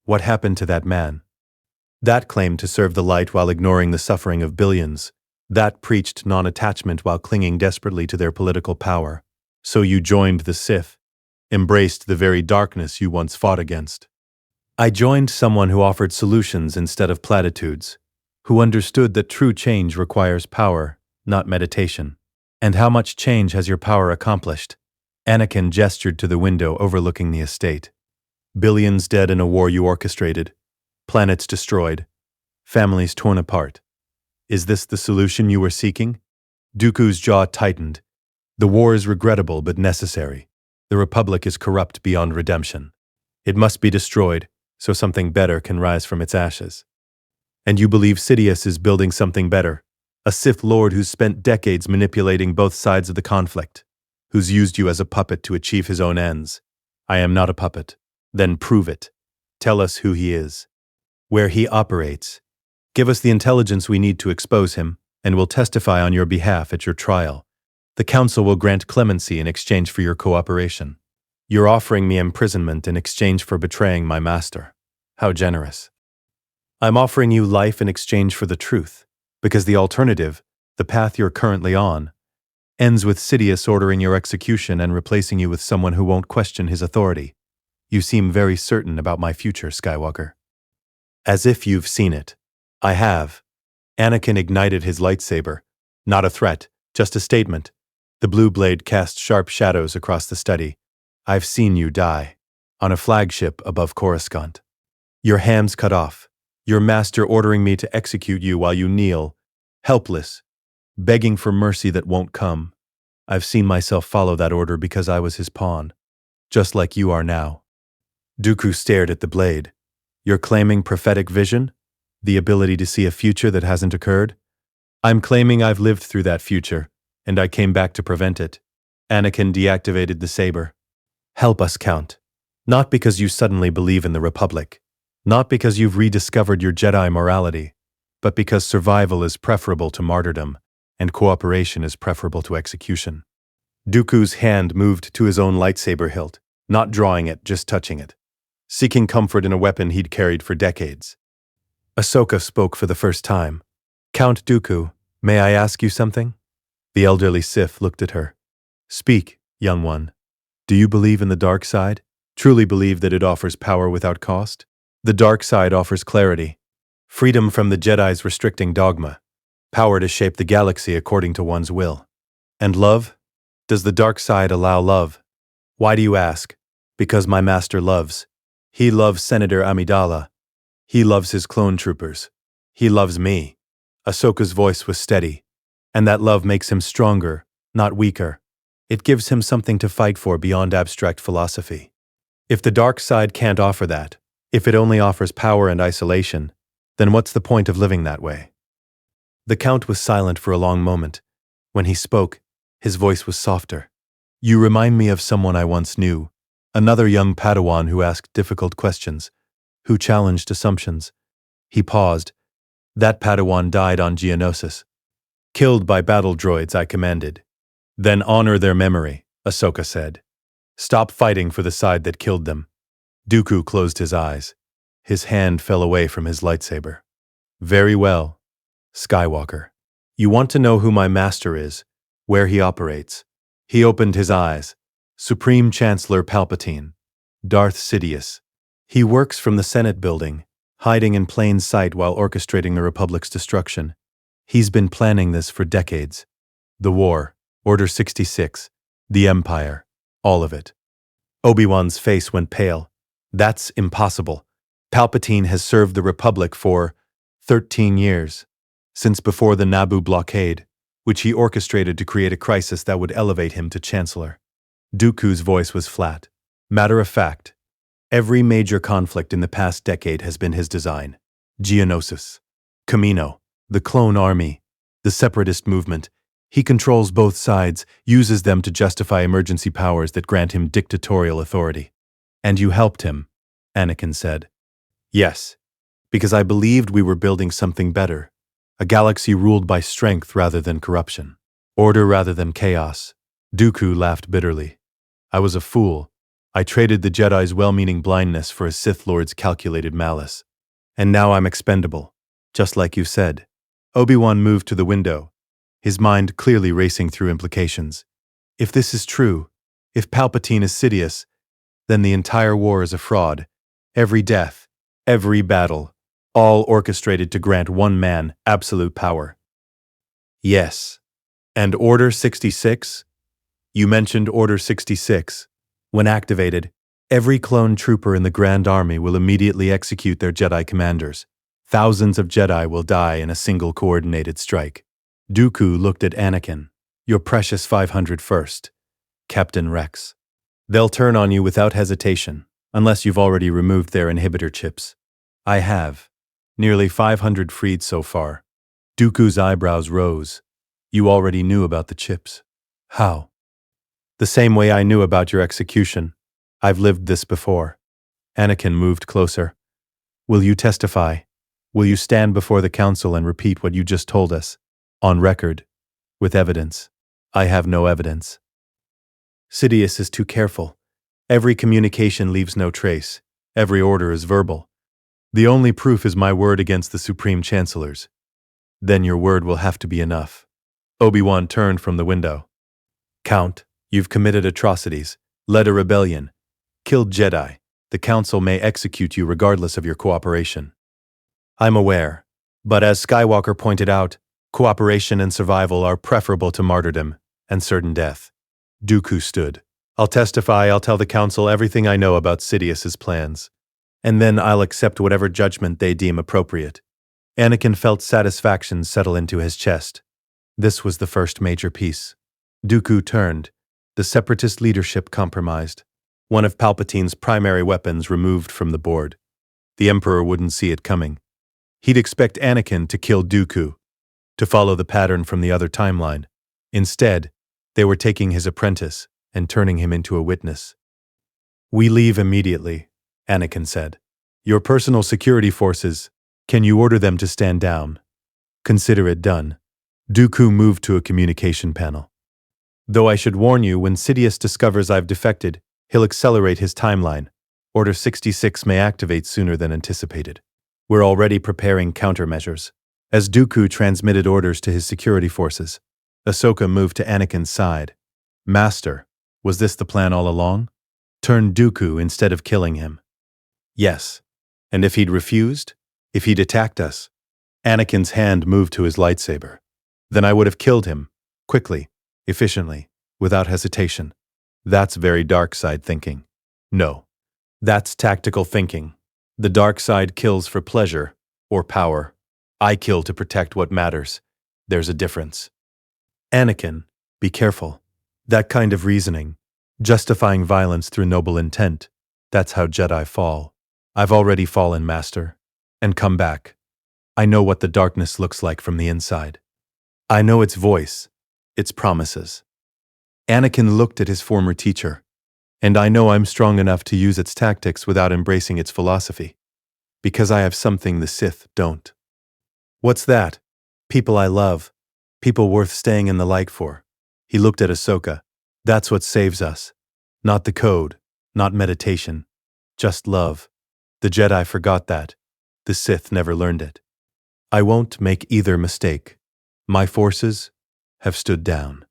What happened to that man? That claimed to serve the light while ignoring the suffering of billions. That preached non-attachment while clinging desperately to their political power. So you joined the Sith, embraced the very darkness you once fought against." "I joined someone who offered solutions instead of platitudes, who understood that true change requires power, not meditation." "And how much change has your power accomplished?" Anakin gestured to the window overlooking the estate. "Billions dead in a war you orchestrated, planets destroyed, families torn apart. Is this the solution you were seeking?" Dooku's jaw tightened. "The war is regrettable but necessary. The Republic is corrupt beyond redemption. It must be destroyed so something better can rise from its ashes." "And you believe Sidious is building something better? A Sith Lord who's spent decades manipulating both sides of the conflict, who's used you as a puppet to achieve his own ends?" "I am not a puppet." "Then prove it. Tell us who he is, where he operates. Give us the intelligence we need to expose him, and we'll testify on your behalf at your trial. The Council will grant clemency in exchange for your cooperation. You're offering me imprisonment in exchange for betraying my master. How generous." "I'm offering you life in exchange for the truth, because the alternative, the path you're currently on, ends with Sidious ordering your execution and replacing you with someone who won't question his authority. You seem very certain about my future, Skywalker." "As if you've seen it." "I have." Anakin ignited his lightsaber. Not a threat, just a statement. The blue blade cast sharp shadows across the study. "I've seen you die. On a flagship above Coruscant. Your hands cut off. Your master ordering me to execute you while you kneel, helpless, begging for mercy that won't come. I've seen myself follow that order because I was his pawn, just like you are now." Dooku stared at the blade. "You're claiming prophetic vision? The ability to see a future that hasn't occurred?" "I'm claiming I've lived through that future, and I came back to prevent it." Anakin deactivated the saber. "Help us, Count. Not because you suddenly believe in the Republic, not because you've rediscovered your Jedi morality, but because survival is preferable to martyrdom, and cooperation is preferable to execution." Dooku's hand moved to his own lightsaber hilt, not drawing it, just touching it, seeking comfort in a weapon he'd carried for decades. Ahsoka spoke for the first time. "Count Dooku, may I ask you something?" The elderly Sith looked at her. "Speak, young one. Do you believe in the dark side? Truly believe that it offers power without cost? The dark side offers clarity, freedom from the Jedi's restricting dogma, power to shape the galaxy according to one's will. And love? Does the dark side allow love?" "Why do you ask?" "Because my master loves. He loves Senator Amidala. He loves his clone troopers. He loves me. Ahsoka's voice was steady, and that love makes him stronger, not weaker. It gives him something to fight for beyond abstract philosophy. If the dark side can't offer that, if it only offers power and isolation, then what's the point of living that way? The Count was silent for a long moment. When he spoke, his voice was softer. You remind me of someone I once knew, another young Padawan who asked difficult questions, who challenged assumptions. He paused. That Padawan died on Geonosis. Killed by battle droids, I commanded. Then honor their memory, Ahsoka said. Stop fighting for the side that killed them. Dooku closed his eyes. His hand fell away from his lightsaber. Very well, Skywalker. You want to know who my master is, where he operates. He opened his eyes. Supreme Chancellor Palpatine. Darth Sidious. He works from the Senate building, hiding in plain sight while orchestrating the Republic's destruction. He's been planning this for decades. The war, Order 66, the Empire, all of it. Obi-Wan's face went pale. That's impossible. Palpatine has served the Republic for 13 years, since before the Naboo blockade, which he orchestrated to create a crisis that would elevate him to Chancellor. Dooku's voice was flat. Matter of fact, every major conflict in the past decade has been his design. Geonosis, Camino, the clone army, the separatist movement. He controls both sides, uses them to justify emergency powers that grant him dictatorial authority. And you helped him, Anakin said. Yes, because I believed we were building something better. A galaxy ruled by strength rather than corruption. Order rather than chaos. Dooku laughed bitterly. I was a fool. I traded the Jedi's well-meaning blindness for a Sith Lord's calculated malice. And now I'm expendable, just like you said. Obi-Wan moved to the window, his mind clearly racing through implications. If this is true, if Palpatine is Sidious, then the entire war is a fraud. Every death, every battle, all orchestrated to grant one man absolute power. Yes. And Order 66? You mentioned Order 66. When activated, every clone trooper in the Grand Army will immediately execute their Jedi commanders. Thousands of Jedi will die in a single coordinated strike. Dooku looked at Anakin. Your precious 501st, Captain Rex. They'll turn on you without hesitation, unless you've already removed their inhibitor chips. I have. Nearly 500 freed so far. Dooku's eyebrows rose. You already knew about the chips. How? The same way I knew about your execution. I've lived this before. Anakin moved closer. Will you testify? Will you stand before the council and repeat what you just told us? On record. With evidence. I have no evidence. Sidious is too careful. Every communication leaves no trace. Every order is verbal. The only proof is my word against the Supreme Chancellor's. Then your word will have to be enough. Obi-Wan turned from the window. Count, you've committed atrocities, led a rebellion, killed Jedi. The Council may execute you regardless of your cooperation. I'm aware, but as Skywalker pointed out, cooperation and survival are preferable to martyrdom and certain death. Dooku stood. I'll testify, I'll tell the Council everything I know about Sidious's plans, and then I'll accept whatever judgment they deem appropriate. Anakin felt satisfaction settle into his chest. This was the first major piece. Dooku turned. The Separatist leadership compromised. One of Palpatine's primary weapons removed from the board. The Emperor wouldn't see it coming. He'd expect Anakin to kill Dooku, to follow the pattern from the other timeline. Instead, they were taking his apprentice and turning him into a witness. We leave immediately, Anakin said. Your personal security forces, can you order them to stand down? Consider it done. Dooku moved to a communication panel. Though I should warn you, when Sidious discovers I've defected, he'll accelerate his timeline. Order 66 may activate sooner than anticipated. We're already preparing countermeasures. As Dooku transmitted orders to his security forces, Ahsoka moved to Anakin's side. Master, was this the plan all along? Turn Dooku instead of killing him. Yes. And if he'd refused? If he'd attacked us? Anakin's hand moved to his lightsaber. Then I would have killed him, quickly, efficiently, without hesitation. That's very dark side thinking. No. That's tactical thinking. The dark side kills for pleasure or power. I kill to protect what matters. There's a difference. Anakin, be careful. That kind of reasoning, justifying violence through noble intent, that's how Jedi fall. I've already fallen, Master, and come back. I know what the darkness looks like from the inside. I know its voice, its promises. Anakin looked at his former teacher, and I know I'm strong enough to use its tactics without embracing its philosophy, because I have something the Sith don't. What's that? People I love, people worth staying in the light for. He looked at Ahsoka. That's what saves us. Not the code, not meditation, just love. The Jedi forgot that. The Sith never learned it. I won't make either mistake. My forces have stood down.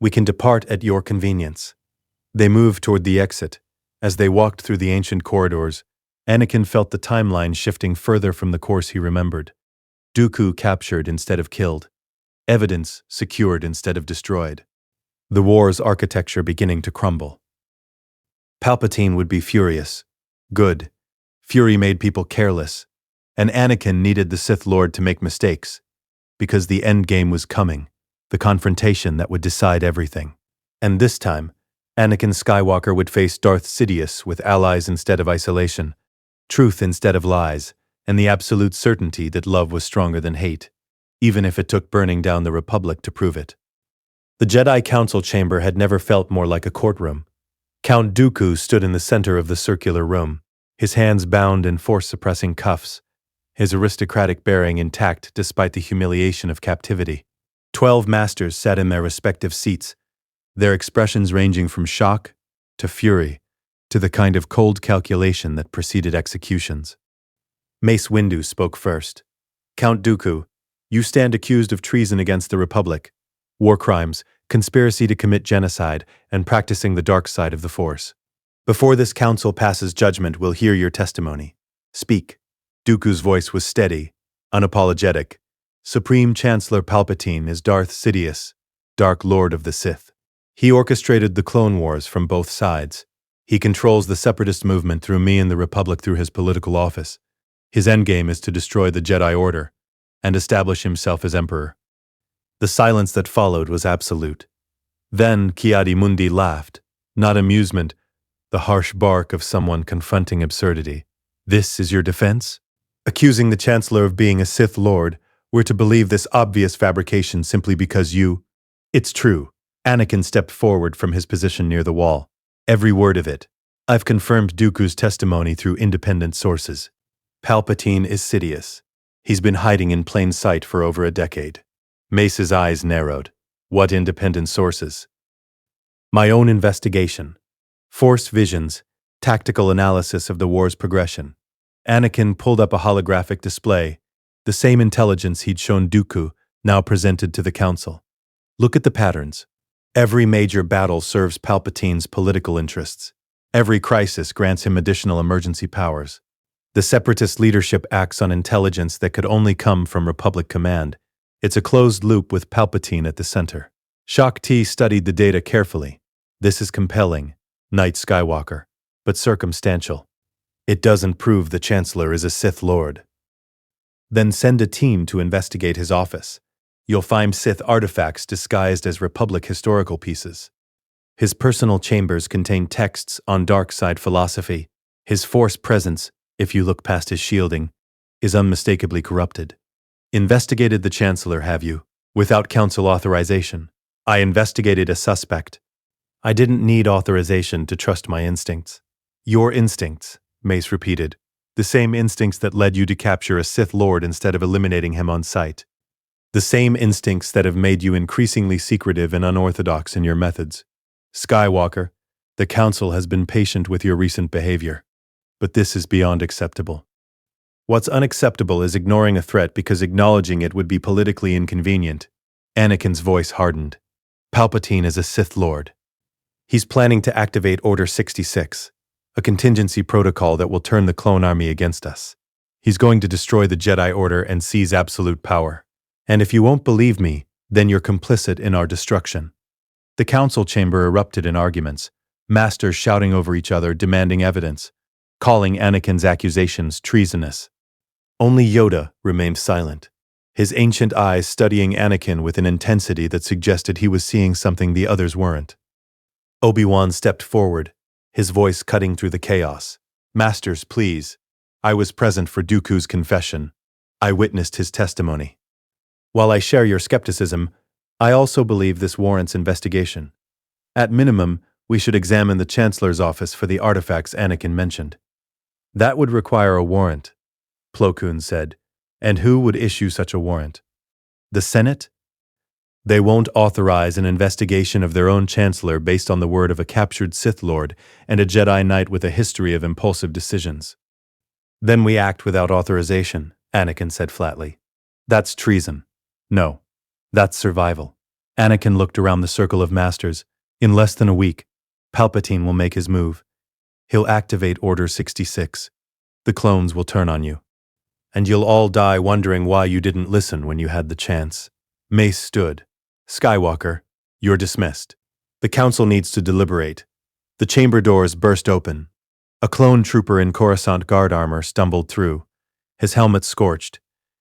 We can depart at your convenience. They moved toward the exit. As they walked through the ancient corridors, Anakin felt the timeline shifting further from the course he remembered. Dooku captured instead of killed. Evidence secured instead of destroyed. The war's architecture beginning to crumble. Palpatine would be furious. Good. Fury made people careless. And Anakin needed the Sith Lord to make mistakes. Because the endgame was coming. The confrontation that would decide everything. And this time, Anakin Skywalker would face Darth Sidious with allies instead of isolation, truth instead of lies, and the absolute certainty that love was stronger than hate, even if it took burning down the Republic to prove it. The Jedi Council chamber had never felt more like a courtroom. Count Dooku stood in the center of the circular room, his hands bound in force-suppressing cuffs, his aristocratic bearing intact despite the humiliation of captivity. 12 masters sat in their respective seats, their expressions ranging from shock to fury to the kind of cold calculation that preceded executions. Mace Windu spoke first. Count Dooku, you stand accused of treason against the Republic, war crimes, conspiracy to commit genocide, and practicing the dark side of the Force. Before this council passes judgment, we'll hear your testimony. Speak. Dooku's voice was steady, unapologetic. Supreme Chancellor Palpatine is Darth Sidious, Dark Lord of the Sith. He orchestrated the Clone Wars from both sides. He controls the separatist movement through me and the Republic through his political office. His endgame is to destroy the Jedi Order and establish himself as Emperor. The silence that followed was absolute. Then Ki-Adi-Mundi laughed, not amusement, the harsh bark of someone confronting absurdity. This is your defense? Accusing the Chancellor of being a Sith Lord, we're to believe this obvious fabrication simply because you... It's true. Anakin stepped forward from his position near the wall. Every word of it. I've confirmed Dooku's testimony through independent sources. Palpatine is Sidious. He's been hiding in plain sight for over a decade. Mace's eyes narrowed. What independent sources? My own investigation. Force visions. Tactical analysis of the war's progression. Anakin pulled up a holographic display. The same intelligence he'd shown Dooku, now presented to the Council. Look at the patterns. Every major battle serves Palpatine's political interests. Every crisis grants him additional emergency powers. The Separatist leadership acts on intelligence that could only come from Republic command. It's a closed loop with Palpatine at the center. Shaak Ti studied the data carefully. This is compelling, Knight Skywalker, but circumstantial. It doesn't prove the Chancellor is a Sith Lord. Then send a team to investigate his office. You'll find Sith artifacts disguised as Republic historical pieces. His personal chambers contain texts on dark side philosophy. His Force presence, if you look past his shielding, is unmistakably corrupted. Investigated the Chancellor, have you? Without Council authorization. I investigated a suspect. I didn't need authorization to trust my instincts. Your instincts, Mace repeated. The same instincts that led you to capture a Sith Lord instead of eliminating him on sight. The same instincts that have made you increasingly secretive and unorthodox in your methods. Skywalker, the Council has been patient with your recent behavior. But this is beyond acceptable. What's unacceptable is ignoring a threat because acknowledging it would be politically inconvenient. Anakin's voice hardened. Palpatine is a Sith Lord. He's planning to activate Order 66, a contingency protocol that will turn the clone army against us. He's going to destroy the Jedi Order and seize absolute power. And if you won't believe me, then you're complicit in our destruction. The council chamber erupted in arguments, masters shouting over each other, demanding evidence. calling Anakin's accusations treasonous. Only Yoda remained silent, his ancient eyes studying Anakin with an intensity that suggested he was seeing something the others weren't. Obi-Wan stepped forward, his voice cutting through the chaos. "Masters, please. I was present for Dooku's confession. I witnessed his testimony. While I share your skepticism, I also believe this warrants investigation. At minimum, we should examine the Chancellor's office for the artifacts Anakin mentioned." "That would require a warrant," Plo Koon said. "And who would issue such a warrant? The Senate? They won't authorize an investigation of their own Chancellor based on the word of a captured Sith Lord and a Jedi Knight with a history of impulsive decisions." "Then we act without authorization," Anakin said flatly. "That's treason. No, that's survival." Anakin looked around the circle of masters. "In less than a week, Palpatine will make his move. He'll activate Order 66. The clones will turn on you. And you'll all die wondering why you didn't listen when you had the chance." Mace stood. "Skywalker, you're dismissed. The council needs to deliberate." The chamber doors burst open. A clone trooper in Coruscant guard armor stumbled through, his helmet scorched,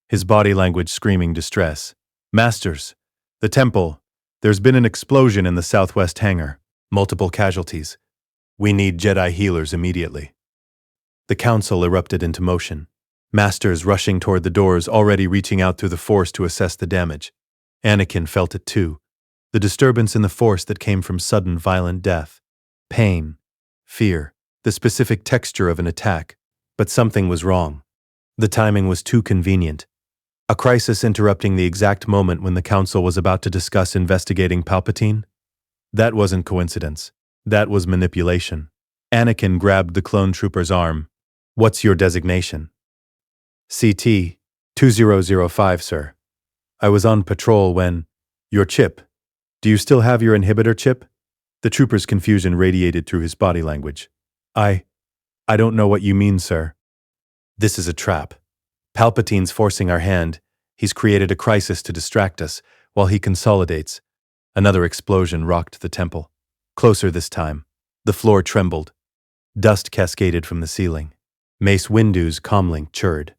his body language screaming distress. "Masters, the temple. There's been an explosion in the southwest hangar. Multiple casualties. We need Jedi healers immediately." The council erupted into motion. Masters rushing toward the doors, already reaching out through the Force to assess the damage. Anakin felt it too. The disturbance in the Force that came from sudden violent death. Pain. Fear. The specific texture of an attack. But something was wrong. The timing was too convenient. A crisis interrupting the exact moment when the council was about to discuss investigating Palpatine? That wasn't coincidence. That was manipulation. Anakin grabbed the clone trooper's arm. "What's your designation?" "CT 2005, sir. I was on patrol when—" "Your chip. Do you still have your inhibitor chip?" The trooper's confusion radiated through his body language. I don't know what you mean, sir." "This is a trap. Palpatine's forcing our hand. He's created a crisis to distract us while he consolidates." Another explosion rocked the temple. Closer this time. The floor trembled. Dust cascaded from the ceiling. Mace Windu's comlink chirred.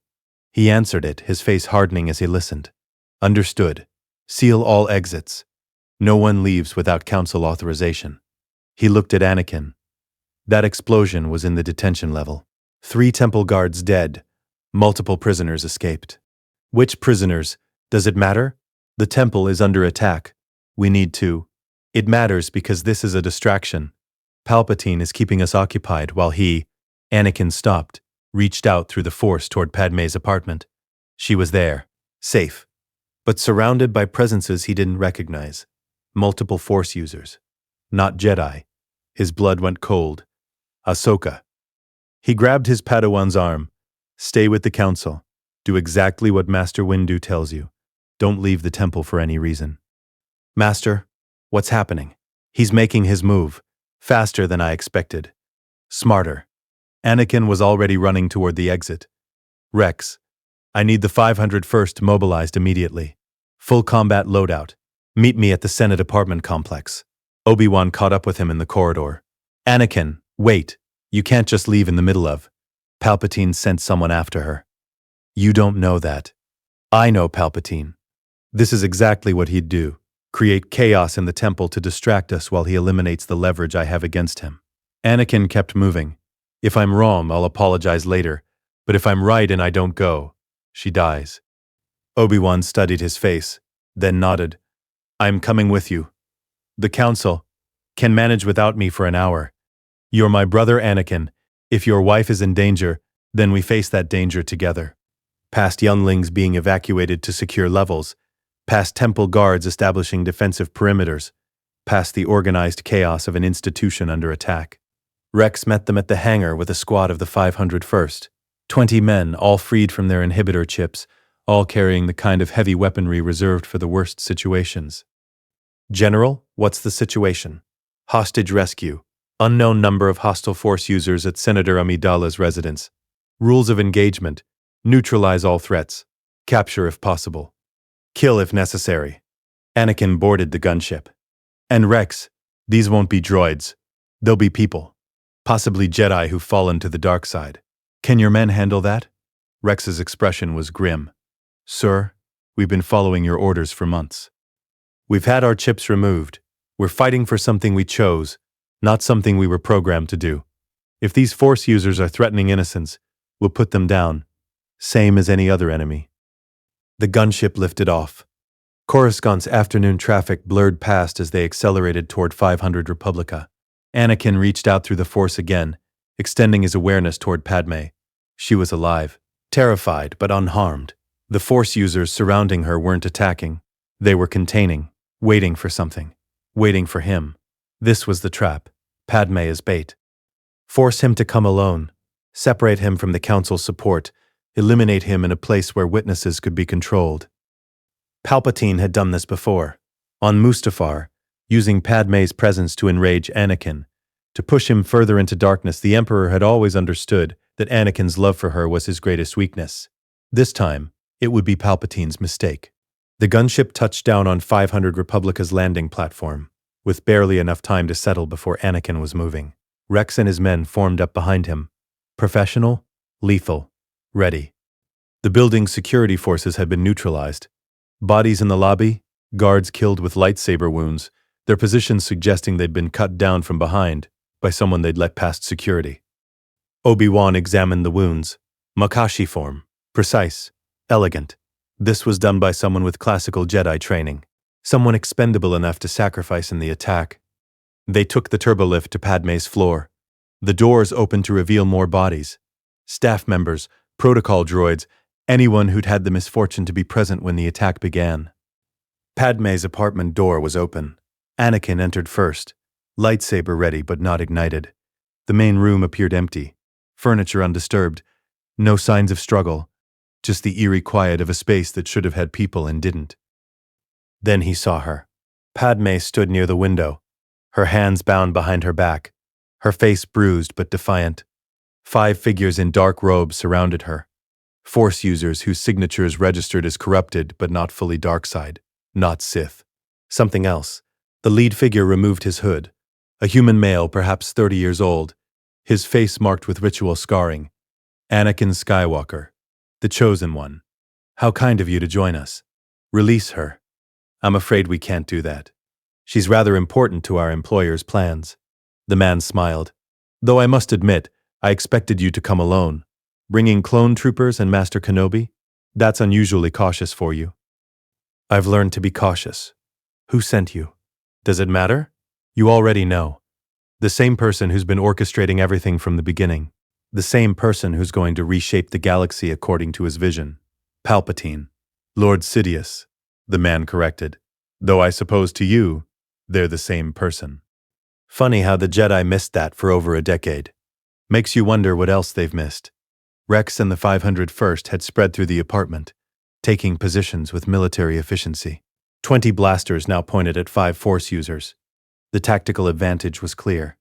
He answered it, his face hardening as he listened. "Understood. Seal all exits. No one leaves without council authorization." He looked at Anakin. That explosion was in the detention level. 3 temple guards dead. Multiple prisoners escaped. Which prisoners? Does it matter? The temple is under attack. We need to. It matters because this is a distraction. Palpatine is keeping us occupied while he— Anakin stopped, reached out through the Force toward Padmé's apartment. She was there, safe, but surrounded by presences he didn't recognize. Multiple Force users. Not Jedi. His blood went cold. Ahsoka. He grabbed his Padawan's arm. "Stay with the council. Do exactly what Master Windu tells you. Don't leave the temple for any reason." "Master, what's happening?" "He's making his move. Faster than I expected. Smarter." Anakin was already running toward the exit. "Rex, I need the 501st mobilized immediately. Full combat loadout. Meet me at the Senate apartment complex." Obi-Wan caught up with him in the corridor. "Anakin, wait. You can't just leave in the middle of—" Palpatine sent someone after her. "You don't know that. I know Palpatine. This is exactly what he'd do. Create chaos in the temple to distract us while he eliminates the leverage I have against him." Anakin kept moving. "If I'm wrong, I'll apologize later. But if I'm right and I don't go, she dies." Obi-Wan studied his face, then nodded. "I'm coming with you. The council can manage without me for an hour. You're my brother Anakin. If your wife is in danger, then we face that danger together." Past younglings being evacuated to secure levels, past temple guards establishing defensive perimeters, past the organized chaos of an institution under attack. Rex met them at the hangar with a squad of the 501st. 20 men, all freed from their inhibitor chips, all carrying the kind of heavy weaponry reserved for the worst situations. "General, what's the situation?" "Hostage rescue. Unknown number of hostile Force users at Senator Amidala's residence. Rules of engagement. Neutralize all threats. Capture if possible. Kill if necessary." Anakin boarded the gunship. "And Rex, these won't be droids. They'll be people. Possibly Jedi who've fallen to the dark side. Can your men handle that? Rex's expression was grim. Sir, we've been following your orders for months. We've had our chips removed. We're fighting for something we chose, not something we were programmed to do. If these Force users are threatening innocents, we'll put them down, same as any other enemy. The gunship lifted off. Coruscant's afternoon traffic blurred past as they accelerated toward 500 Republica. Anakin reached out through the Force again, extending his awareness toward Padme. She was alive, terrified but unharmed. The Force users surrounding her weren't attacking. They were containing, waiting for something, waiting for him. This was the trap. Padme as bait. Force him to come alone, separate him from the Council's support, eliminate him in a place where witnesses could be controlled. Palpatine had done this before, on Mustafar, using Padme's presence to enrage Anakin. To push him further into darkness, the Emperor had always understood that Anakin's love for her was his greatest weakness. This time, it would be Palpatine's mistake. The gunship touched down on 500 Republica's landing platform, with barely enough time to settle before Anakin was moving. Rex and his men formed up behind him. Professional, lethal, ready. The building's security forces had been neutralized. Bodies in the lobby, guards killed with lightsaber wounds, their positions suggesting they'd been cut down from behind by someone they'd let past security. Obi-Wan examined the wounds. Makashi form, precise, elegant. This was done by someone with classical Jedi training, someone expendable enough to sacrifice in the attack. They took the turbolift to Padme's floor. The doors opened to reveal more bodies. Staff members, protocol droids, anyone who'd had the misfortune to be present when the attack began. Padme's apartment door was open. Anakin entered first, lightsaber ready but not ignited. The main room appeared empty, furniture undisturbed, no signs of struggle, just the eerie quiet of a space that should have had people and didn't. Then he saw her. Padme stood near the window, her hands bound behind her back, her face bruised but defiant. 5 figures in dark robes surrounded her. Force users whose signatures registered as corrupted but not fully darkside, not Sith. Something else. The lead figure removed his hood. A human male, perhaps 30 years old, his face marked with ritual scarring. Anakin Skywalker, the chosen one. How kind of you to join us. Release her. I'm afraid we can't do that. She's rather important to our employer's plans. The man smiled. Though I must admit, I expected you to come alone. Bringing clone troopers and Master Kenobi? That's unusually cautious for you. I've learned to be cautious. Who sent you? Does it matter? You already know. The same person who's been orchestrating everything from the beginning. The same person who's going to reshape the galaxy according to his vision. Palpatine. Lord Sidious, the man corrected. Though I suppose to you, they're the same person. Funny how the Jedi missed that for over a decade. Makes you wonder what else they've missed. Rex and the 501st had spread through the apartment, taking positions with military efficiency. 20 blasters now pointed at 5 Force users. The tactical advantage was clear.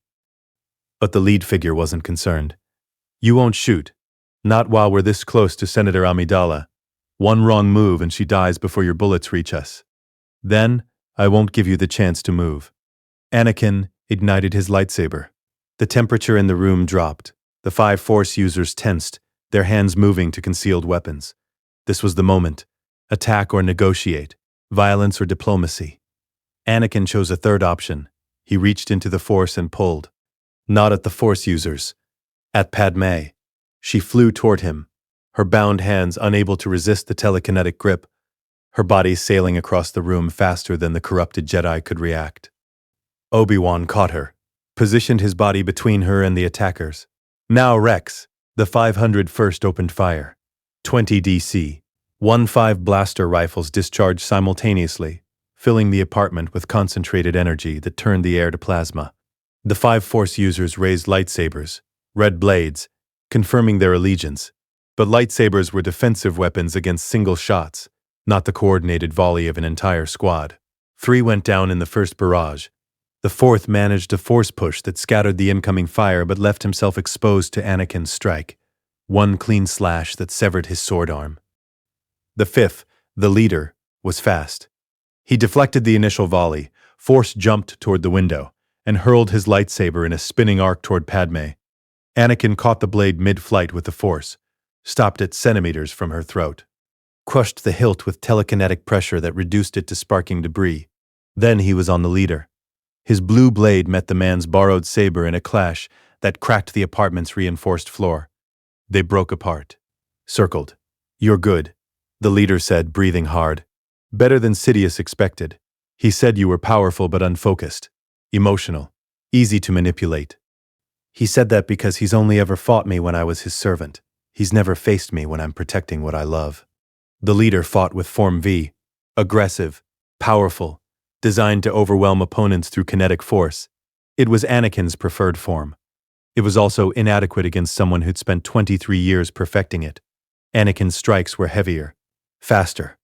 But the lead figure wasn't concerned. You won't shoot. Not while we're this close to Senator Amidala. One wrong move and she dies before your bullets reach us. Then, I won't give you the chance to move. Anakin ignited his lightsaber. The temperature in the room dropped. The 5 Force users tensed, their hands moving to concealed weapons. This was the moment. Attack or negotiate. Violence or diplomacy. Anakin chose a third option. He reached into the Force and pulled. Not at the Force users. At Padme. She flew toward him, her bound hands unable to resist the telekinetic grip, her body sailing across the room faster than the corrupted Jedi could react. Obi-Wan caught her, positioned his body between her and the attackers. Now Rex, the 501st opened fire. 20 DC. 1-5 blaster rifles discharged simultaneously, filling the apartment with concentrated energy that turned the air to plasma. The 5 Force users raised lightsabers, red blades, confirming their allegiance. But lightsabers were defensive weapons against single shots, not the coordinated volley of an entire squad. 3 went down in the first barrage. The 4th managed a force push that scattered the incoming fire but left himself exposed to Anakin's strike. 1 clean slash that severed his sword arm. The 5th, the leader, was fast. He deflected the initial volley, Force jumped toward the window, and hurled his lightsaber in a spinning arc toward Padme. Anakin caught the blade mid-flight with the Force, stopped it centimeters from her throat, crushed the hilt with telekinetic pressure that reduced it to sparking debris. Then he was on the leader. His blue blade met the man's borrowed saber in a clash that cracked the apartment's reinforced floor. They broke apart. Circled. "You're good," the leader said, breathing hard. "Better than Sidious expected. He said you were powerful but unfocused, emotional, easy to manipulate. He said that because he's only ever fought me when I was his servant. He's never faced me when I'm protecting what I love." The leader fought with Form V, aggressive, powerful, designed to overwhelm opponents through kinetic force. It was Anakin's preferred form. It was also inadequate against someone who'd spent 23 years perfecting it. Anakin's strikes were heavier, faster.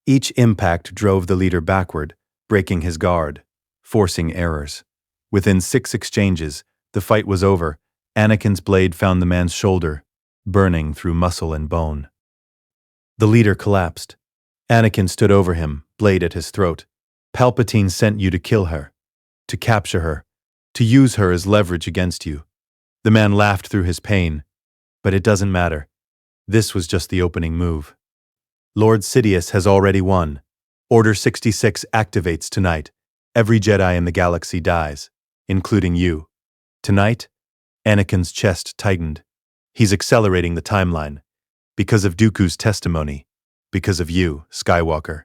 Each impact drove the leader backward, breaking his guard, forcing errors. Within 6 exchanges, the fight was over. Anakin's blade found the man's shoulder, burning through muscle and bone. The leader collapsed. Anakin stood over him, blade at his throat. "Palpatine sent you to kill her, to capture her, to use her as leverage against you." The man laughed through his pain. "But it doesn't matter. This was just the opening move. Lord Sidious has already won. Order 66 activates tonight. Every Jedi in the galaxy dies, including you. Tonight?" Anakin's chest tightened. "He's accelerating the timeline. Because of Dooku's testimony. Because of you, Skywalker.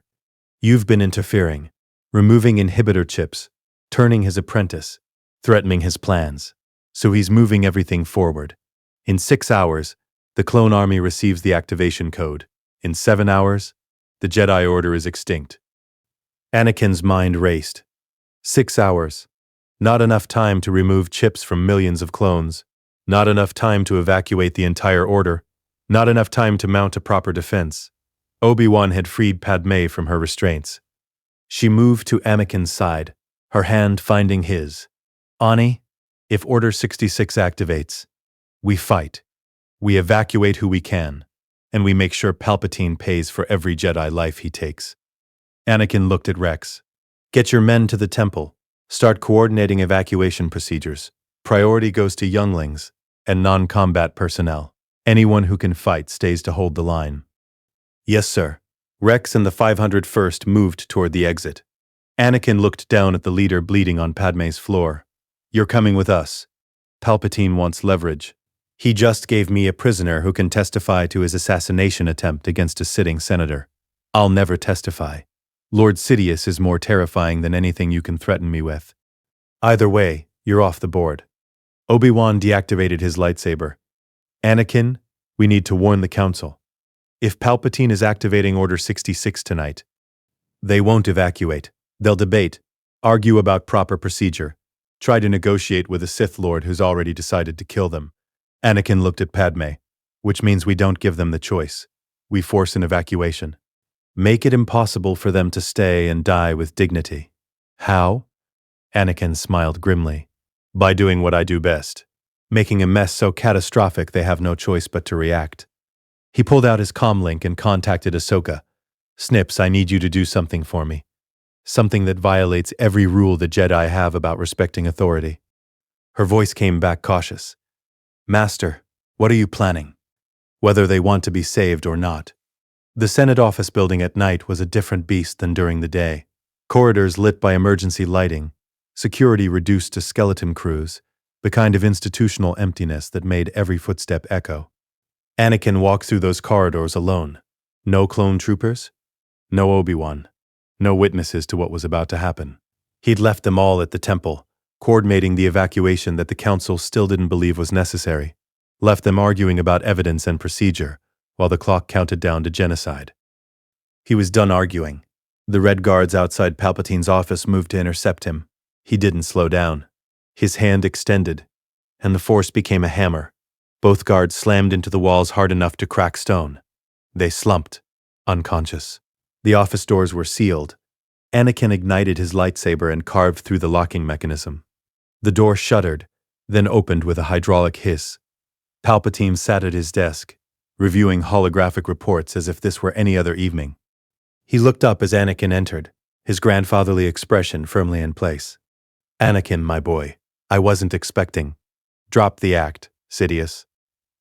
You've been interfering, removing inhibitor chips, turning his apprentice, threatening his plans. So he's moving everything forward. In 6 hours, the clone army receives the activation code. In 7 hours, the Jedi Order is extinct." Anakin's mind raced. 6 hours. Not enough time to remove chips from millions of clones. Not enough time to evacuate the entire Order. Not enough time to mount a proper defense. Obi-Wan had freed Padme from her restraints. She moved to Anakin's side, her hand finding his. "Ani, if Order 66 activates, we fight. We evacuate who we can, and we make sure Palpatine pays for every Jedi life he takes." Anakin looked at Rex. "Get your men to the temple. Start coordinating evacuation procedures. Priority goes to younglings and non-combat personnel. Anyone who can fight stays to hold the line." "Yes, sir." Rex and the 501st moved toward the exit. Anakin looked down at the leader bleeding on Padme's floor. "You're coming with us. Palpatine wants leverage. He just gave me a prisoner who can testify to his assassination attempt against a sitting senator. I'll never testify. Lord Sidious is more terrifying than anything you can threaten me with. Either way, you're off the board." Obi-Wan deactivated his lightsaber. "Anakin, we need to warn the Council. If Palpatine is activating Order 66 tonight, they won't evacuate. They'll debate, argue about proper procedure, try to negotiate with a Sith Lord who's already decided to kill them." Anakin looked at Padme. "Which means we don't give them the choice. We force an evacuation. Make it impossible for them to stay and die with dignity." "How?" Anakin smiled grimly. "By doing what I do best. Making a mess so catastrophic they have no choice but to react." He pulled out his comlink and contacted Ahsoka. "Snips, I need you to do something for me. Something that violates every rule the Jedi have about respecting authority." Her voice came back cautious. "Master, what are you planning? Whether they want to be saved or not." The Senate office building at night was a different beast than during the day. Corridors lit by emergency lighting, security reduced to skeleton crews, the kind of institutional emptiness that made every footstep echo. Anakin walked through those corridors alone. No clone troopers, no Obi-Wan, no witnesses to what was about to happen. He'd left them all at the temple, coordinating the evacuation that the Council still didn't believe was necessary. Left them arguing about evidence and procedure, while the clock counted down to genocide. He was done arguing. The Red Guards outside Palpatine's office moved to intercept him. He didn't slow down. His hand extended, and the Force became a hammer. Both guards slammed into the walls hard enough to crack stone. They slumped, unconscious. The office doors were sealed. Anakin ignited his lightsaber and carved through the locking mechanism. The door shuddered, then opened with a hydraulic hiss. Palpatine sat at his desk, reviewing holographic reports as if this were any other evening. He looked up as Anakin entered, his grandfatherly expression firmly in place. Anakin, my boy, I wasn't expecting. Drop the act, Sidious.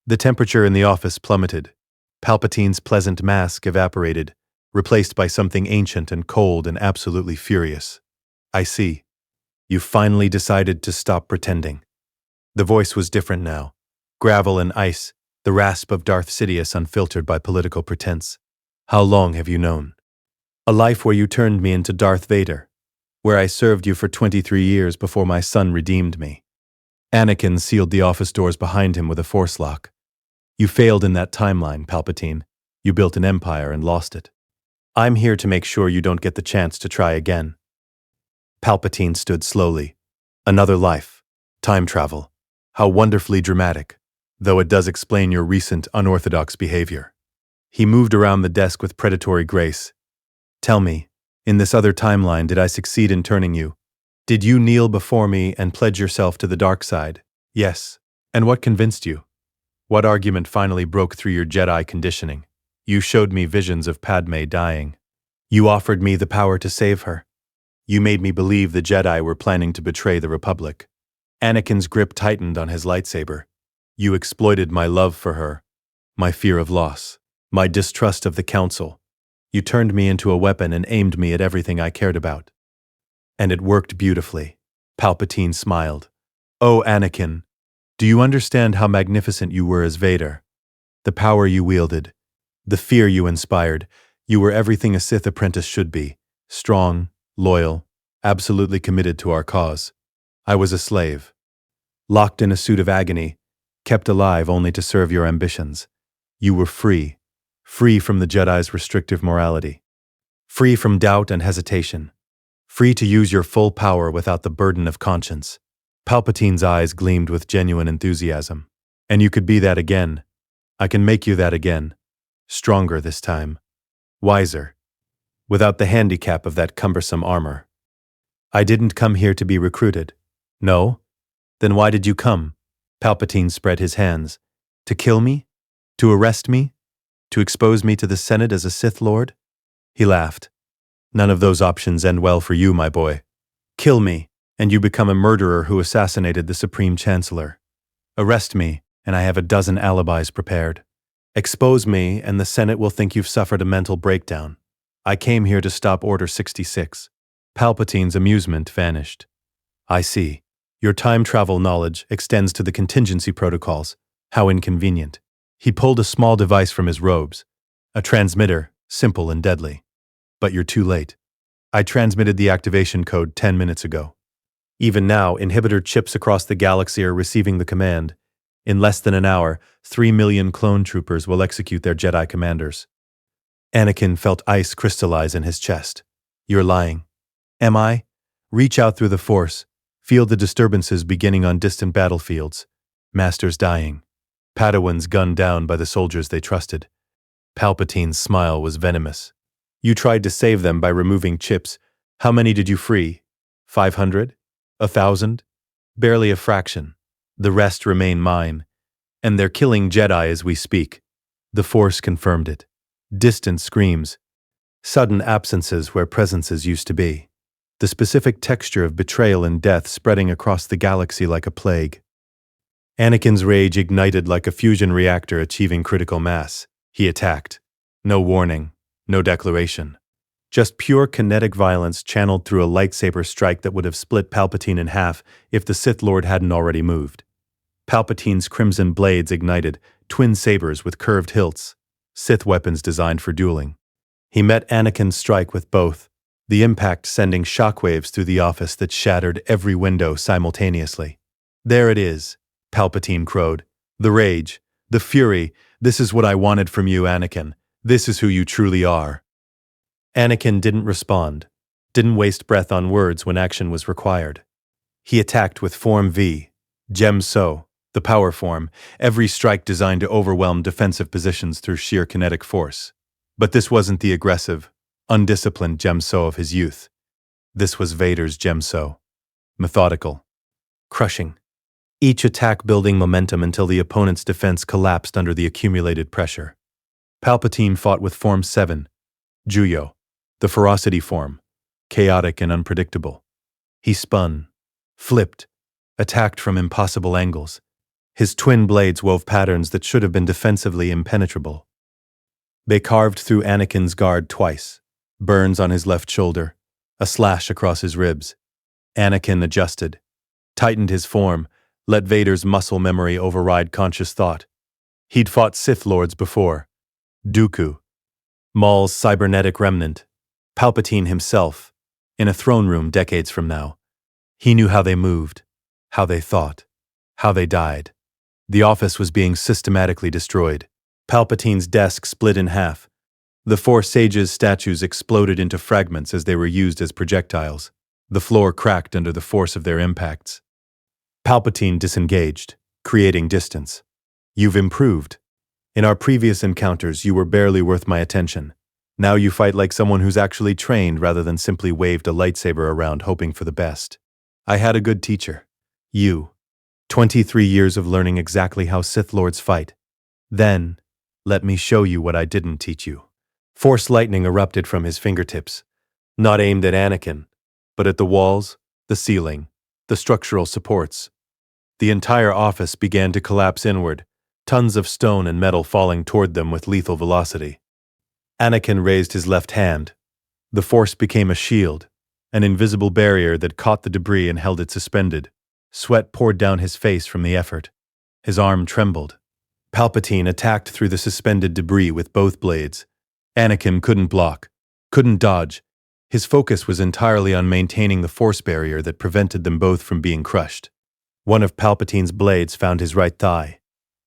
The temperature in the office plummeted. Palpatine's pleasant mask evaporated, replaced by something ancient and cold and absolutely furious. I see. You finally decided to stop pretending. The voice was different now. Gravel and ice, the rasp of Darth Sidious unfiltered by political pretense. How long have you known? A life where you turned me into Darth Vader, where I served you for 23 years before my son redeemed me. Anakin sealed the office doors behind him with a force lock. You failed in that timeline, Palpatine. You built an empire and lost it. I'm here to make sure you don't get the chance to try again. Palpatine stood slowly. Another life. Time travel. How wonderfully dramatic, though it does explain your recent unorthodox behavior. He moved around the desk with predatory grace. Tell me, in this other timeline, did I succeed in turning you? Did you kneel before me and pledge yourself to the dark side? Yes. And what convinced you? What argument finally broke through your Jedi conditioning? You showed me visions of Padme dying. You offered me the power to save her. You made me believe the Jedi were planning to betray the Republic. Anakin's grip tightened on his lightsaber. You exploited my love for her, my fear of loss, my distrust of the Council. You turned me into a weapon and aimed me at everything I cared about. And it worked beautifully. Palpatine smiled. Oh, Anakin, do you understand how magnificent you were as Vader? The power you wielded, the fear you inspired, you were everything a Sith apprentice should be. Strong, loyal, absolutely committed to our cause. I was a slave. Locked in a suit of agony, kept alive only to serve your ambitions. You were free, free from the Jedi's restrictive morality, free from doubt and hesitation, free to use your full power without the burden of conscience. Palpatine's eyes gleamed with genuine enthusiasm. And you could be that again. I can make you that again. Stronger this time. Wiser. Without the handicap of that cumbersome armor. I didn't come here to be recruited. No? Then why did you come? Palpatine spread his hands. To kill me? To arrest me? To expose me to the Senate as a Sith Lord? He laughed. None of those options end well for you, my boy. Kill me, and you become a murderer who assassinated the Supreme Chancellor. Arrest me, and I have a dozen alibis prepared. Expose me, and the Senate will think you've suffered a mental breakdown. I came here to stop Order 66. Palpatine's amusement vanished. I see. Your time travel knowledge extends to the contingency protocols. How inconvenient. He pulled a small device from his robes. A transmitter, simple and deadly. But you're too late. I transmitted the activation code 10 minutes ago. Even now, inhibitor chips across the galaxy are receiving the command. In less than an hour, 3 million clone troopers will execute their Jedi commanders. Anakin felt ice crystallize in his chest. You're lying. Am I? Reach out through the Force. Feel the disturbances beginning on distant battlefields. Masters dying. Padawans gunned down by the soldiers they trusted. Palpatine's smile was venomous. You tried to save them by removing chips. How many did you free? 500? 1,000? Barely a fraction. The rest remain mine. And they're killing Jedi as we speak. The Force confirmed it. Distant screams. Sudden absences where presences used to be. The specific texture of betrayal and death spreading across the galaxy like a plague. Anakin's rage ignited like a fusion reactor achieving critical mass. He attacked. No warning, no declaration. Just pure kinetic violence channeled through a lightsaber strike that would have split Palpatine in half if the Sith Lord hadn't already moved. Palpatine's crimson blades ignited, twin sabers with curved hilts, Sith weapons designed for dueling. He met Anakin's strike with both, the impact sending shockwaves through the office that shattered every window simultaneously. There it is, Palpatine crowed. The rage, the fury, this is what I wanted from you, Anakin. This is who you truly are. Anakin didn't respond, didn't waste breath on words when action was required. He attacked with Form V, Gem So, the power form, every strike designed to overwhelm defensive positions through sheer kinetic force. But this wasn't the aggressive, undisciplined Gem So of his youth. This was Vader's Gem So. Methodical. Crushing. Each attack building momentum until the opponent's defense collapsed under the accumulated pressure. Palpatine fought with Form 7, Juyo, the ferocity form, chaotic and unpredictable. He spun, flipped, attacked from impossible angles. His twin blades wove patterns that should have been defensively impenetrable. They carved through Anakin's guard twice, burns on his left shoulder, a slash across his ribs. Anakin adjusted, tightened his form, let Vader's muscle memory override conscious thought. He'd fought Sith Lords before. Dooku, Maul's cybernetic remnant, Palpatine himself, in a throne room decades from now. He knew how they moved, how they thought, how they died. The office was being systematically destroyed. Palpatine's desk split in half. The four sages' statues exploded into fragments as they were used as projectiles. The floor cracked under the force of their impacts. Palpatine disengaged, creating distance. You've improved. In our previous encounters, you were barely worth my attention. Now you fight like someone who's actually trained rather than simply waved a lightsaber around hoping for the best. I had a good teacher. You. 23 years of learning exactly how Sith Lords fight. Then, let me show you what I didn't teach you. Force lightning erupted from his fingertips, not aimed at Anakin, but at the walls, the ceiling, the structural supports. The entire office began to collapse inward, tons of stone and metal falling toward them with lethal velocity. Anakin raised his left hand. The force became a shield, an invisible barrier that caught the debris and held it suspended. Sweat poured down his face from the effort. His arm trembled. Palpatine attacked through the suspended debris with both blades. Anakin couldn't block, couldn't dodge. His focus was entirely on maintaining the force barrier that prevented them both from being crushed. One of Palpatine's blades found his right thigh.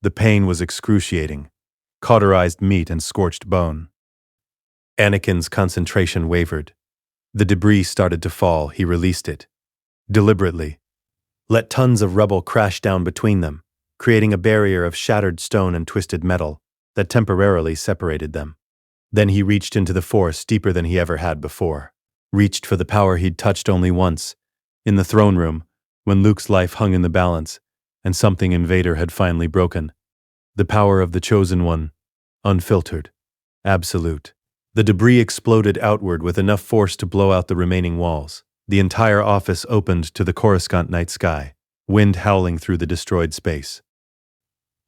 The pain was excruciating, cauterized meat and scorched bone. Anakin's concentration wavered. The debris started to fall. He released it. Deliberately. Let tons of rubble crash down between them, creating a barrier of shattered stone and twisted metal that temporarily separated them. Then he reached into the Force deeper than he ever had before. Reached for the power he'd touched only once, in the throne room, when Luke's life hung in the balance, and something in Vader had finally broken. The power of the Chosen One, unfiltered, absolute. The debris exploded outward with enough force to blow out the remaining walls. The entire office opened to the Coruscant night sky, wind howling through the destroyed space.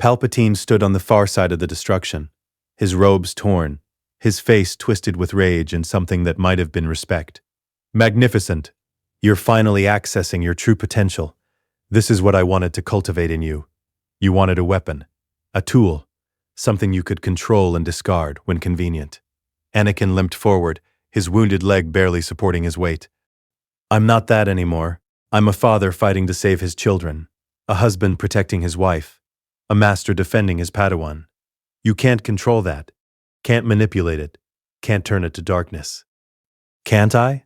Palpatine stood on the far side of the destruction, his robes torn, his face twisted with rage and something that might have been respect. Magnificent! You're finally accessing your true potential. This is what I wanted to cultivate in you. You wanted a weapon, a tool, something you could control and discard when convenient. Anakin limped forward, his wounded leg barely supporting his weight. I'm not that anymore. I'm a father fighting to save his children, a husband protecting his wife, a master defending his Padawan. You can't control that, can't manipulate it, can't turn it to darkness. Can't I?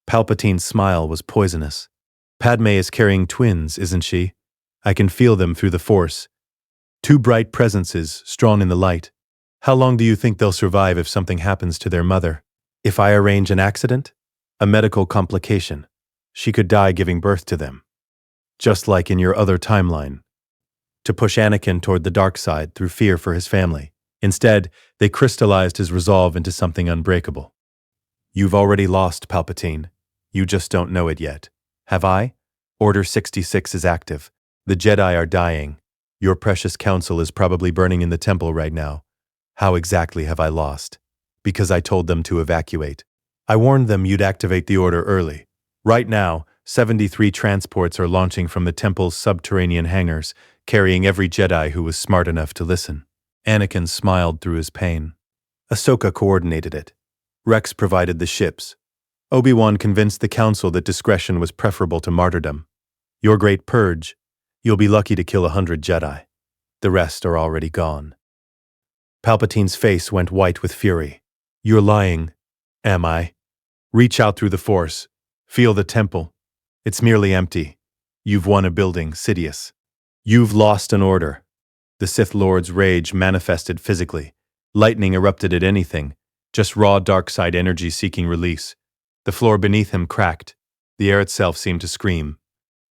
Palpatine's smile was poisonous. Padme is carrying twins, isn't she? I can feel them through the Force. Two bright presences, strong in the light. How long do you think they'll survive if something happens to their mother? If I arrange an accident? A medical complication. She could die giving birth to them. Just like in your other timeline. To push Anakin toward the dark side through fear for his family. Instead, they crystallized his resolve into something unbreakable. You've already lost, Palpatine. You just don't know it yet. Have I? Order 66 is active. The Jedi are dying. Your precious council is probably burning in the temple right now. How exactly have I lost? Because I told them to evacuate. I warned them you'd activate the order early. Right now, 73 transports are launching from the temple's subterranean hangars, carrying every Jedi who was smart enough to listen. Anakin smiled through his pain. Ahsoka coordinated it. Rex provided the ships. Obi-Wan convinced the council that discretion was preferable to martyrdom. Your great purge, you'll be lucky to kill 100 Jedi. The rest are already gone. Palpatine's face went white with fury. You're lying. Am I? Reach out through the Force. Feel the temple. It's merely empty. You've won a building, Sidious. You've lost an order. The Sith Lord's rage manifested physically. Lightning erupted at anything, just raw dark side energy seeking release. The floor beneath him cracked. The air itself seemed to scream.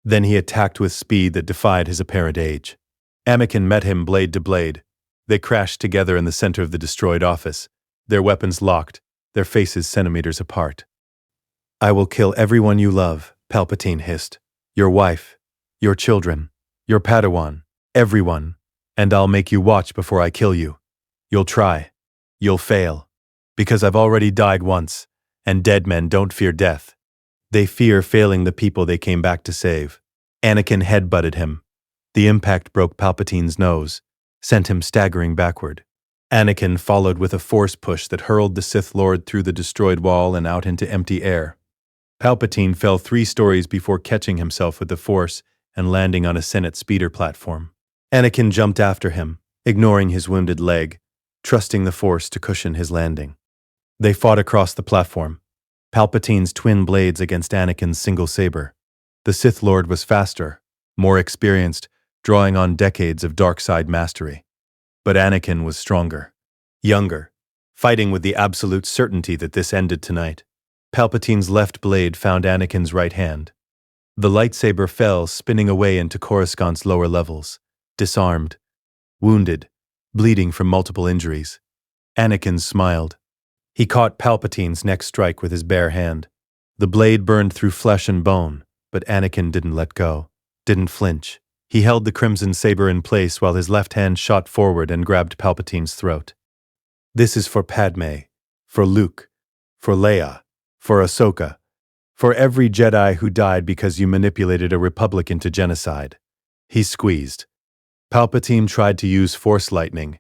Then he attacked with speed that defied his apparent age. Anakin met him blade to blade. They crashed together in the center of the destroyed office, their weapons locked, their faces centimeters apart. I will kill everyone you love, Palpatine hissed. Your wife, your children, your Padawan, everyone, and I'll make you watch before I kill you. You'll try. You'll fail. Because I've already died once, and dead men don't fear death. They fear failing the people they came back to save. Anakin headbutted him. The impact broke Palpatine's nose, sent him staggering backward. Anakin followed with a force push that hurled the Sith Lord through the destroyed wall and out into empty air. Palpatine fell 3 stories before catching himself with the Force and landing on a Senate speeder platform. Anakin jumped after him, ignoring his wounded leg, trusting the Force to cushion his landing. They fought across the platform, Palpatine's twin blades against Anakin's single saber. The Sith Lord was faster, more experienced, drawing on decades of dark side mastery. But Anakin was stronger, younger, fighting with the absolute certainty that this ended tonight. Palpatine's left blade found Anakin's right hand. The lightsaber fell, spinning away into Coruscant's lower levels, disarmed, wounded, bleeding from multiple injuries. Anakin smiled. He caught Palpatine's next strike with his bare hand. The blade burned through flesh and bone, but Anakin didn't let go, didn't flinch. He held the crimson saber in place while his left hand shot forward and grabbed Palpatine's throat. This is for Padme, for Luke, for Leia, for Ahsoka, for every Jedi who died because you manipulated a republic into genocide. He squeezed. Palpatine tried to use Force lightning.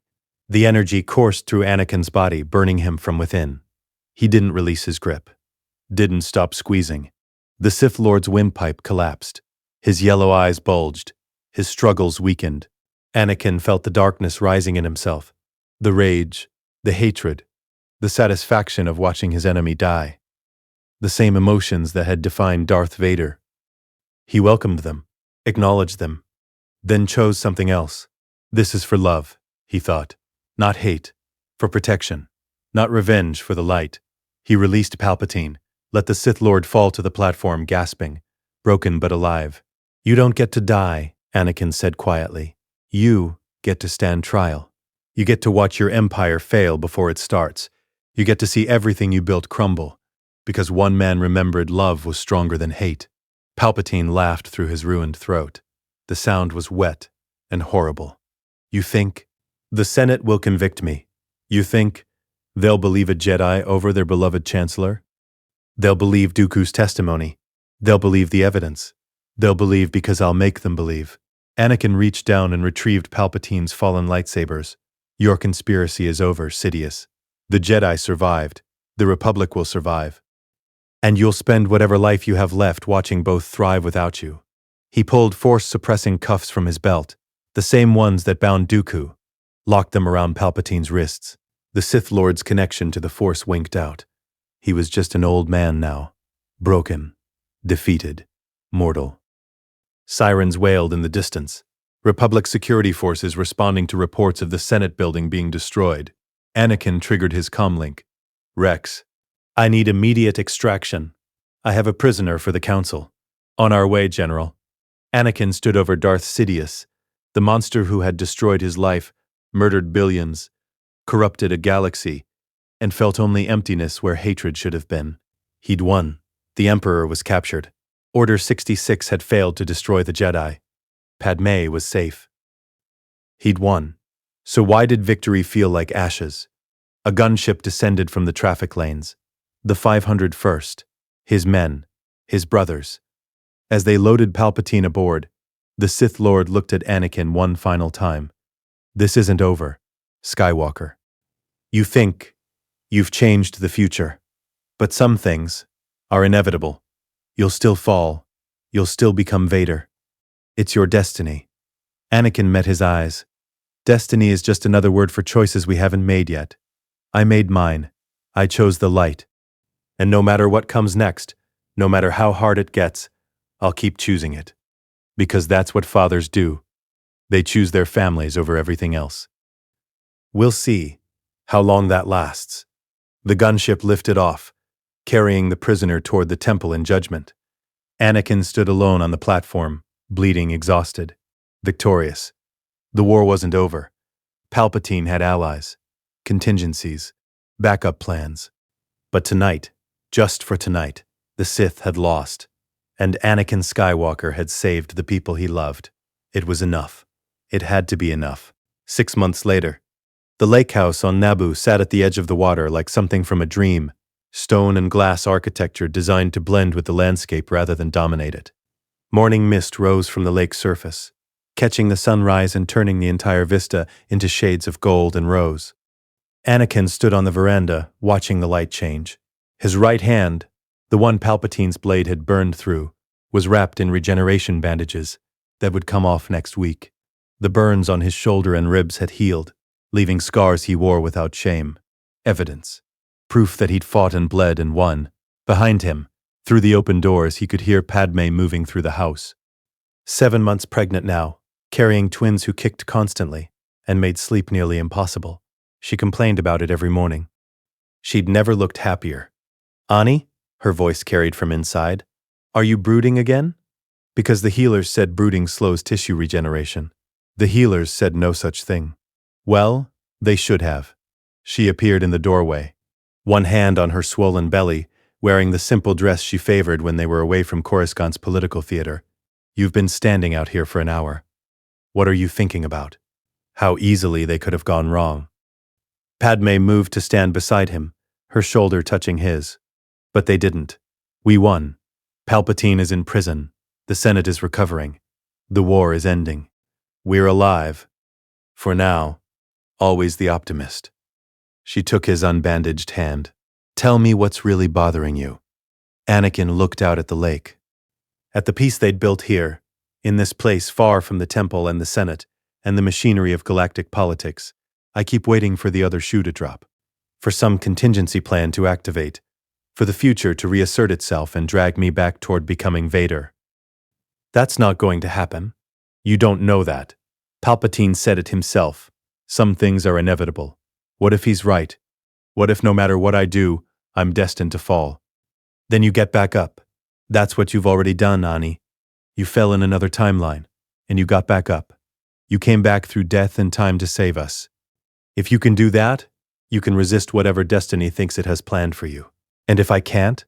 The energy coursed through Anakin's body, burning him from within. He didn't release his grip. Didn't stop squeezing. The Sith Lord's windpipe collapsed. His yellow eyes bulged. His struggles weakened. Anakin felt the darkness rising in himself. The rage, the hatred, the satisfaction of watching his enemy die. The same emotions that had defined Darth Vader. He welcomed them, acknowledged them, then chose something else. This is for love, he thought. Not hate, for protection. Not revenge, for the light. He released Palpatine, let the Sith Lord fall to the platform, gasping, broken but alive. You don't get to die, Anakin said quietly. You get to stand trial. You get to watch your empire fail before it starts. You get to see everything you built crumble, because one man remembered love was stronger than hate. Palpatine laughed through his ruined throat. The sound was wet and horrible. You think? The Senate will convict me. You think they'll believe a Jedi over their beloved chancellor? They'll believe Dooku's testimony. They'll believe the evidence. They'll believe because I'll make them believe. Anakin reached down and retrieved Palpatine's fallen lightsabers. Your conspiracy is over, Sidious. The Jedi survived. The Republic will survive. And you'll spend whatever life you have left watching both thrive without you. He pulled Force-suppressing cuffs from his belt, the same ones that bound Dooku, locked them around Palpatine's wrists. The Sith Lord's connection to the Force winked out. He was just an old man now, broken, defeated, mortal. Sirens wailed in the distance. Republic security forces responding to reports of the Senate building being destroyed. Anakin triggered his comlink. Rex, I need immediate extraction. I have a prisoner for the Council. On our way, General. Anakin stood over Darth Sidious, the monster who had destroyed his life, murdered billions, corrupted a galaxy, and felt only emptiness where hatred should have been. He'd won. The Emperor was captured. Order 66 had failed to destroy the Jedi. Padme was safe. He'd won. So why did victory feel like ashes? A gunship descended from the traffic lanes. The 501st, his men, his brothers. As they loaded Palpatine aboard, the Sith Lord looked at Anakin one final time. This isn't over, Skywalker. You think you've changed the future, but some things are inevitable. You'll still fall. You'll still become Vader. It's your destiny. Anakin met his eyes. Destiny is just another word for choices we haven't made yet. I made mine. I chose the light. And no matter what comes next, no matter how hard it gets, I'll keep choosing it. Because that's what fathers do. They choose their families over everything else. We'll see how long that lasts. The gunship lifted off, carrying the prisoner toward the temple in judgment. Anakin stood alone on the platform, bleeding, exhausted, victorious. The war wasn't over. Palpatine had allies, contingencies, backup plans. But tonight, just for tonight, the Sith had lost. And Anakin Skywalker had saved the people he loved. It was enough. It had to be enough. 6 months later, the lake house on Naboo sat at the edge of the water like something from a dream, stone and glass architecture designed to blend with the landscape rather than dominate it. Morning mist rose from the lake's surface, catching the sunrise and turning the entire vista into shades of gold and rose. Anakin stood on the veranda, watching the light change. His right hand, the one Palpatine's blade had burned through, was wrapped in regeneration bandages that would come off next week. The burns on his shoulder and ribs had healed, leaving scars he wore without shame. Evidence. Proof that he'd fought and bled and won. Behind him, through the open doors, he could hear Padme moving through the house. 7 months pregnant now, carrying twins who kicked constantly and made sleep nearly impossible. She complained about it every morning. She'd never looked happier. "Ani?" her voice carried from inside. "Are you brooding again?" Because the healers said brooding slows tissue regeneration. The healers said no such thing. Well, they should have. She appeared in the doorway, one hand on her swollen belly, wearing the simple dress she favored when they were away from Coruscant's political theater. "You've been standing out here for an hour. What are you thinking about?" How easily they could have gone wrong. Padme moved to stand beside him, her shoulder touching his. But they didn't. "We won. Palpatine is in prison. The Senate is recovering. The war is ending. We're alive. For now, always the optimist." She took his unbandaged hand. "Tell me what's really bothering you." Anakin looked out at the lake. At the peace they'd built here, in this place far from the temple and the Senate, and the machinery of galactic politics, I keep waiting for the other shoe to drop. For some contingency plan to activate. For the future to reassert itself and drag me back toward becoming Vader. That's not going to happen. You don't know that. Palpatine said it himself. Some things are inevitable. What if he's right? What if no matter what I do, I'm destined to fall? Then you get back up. That's what you've already done, Ani. You fell in another timeline, and you got back up. You came back through death and time to save us. If you can do that, you can resist whatever destiny thinks it has planned for you. And if I can't,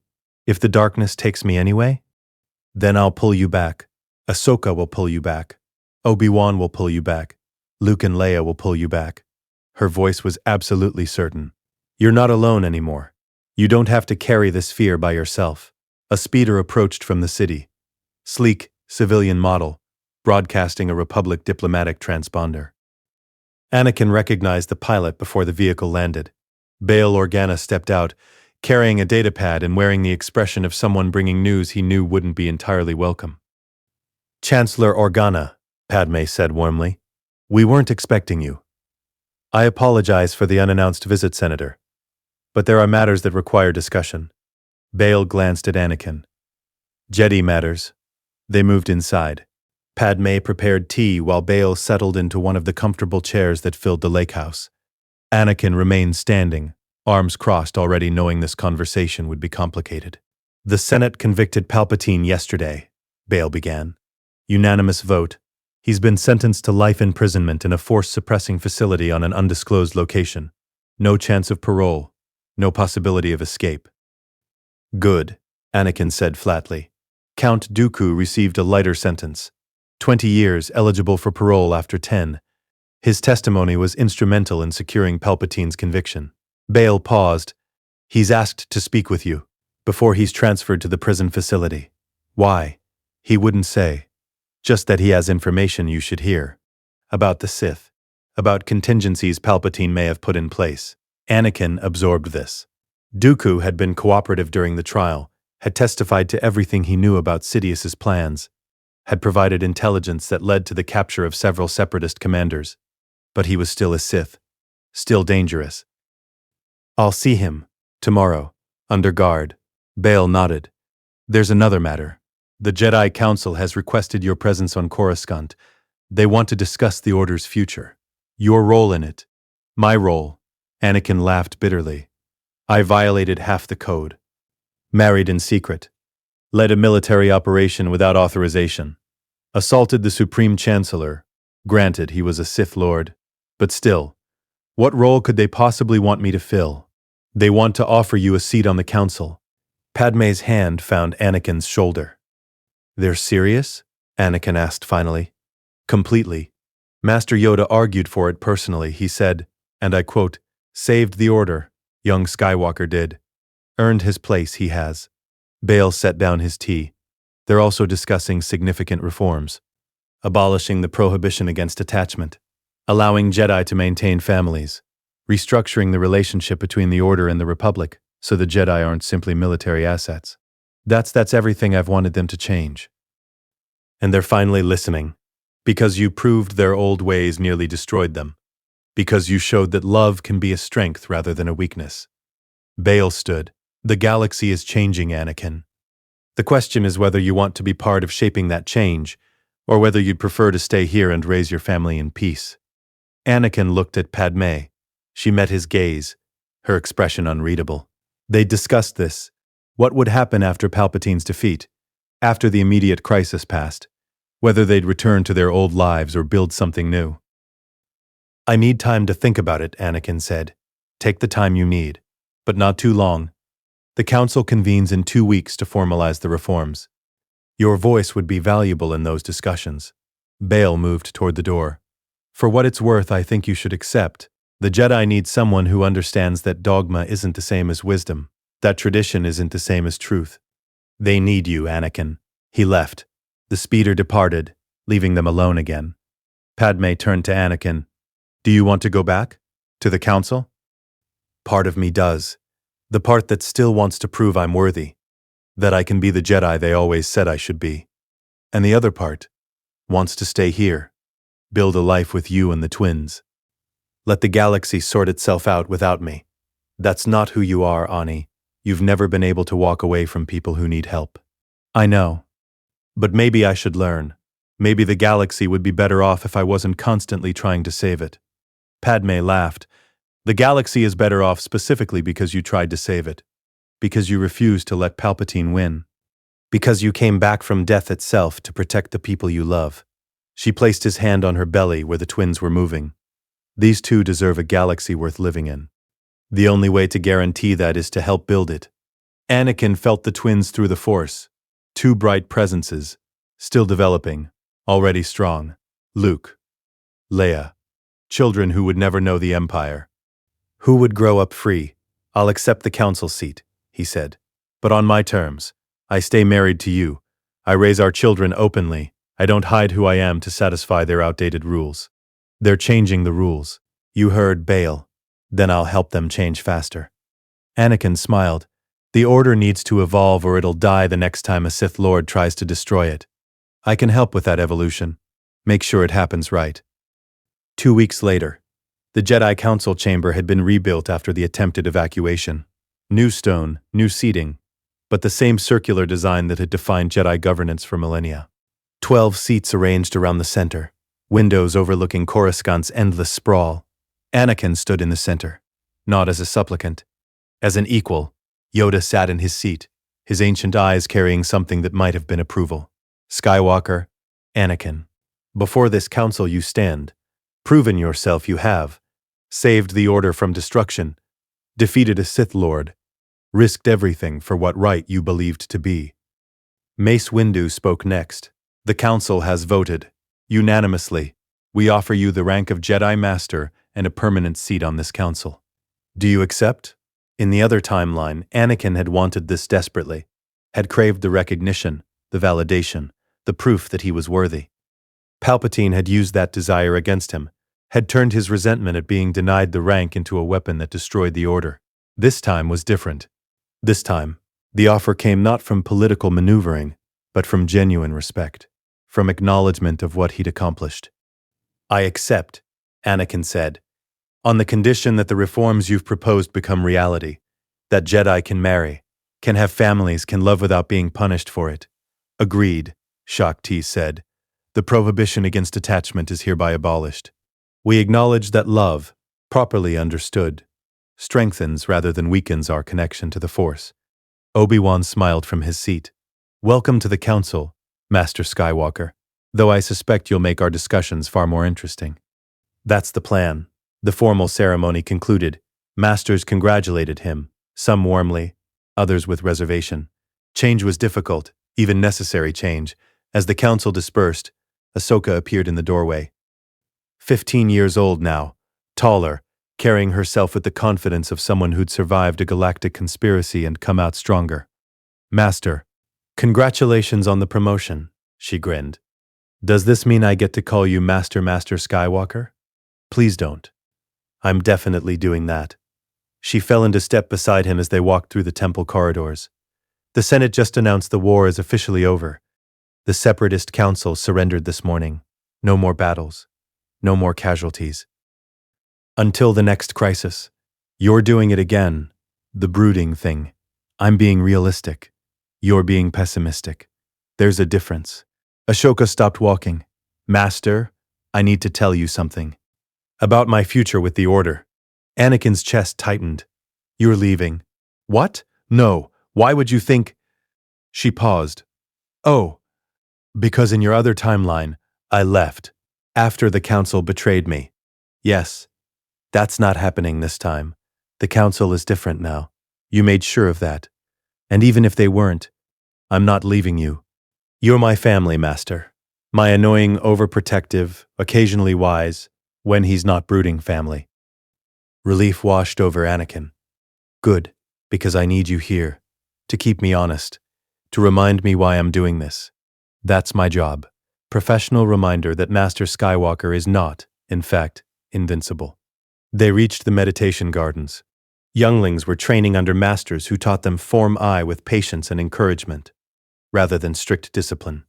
if the darkness takes me anyway, then I'll pull you back. Ahsoka will pull you back. Obi-Wan will pull you back. Luke and Leia will pull you back. Her voice was absolutely certain. You're not alone anymore. You don't have to carry this fear by yourself. A speeder approached from the city. Sleek, civilian model, broadcasting a Republic diplomatic transponder. Anakin recognized the pilot before the vehicle landed. Bail Organa stepped out, carrying a datapad and wearing the expression of someone bringing news he knew wouldn't be entirely welcome. "Chancellor Organa," Padme said warmly. "We weren't expecting you. I apologize for the unannounced visit, Senator. But there are matters that require discussion." Bail glanced at Anakin. "Jedi matters." They moved inside. Padme prepared tea while Bail settled into one of the comfortable chairs that filled the lake house. Anakin remained standing, arms crossed, already knowing this conversation would be complicated. "The Senate convicted Palpatine yesterday," Bail began. "Unanimous vote. He's been sentenced to life imprisonment in a force-suppressing facility on an undisclosed location. No chance of parole. No possibility of escape." "Good," Anakin said flatly. "Count Dooku received a lighter sentence. 20 years, eligible for parole after 10. His testimony was instrumental in securing Palpatine's conviction." Bail paused. "He's asked to speak with you before he's transferred to the prison facility. Why? He wouldn't say. Just that he has information you should hear. About the Sith. About contingencies Palpatine may have put in place." Anakin absorbed this. Dooku had been cooperative during the trial, had testified to everything he knew about Sidious's plans, had provided intelligence that led to the capture of several separatist commanders. But he was still a Sith. Still dangerous. "I'll see him. Tomorrow. Under guard." Bail nodded. "There's another matter. The Jedi Council has requested your presence on Coruscant. They want to discuss the Order's future. Your role in it. My role." Anakin laughed bitterly. "I violated half the code. Married in secret. Led a military operation without authorization. Assaulted the Supreme Chancellor. Granted, he was a Sith Lord. But still, what role could they possibly want me to fill? They want to offer you a seat on the council." Padme's hand found Anakin's shoulder. They're serious? Anakin asked finally. Completely. Master Yoda argued for it personally. He said, and I quote, "Saved the order, young Skywalker did. Earned his place, he has." Bail set down his tea. They're also discussing significant reforms. Abolishing the prohibition against attachment. Allowing Jedi to maintain families. Restructuring the relationship between the Order and the Republic so the Jedi aren't simply military assets. That's everything I've wanted them to change. And they're finally listening. Because you proved their old ways nearly destroyed them. Because you showed that love can be a strength rather than a weakness. Bail stood. The galaxy is changing, Anakin. The question is whether you want to be part of shaping that change, or whether you'd prefer to stay here and raise your family in peace. Anakin looked at Padme. She met his gaze, her expression unreadable. They discussed this. What would happen after Palpatine's defeat, after the immediate crisis passed, whether they'd return to their old lives or build something new. I need time to think about it, Anakin said. Take the time you need, but not too long. The Council convenes in 2 weeks to formalize the reforms. Your voice would be valuable in those discussions. Bail moved toward the door. For what it's worth, I think you should accept. The Jedi need someone who understands that dogma isn't the same as wisdom, that tradition isn't the same as truth. They need you, Anakin. He left. The speeder departed, leaving them alone again. Padme turned to Anakin. Do you want to go back? To the Council? Part of me does. The part that still wants to prove I'm worthy. That I can be the Jedi they always said I should be. And the other part wants to stay here. Build a life with you and the twins. Let the galaxy sort itself out without me. That's not who you are, Ani. You've never been able to walk away from people who need help. I know. But maybe I should learn. Maybe the galaxy would be better off if I wasn't constantly trying to save it. Padme laughed. The galaxy is better off specifically because you tried to save it. Because you refused to let Palpatine win. Because you came back from death itself to protect the people you love. She placed his hand on her belly where the twins were moving. These two deserve a galaxy worth living in. The only way to guarantee that is to help build it. Anakin felt the twins through the Force. 2 bright presences, still developing, already strong. Luke. Leia. Children who would never know the Empire. Who would grow up free? I'll accept the Council seat, he said. But on my terms. I stay married to you. I raise our children openly. I don't hide who I am to satisfy their outdated rules. They're changing the rules. You heard Bail. Then I'll help them change faster. Anakin smiled. The Order needs to evolve or it'll die the next time a Sith Lord tries to destroy it. I can help with that evolution. Make sure it happens right. 2 weeks later, the Jedi Council chamber had been rebuilt after the attempted evacuation. New stone, new seating, but the same circular design that had defined Jedi governance for millennia. 12 seats arranged around the center, windows overlooking Coruscant's endless sprawl. Anakin stood in the center, not as a supplicant. As an equal, Yoda sat in his seat, his ancient eyes carrying something that might have been approval. Skywalker, Anakin. Before this council you stand. Proven yourself you have. Saved the Order from destruction. Defeated a Sith Lord. Risked everything for what right you believed to be. Mace Windu spoke next. The Council has voted. Unanimously. We offer you the rank of Jedi Master and a permanent seat on this council. Do you accept? In the other timeline, Anakin had wanted this desperately. Had craved the recognition, the validation, the proof that he was worthy. Palpatine had used that desire against him, had turned his resentment at being denied the rank into a weapon that destroyed the Order. This time was different. This time, the offer came not from political maneuvering, but from genuine respect, from acknowledgement of what he'd accomplished. I accept, Anakin said, on the condition that the reforms you've proposed become reality, that Jedi can marry, can have families, can love without being punished for it. Agreed, Shaak Ti said. The prohibition against attachment is hereby abolished. We acknowledge that love, properly understood, strengthens rather than weakens our connection to the Force. Obi-Wan smiled from his seat. Welcome to the Council, Master Skywalker, though I suspect you'll make our discussions far more interesting. That's the plan. The formal ceremony concluded. Masters congratulated him, some warmly, others with reservation. Change was difficult, even necessary change, As the council dispersed, Ahsoka appeared in the doorway. 15 years old now, taller, carrying herself with the confidence of someone who'd survived a galactic conspiracy and come out stronger. "Master, congratulations on the promotion," she grinned. "Does this mean I get to call you Master Skywalker?" "Please don't. I'm definitely doing that." She fell into step beside him as they walked through the temple corridors. The Senate just announced the war is officially over. The Separatist Council surrendered this morning. No more battles. No more casualties. Until the next crisis. You're doing it again. The brooding thing. I'm being realistic. You're being pessimistic. There's a difference. Ahsoka stopped walking. "Master, I need to tell you something. About my future with the Order." Anakin's chest tightened. "You're leaving." "What? No, why would you think?" She paused. "Oh, because in your other timeline, I left. After the Council betrayed me." "Yes. That's not happening this time. The Council is different now. You made sure of that. And even if they weren't, I'm not leaving you. You're my family, Master. My annoying, overprotective, occasionally wise, when he's not brooding family." Relief washed over Anakin. "Good, because I need you here. To keep me honest. To remind me why I'm doing this. That's my job. Professional reminder that Master Skywalker is not, in fact, invincible." They reached the meditation gardens. Younglings were training under masters who taught them Form I with patience and encouragement, rather than strict discipline.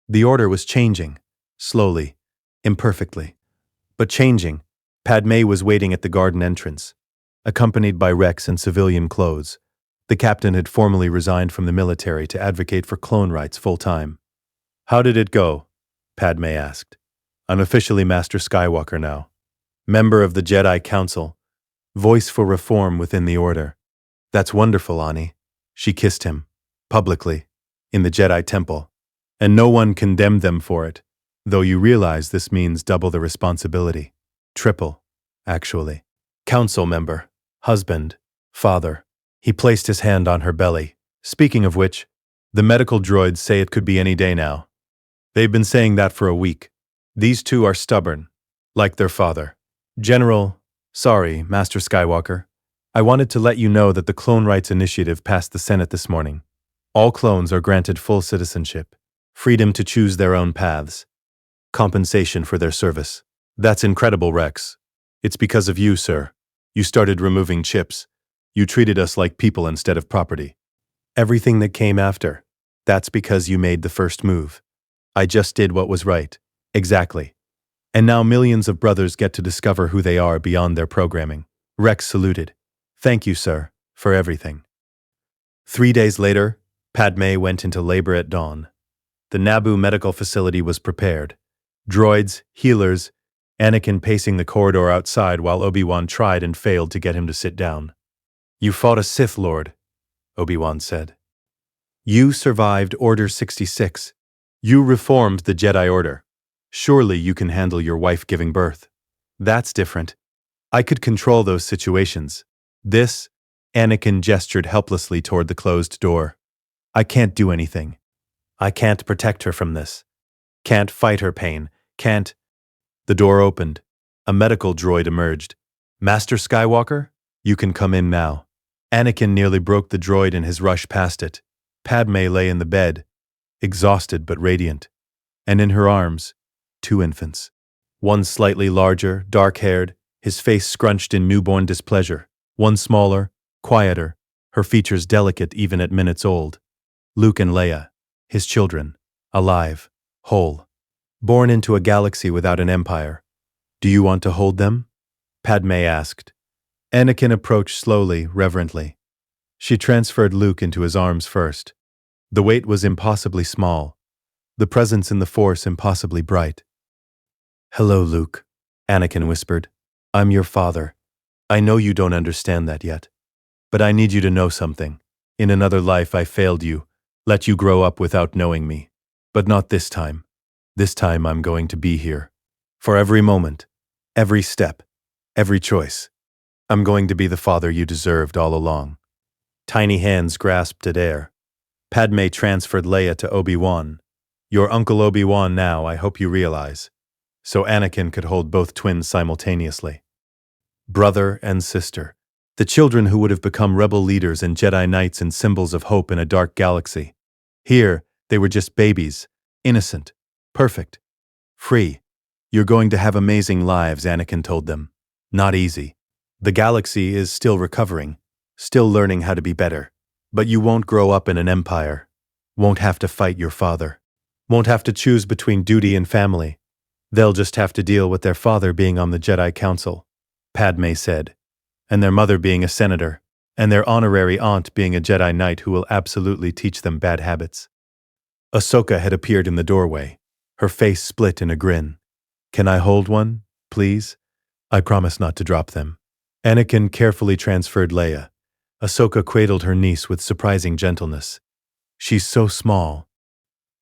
The Order was changing, slowly, imperfectly. But changing. Padme was waiting at the garden entrance, accompanied by Rex in civilian clothes. The captain had formally resigned from the military to advocate for clone rights full-time. "How did it go?" Padme asked. "Unofficially Master Skywalker now. Member of the Jedi Council. Voice for reform within the Order." "That's wonderful, Ani." She kissed him, publicly, in the Jedi Temple. "And no one condemned them for it, though you realize this means double the responsibility. Triple, actually. Council member, husband, father." He placed his hand on her belly. "Speaking of which, the medical droids say it could be any day now. They've been saying that for a week. These two are stubborn, like their father. Sorry, Master Skywalker. I wanted to let you know that the Clone Rights Initiative passed the Senate this morning. All clones are granted full citizenship, freedom to choose their own paths, compensation for their service." "That's incredible, Rex. It's because of you, sir. You started removing chips. You treated us like people instead of property. Everything that came after, that's because you made the first move. I just did what was right. Exactly. And now millions of brothers get to discover who they are beyond their programming." Rex saluted. "Thank you, sir, for everything." 3 days later, Padme went into labor at dawn. The Naboo medical facility was prepared. Droids, healers, Anakin pacing the corridor outside while Obi-Wan tried and failed to get him to sit down. "You fought a Sith Lord," Obi-Wan said. "You survived Order 66. You reformed the Jedi Order. Surely you can handle your wife giving birth." "That's different. I could control those situations. This," Anakin gestured helplessly toward the closed door. "I can't do anything. I can't protect her from this. Can't fight her pain. Can't." The door opened. A medical droid emerged. "Master Skywalker, you can come in now." Anakin nearly broke the droid in his rush past it. Padme lay in the bed, exhausted but radiant. And in her arms, 2 infants. One slightly larger, dark-haired, his face scrunched in newborn displeasure. One smaller, quieter, her features delicate even at minutes old. Luke and Leia, his children, alive, whole. Born into a galaxy without an empire. "Do you want to hold them?" Padme asked. Anakin approached slowly, reverently. She transferred Luke into his arms first. The weight was impossibly small, the presence in the Force impossibly bright. "Hello, Luke," Anakin whispered. "I'm your father. I know you don't understand that yet. But I need you to know something. In another life I failed you, let you grow up without knowing me. But not this time. This time I'm going to be here. For every moment, every step, every choice. I'm going to be the father you deserved all along." Tiny hands grasped at air. Padme transferred Leia to Obi-Wan. Your Uncle Obi-Wan now, I hope you realize. So Anakin could hold both twins simultaneously. Brother and sister. The children who would have become rebel leaders and Jedi Knights and symbols of hope in a dark galaxy. Here, they were just babies, innocent, perfect, free. You're going to have amazing lives, Anakin told them. Not easy. The galaxy is still recovering, still learning how to be better. But you won't grow up in an empire. Won't have to fight your father. Won't have to choose between duty and family. They'll just have to deal with their father being on the Jedi Council, Padme said, and their mother being a senator, and their honorary aunt being a Jedi Knight who will absolutely teach them bad habits. Ahsoka had appeared in the doorway, her face split in a grin. Can I hold one, please? I promise not to drop them. Anakin carefully transferred Leia. Ahsoka cradled her niece with surprising gentleness. She's so small.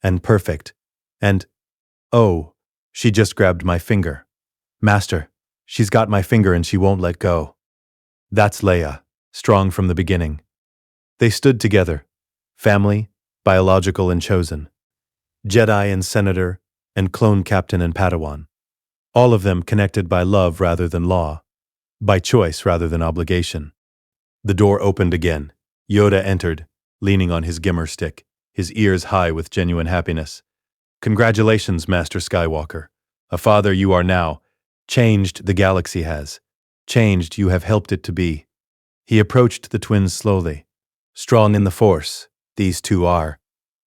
And perfect. And, oh, she just grabbed my finger. Master, she's got my finger and she won't let go. That's Leia, strong from the beginning. They stood together, family, biological and chosen. Jedi and senator, and clone captain and Padawan. All of them connected by love rather than law, by choice rather than obligation. The door opened again. Yoda entered, leaning on his gimmer stick, his ears high with genuine happiness. Congratulations, Master Skywalker. A father you are now. Changed the galaxy has. Changed you have helped it to be. He approached the twins slowly. Strong in the Force, these two are.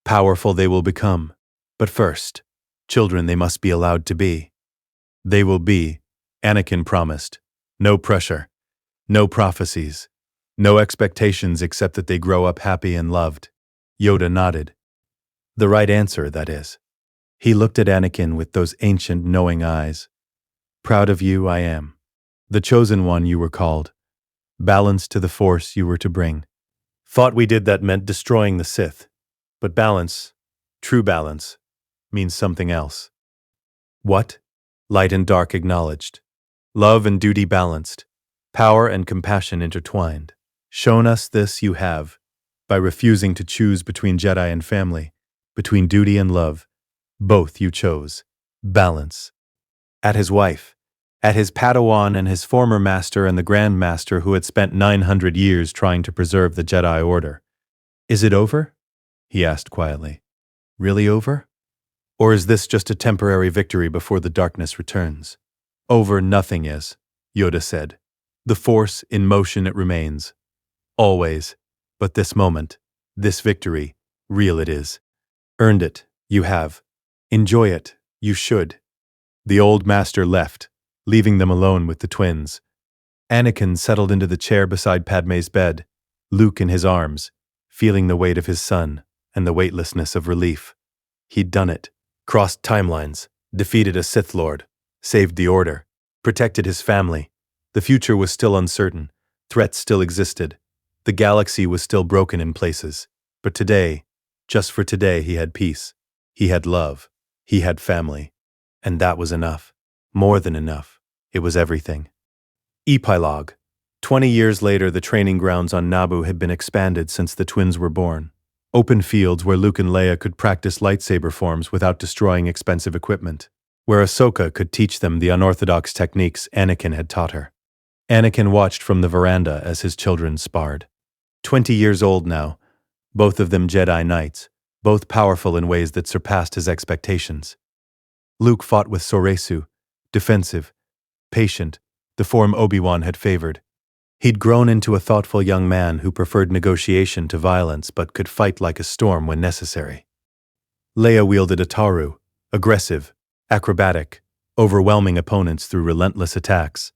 Powerful they will become. But first, children they must be allowed to be. They will be, Anakin promised. No pressure. No prophecies. No expectations except that they grow up happy and loved. Yoda nodded. The right answer, that is. He looked at Anakin with those ancient, knowing eyes. Proud of you I am. The chosen one you were called. Balance to the Force you were to bring. Thought we did that meant destroying the Sith. But balance, true balance, means something else. What? Light and dark acknowledged. Love and duty balanced. Power and compassion intertwined. Shown us this you have, by refusing to choose between Jedi and family, between duty and love. Both you chose. Balance. At his wife, at his Padawan and his former master and the Grand Master who had spent 900 years trying to preserve the Jedi Order. Is it over? He asked quietly. Really over? Or is this just a temporary victory before the darkness returns? Over nothing is, Yoda said. The Force, in motion it remains. Always. But this moment, this victory, real it is. Earned it, you have. Enjoy it, you should. The old master left, leaving them alone with the twins. Anakin settled into the chair beside Padme's bed, Luke in his arms, feeling the weight of his son and the weightlessness of relief. He'd done it, crossed timelines, defeated a Sith Lord, saved the Order, protected his family. The future was still uncertain, threats still existed. The galaxy was still broken in places. But today, just for today, he had peace. He had love. He had family. And that was enough. More than enough. It was everything. Epilogue. 20 years later, the training grounds on Naboo had been expanded since the twins were born. Open fields where Luke and Leia could practice lightsaber forms without destroying expensive equipment. Where Ahsoka could teach them the unorthodox techniques Anakin had taught her. Anakin watched from the veranda as his children sparred. 20 years old now, both of them Jedi Knights, both powerful in ways that surpassed his expectations. Luke fought with Soresu, defensive, patient, the form Obi-Wan had favored. He'd grown into a thoughtful young man who preferred negotiation to violence but could fight like a storm when necessary. Leia wielded a Taru, aggressive, acrobatic, overwhelming opponents through relentless attacks.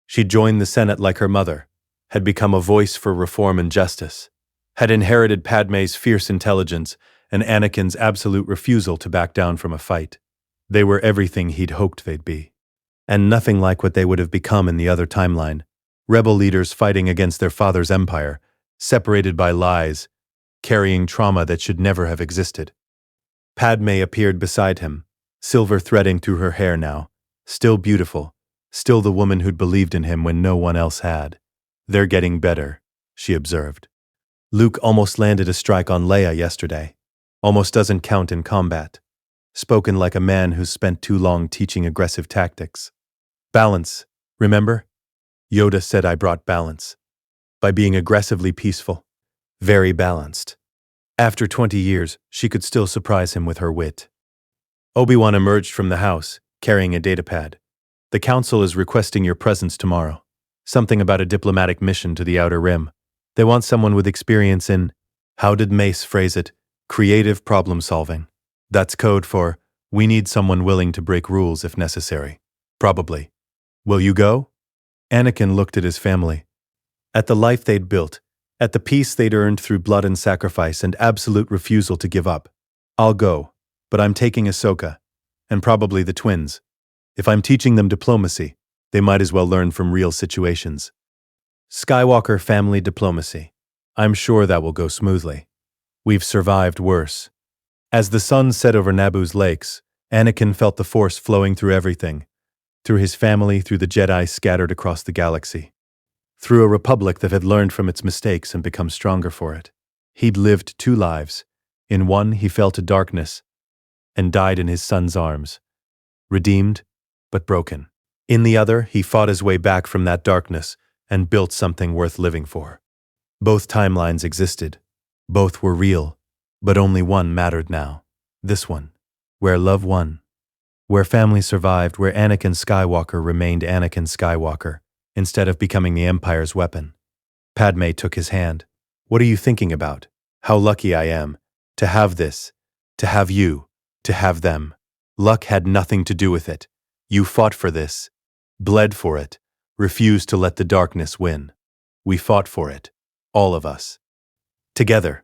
She joined the Senate like her mother, had become a voice for reform and justice, had inherited Padme's fierce intelligence and Anakin's absolute refusal to back down from a fight. They were everything he'd hoped they'd be. And nothing like what they would have become in the other timeline. Rebel leaders fighting against their father's empire, separated by lies, carrying trauma that should never have existed. Padme appeared beside him, silver threading through her hair now, still beautiful, still the woman who'd believed in him when no one else had. They're getting better, she observed. Luke almost landed a strike on Leia yesterday. Almost doesn't count in combat. spoken like a man who's spent too long teaching aggressive tactics. Balance, remember? Yoda said I brought balance. By being aggressively peaceful. Very balanced. After 20 years, she could still surprise him with her wit. Obi-Wan emerged from the house, carrying a datapad. The Council is requesting your presence tomorrow. Something about a diplomatic mission to the Outer Rim. They want someone with experience in, how did Mace phrase it, creative problem solving. That's code for, we need someone willing to break rules if necessary. Probably. Will you go? Anakin looked at his family. At the life they'd built, at the peace they'd earned through blood and sacrifice and absolute refusal to give up. I'll go, but I'm taking Ahsoka, and probably the twins. If I'm teaching them diplomacy, they might as well learn from real situations. Skywalker family diplomacy. I'm sure that will go smoothly. We've survived worse. As the sun set over Naboo's lakes, Anakin felt the Force flowing through everything. Through his family, through the Jedi scattered across the galaxy. Through a republic that had learned from its mistakes and become stronger for it. He'd lived 2 lives. In one, he fell to darkness and died in his son's arms. Redeemed, but broken. In the other, he fought his way back from that darkness and built something worth living for. Both timelines existed. Both were real, but only one mattered now. This one, where love won. Where family survived, where Anakin Skywalker remained Anakin Skywalker, instead of becoming the Empire's weapon. Padme took his hand. What are you thinking about? How lucky I am. To have this. To have you. To have them. Luck had nothing to do with it. You fought for this. Bled for it. Refused to let the darkness win. We fought for it. All of us. Together.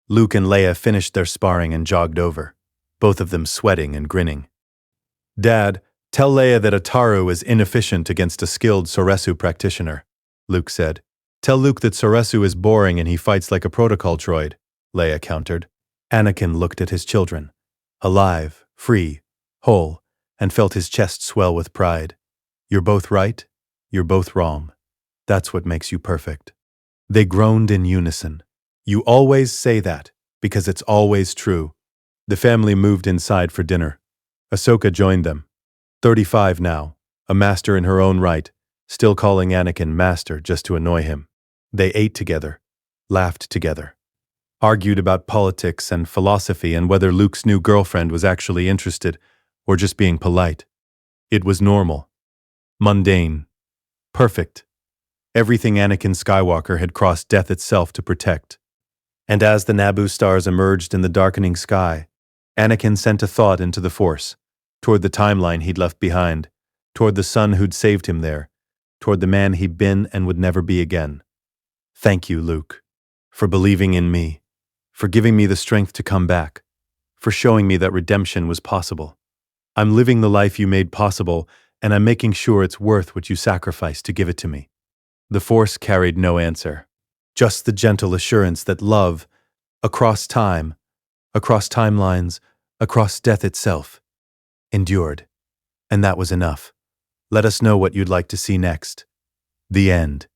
Luke and Leia finished their sparring and jogged over. Both of them sweating and grinning. Dad, tell Leia that Ataru is inefficient against a skilled Soresu practitioner, Luke said. Tell Luke that Soresu is boring and he fights like a protocol droid, Leia countered. Anakin looked at his children. Alive, free, whole, and felt his chest swell with pride. You're both right, you're both wrong. That's what makes you perfect. They groaned in unison. You always say that, because it's always true. The family moved inside for dinner. Ahsoka joined them. 35 now, a master in her own right, still calling Anakin master just to annoy him. They ate together, laughed together, argued about politics and philosophy and whether Luke's new girlfriend was actually interested or just being polite. It was normal, mundane, perfect. Everything Anakin Skywalker had crossed death itself to protect. And as the Naboo stars emerged in the darkening sky, Anakin sent a thought into the Force, toward the timeline he'd left behind, toward the son who'd saved him there, toward the man he'd been and would never be again. Thank you, Luke, for believing in me, for giving me the strength to come back, for showing me that redemption was possible. I'm living the life you made possible, and I'm making sure it's worth what you sacrificed to give it to me. The Force carried no answer, just the gentle assurance that love, across time, across timelines, across death itself, endured. And that was enough. Let us know what you'd like to see next. The end.